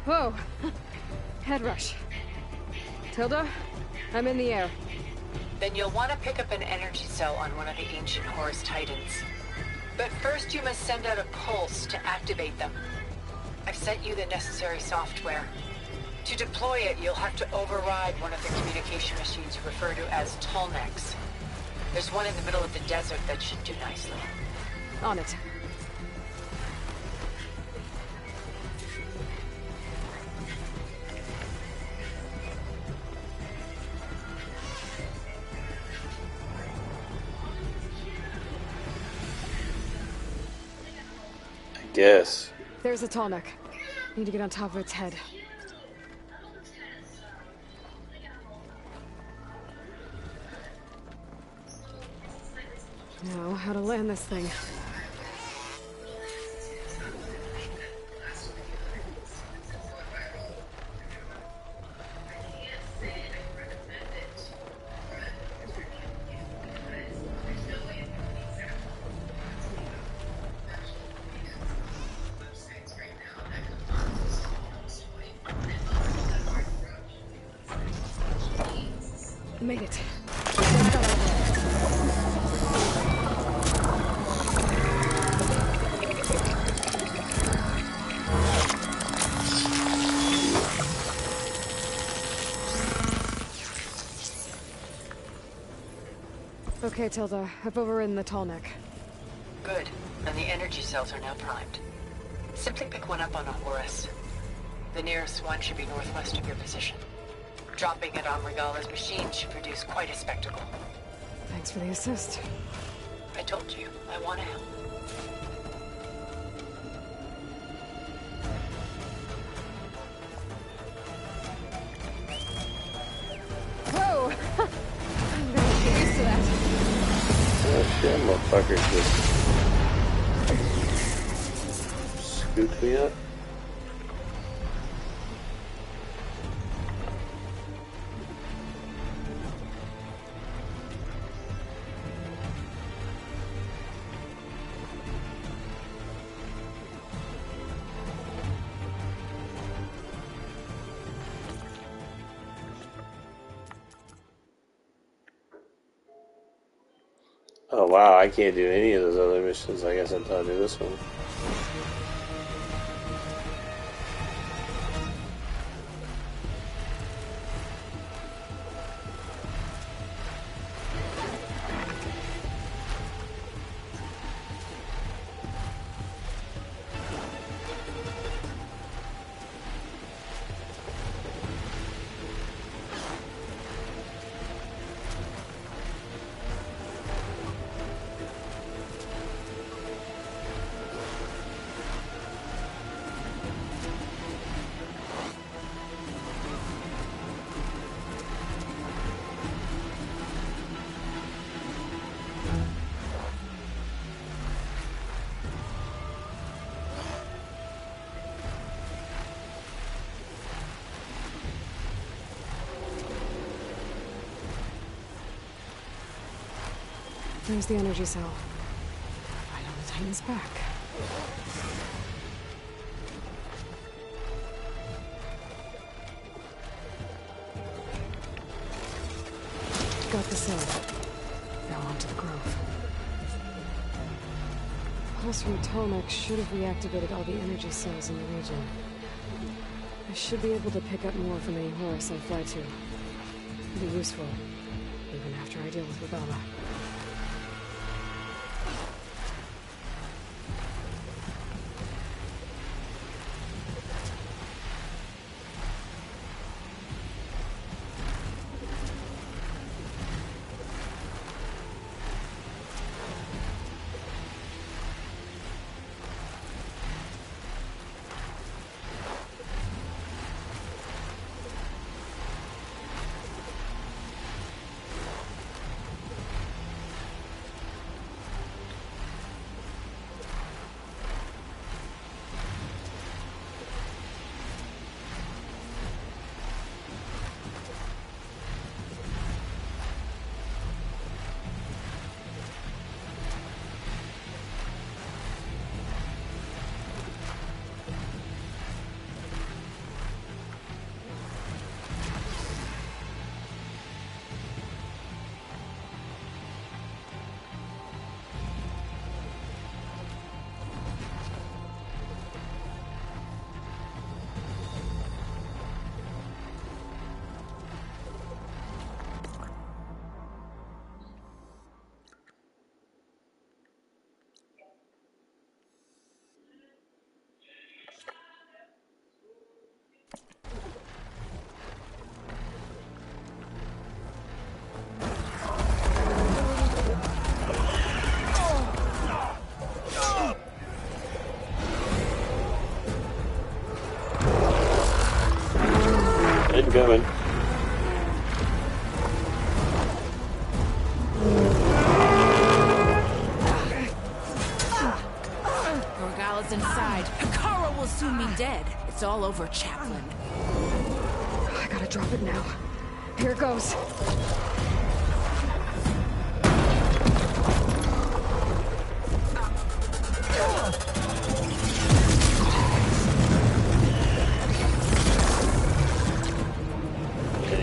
Whoa. Head rush. Tilda, I'm in the air. Then you'll want to pick up an energy cell on one of the ancient Horus Titans. But first you must send out a pulse to activate them. I've sent you the necessary software. To deploy it, you'll have to override one of the communication machines referred to as Tolnecs. There's one in the middle of the desert that should do nicely. On it. Guess. There's a tall neck. Need to get on top of its head. Now, how to land this thing. Made it. Okay, Tilda. I've overridden the tall neck. Good. And the energy cells are now primed. Simply pick one up on a Horus. The nearest one should be northwest of your position. Dropping it on Regala's machine should produce quite a spectacle. Thanks for the assist. I told you, I want to help. Whoa! I'm gonna get used to that. Oh shit, motherfucker just scooped me up. Oh wow, I can't do any of those other missions. I guess until I do this one. There's the energy cell. Right on the Titan's back. Got the cell. Now onto the grove. Pulse from Tomek should have reactivated all the energy cells in the region. I should be able to pick up more from any Horus I fly to. It'll be useful, even after I deal with Regala. Incoming. Regala's inside. Hikaru will soon be dead. It's all over, Chaplain. I gotta drop it now. Here it goes.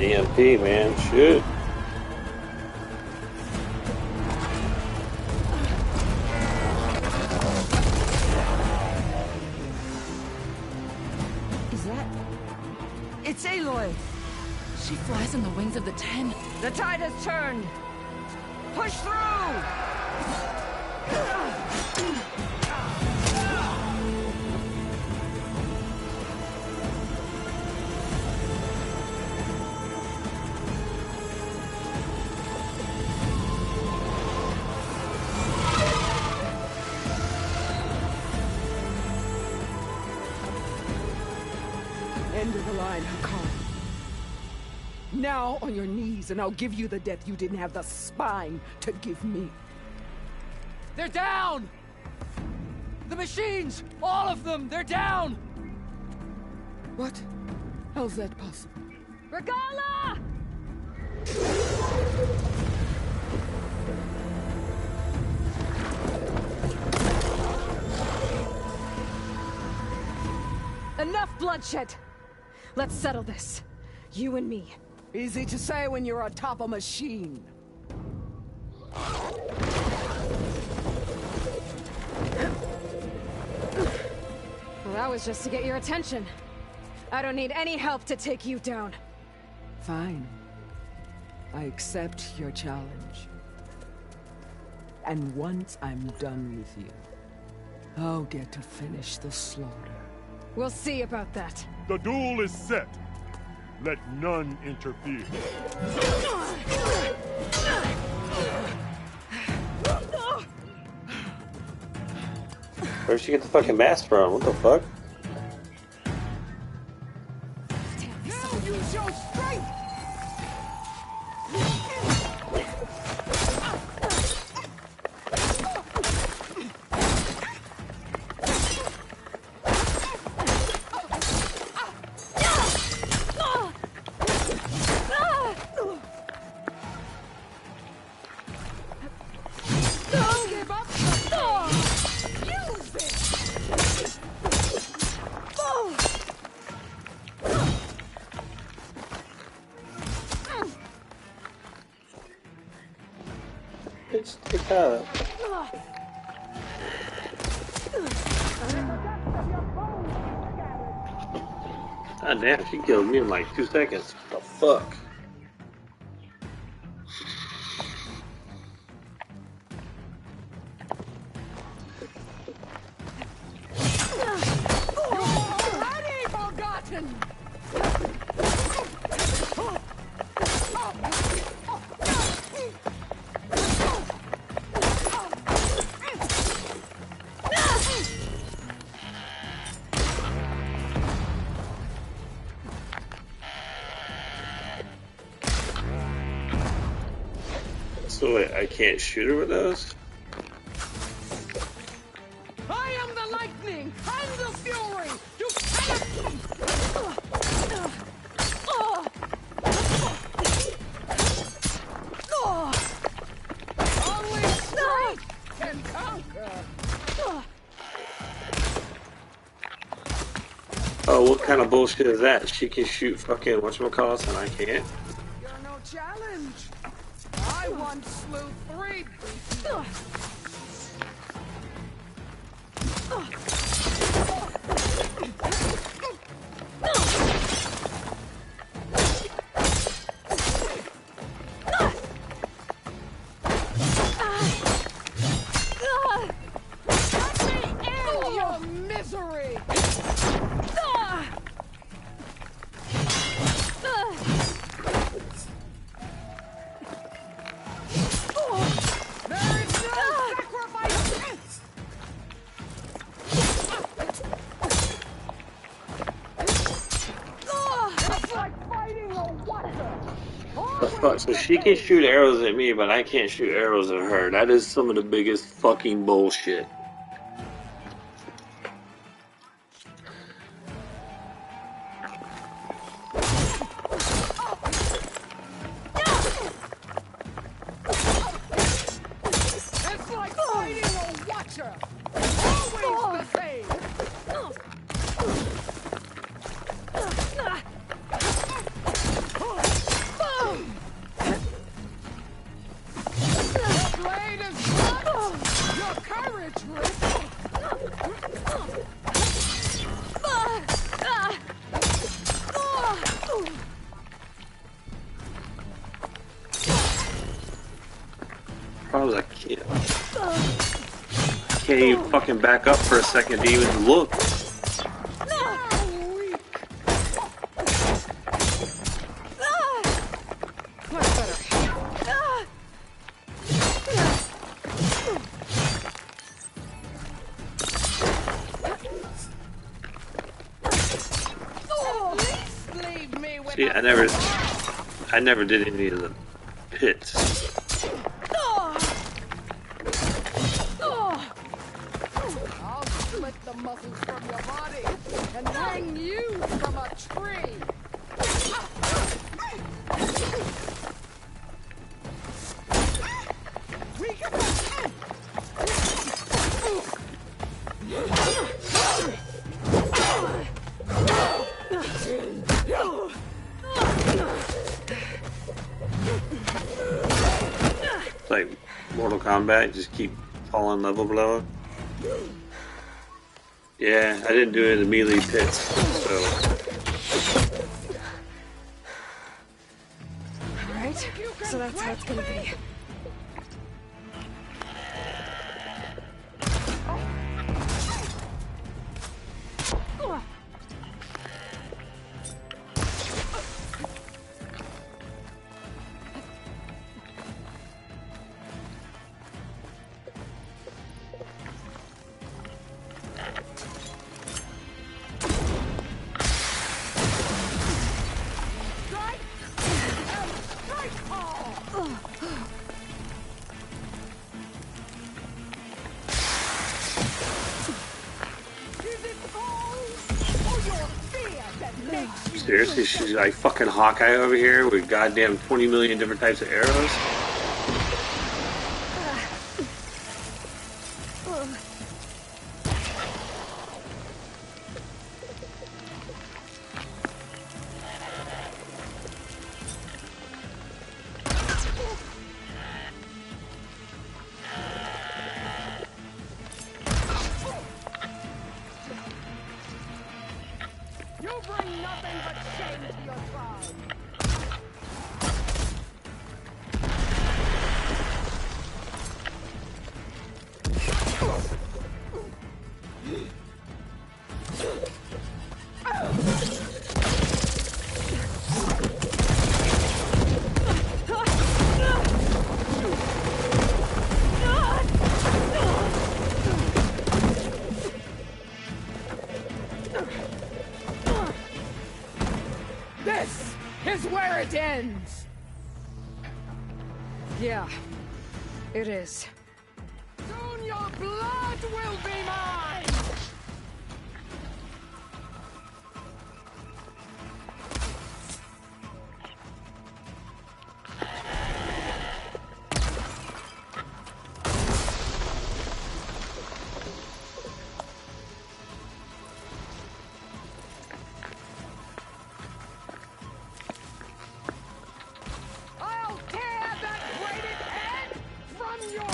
EMP, man, shoot. She flies on the wings of the 10. The tide has turned. Push through! End of the line, Hakan. Now on your knees, and I'll give you the death you didn't have the spine to give me. They're down! The machines! All of them! They're down! What? How's that possible? Regala! Enough bloodshed! Let's settle this. You and me. Easy to say when you're atop a machine. Well, that was just to get your attention. I don't need any help to take you down. Fine. I accept your challenge. And once I'm done with you, I'll get to finish the slaughter. We'll see about that. The duel is set. Let none interfere. Where'd she get the fucking mask from? What the fuck? Now use your strength! It's kind of. God damn, she killed me in like 2 seconds. What the fuck? Already forgotten! So wait, I can't shoot her with those? I am the lightning and the fury! You Only strength can conquer! Oh, what kind of bullshit is that? She can shoot fucking whatchamacallit and I can't? You're no challenge! I once slew 3 Let me end your misery! There is no sacrifice! It's like fighting a wonder! The fuck? So she can shoot arrows at me, but I can't shoot arrows at her. That is some of the biggest fucking bullshit. It's like fighting a watcher! Always the same! Your blade is blood! Your courage Problem is I can't even fucking back up for a second to even look. See, I never did any of the pits. I'll split the muscles from your body and hang you from a tree. It's like Mortal Kombat, just keep falling level below. Yeah, I didn't do any of the melee pits, so. Alright, so that's how it's gonna be. Seriously, she's like fucking Hawkeye over here with goddamn 20 million different types of arrows. This is where it ends! Yeah, it is. Soon your blood will be mine! I'll tear that braided head from your...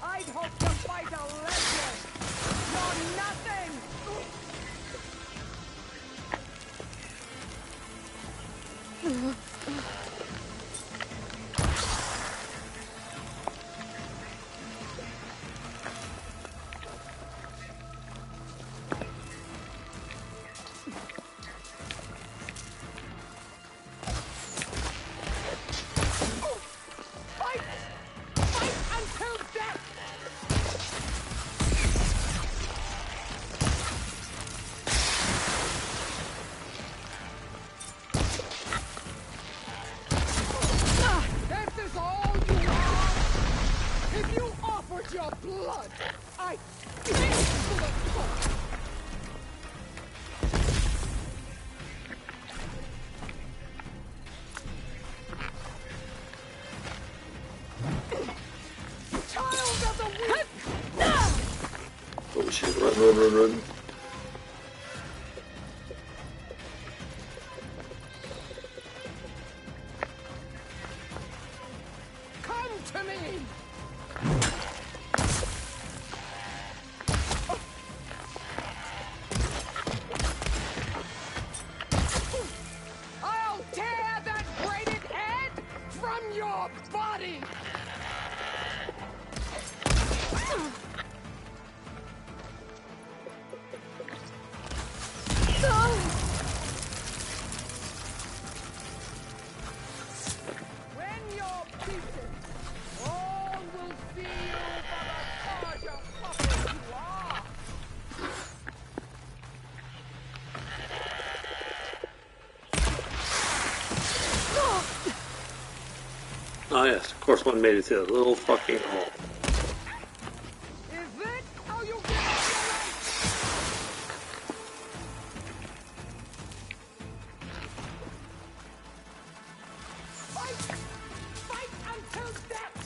I'd hope to fight a legend! You're nothing! Fight! Fight until death! This is all you are? If you offered your blood, I'd pay for it! Child of the weak! shit. Run. Come to me! I'll tear that braided head from your body! When you're beaten, all will see you for the charger puppet you are! Oh yes, of course one made it through a little fucking hole. Is it how you get off your legs? Fight! Fight until death!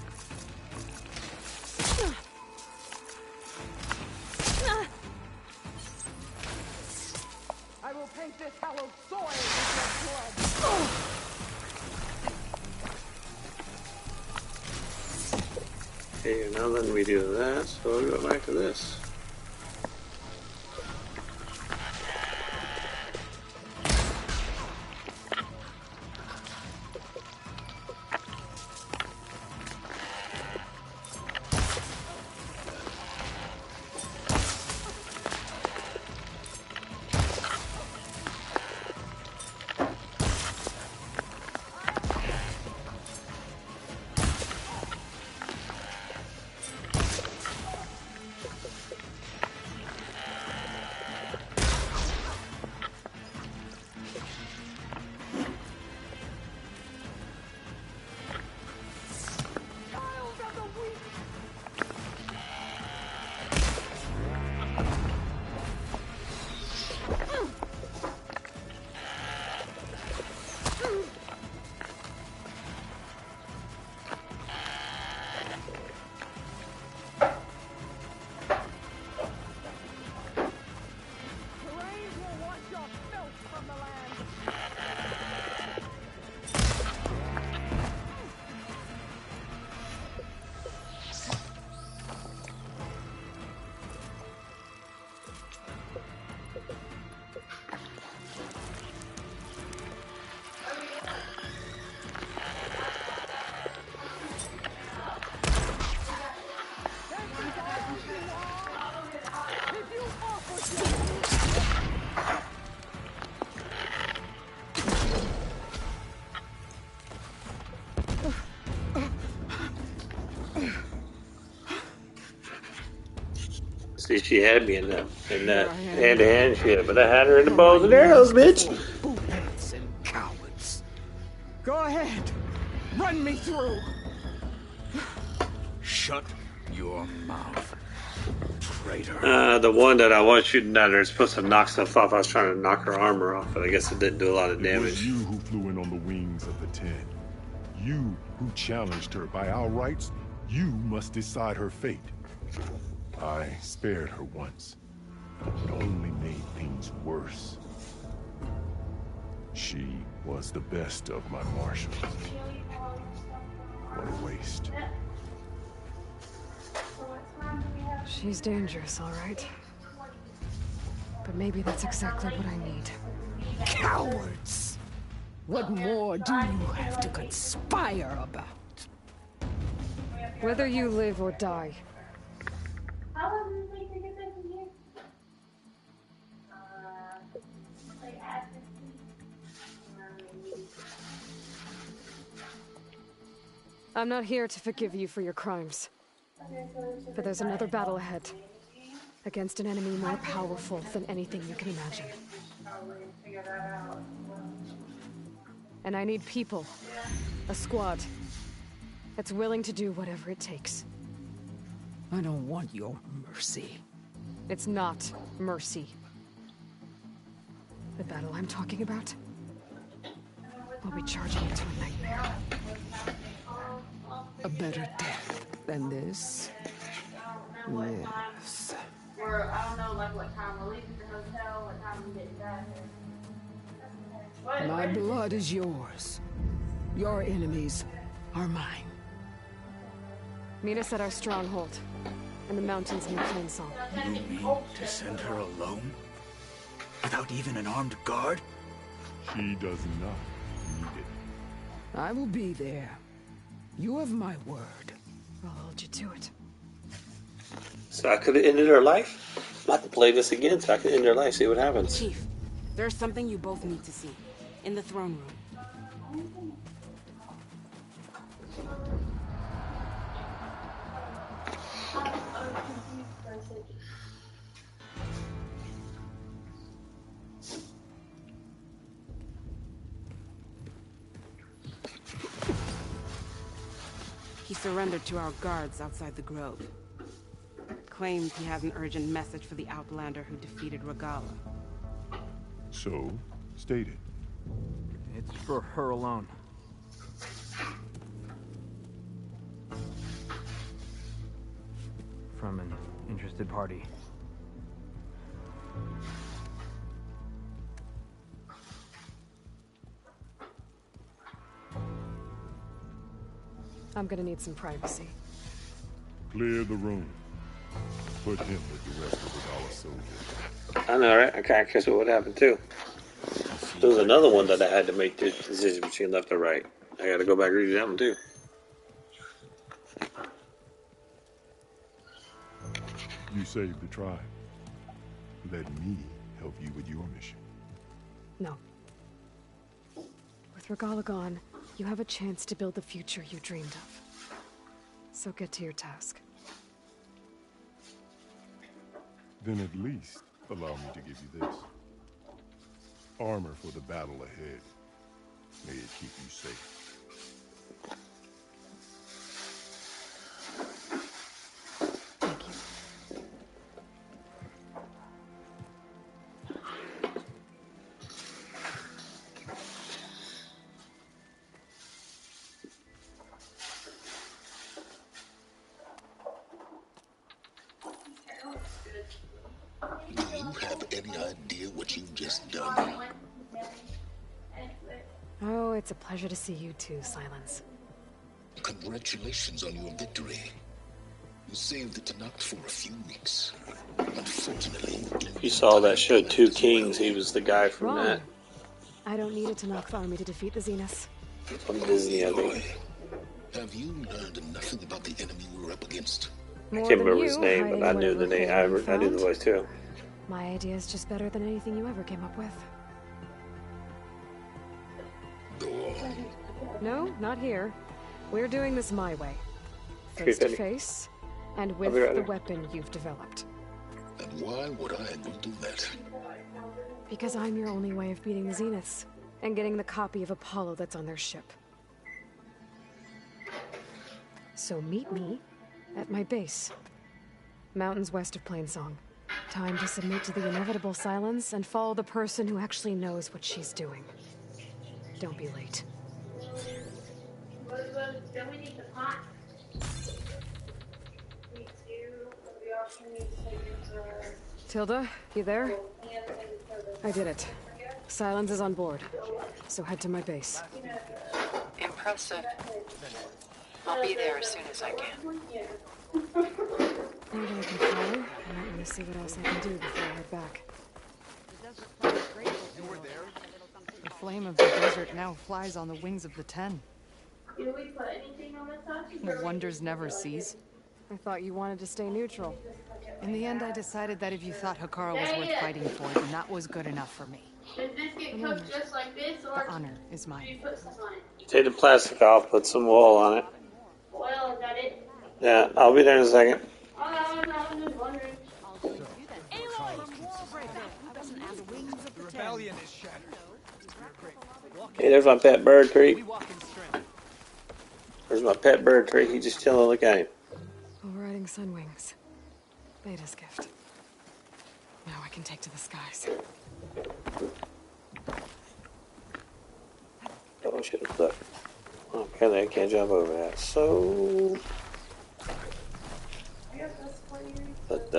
I will paint this hallowed soil with your blood. Okay, now then we do that, so we'll go back to this. See, she had me in that hand-to-hand shit, but I had her in the bows and arrows, bitch. Bullets and cowards. Go ahead. Run me through. Shut your mouth, traitor. The one that I was shooting at her is supposed to knock stuff off. I was trying to knock her armor off, but I guess it didn't do a lot of It was damage. you who flew in on the wings of the 10. You who challenged her. By our rights, you must decide her fate. I spared her once. It only made things worse. She was the best of my marshals. What a waste. She's dangerous, all right. But maybe that's exactly what I need. Cowards! What more do you have to conspire about? Whether you live or die. How long does it take to get there from here? Like at 15? I'm not here to forgive you for your crimes. But there's another battle ahead. Against an enemy more powerful than anything you can imagine. And I need people. A squad. That's willing to do whatever it takes. I don't want your mercy. It's not mercy. The battle I'm talking about will be charging into a nightmare. A better death than this? Yes. or I don't know, like what time we're leaving the hotel, what time we get back. My blood is yours. Your enemies are mine. Meet us at our stronghold, in the mountains near Plainsong. You mean to send her alone? Without even an armed guard? She does not need it. I will be there. You have my word. I'll hold you to it. So I could have ended her life? I'm about to play this again so I can end her life, see what happens. Chief, there's something you both need to see. In the throne room. He surrendered to our guards outside the grove. Claims he has an urgent message for the Outlander who defeated Regala. So, state it. It's for her alone. From an interested party. I'm gonna need some privacy. Clear the room. Put him with the rest of the dollar soldiers. I know, right? I can't guess what would happen too. There was another one that I had to make the decision between left or right. I gotta go back and read that one too. You saved the tribe. Let me help you with your mission. No. With Regala gone, you have a chance to build the future you dreamed of. So get to your task. Then at least allow me to give you this. Armor for the battle ahead. May it keep you safe. Do you have any idea what you've just done? Oh, it's a pleasure to see you too, Silence. Congratulations on your victory. You saved the Tanakh for a few weeks. Unfortunately, If you saw that show, Two Kings, he was the guy from Wrong. that. I don't need a Tanakh army to defeat the Zeniths. From Disney, I think. have you learned nothing about the enemy we're up against? I can't remember his name, but I knew the name. I knew the voice too. My idea is just better than anything you ever came up with. Go on. No, not here. We're doing this my way. Okay, Face to Penny. face, and with be right the there. weapon you've developed. And why would I agree to that? Because I'm your only way of beating the Zeniths, and getting the copy of Apollo that's on their ship. So meet me at my base. Mountains west of Plainsong. Time to submit to the inevitable silence and follow the person who actually knows what she's doing. Don't be late. Then we need the pot. We do, but we also need to Tilda, you there? I did it. Silence is on board. So head to my base. Impressive. I'll be there as soon as I can. Now that I can fly, I might want to see what else I can do before I head back. The flame of the desert now flies on the wings of the 10. Do we put anything on the top? Wonders never cease. I thought you wanted to stay neutral. In the end, I decided that if you thought Hakara was worth fighting for, then that was good enough for me. Does this get cooked just like this, or The honor is do mine. you put some on it? Take the plastic off, put some oil on it. Oil, is that it? Yeah, I'll be there in a second. Oh, I was just wondering. The rebellion is shattered. Hey, there's my pet bird tree. There's my pet bird tree. He just chilling. Look at him. Overriding sun wings. Beta's gift. Now I can take to the skies. Oh, shit, look. Apparently I can't jump over that. So... But,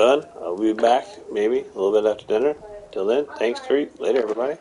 done. I'll be back maybe a little bit after dinner. Till then, thanks, treat. Later, everybody.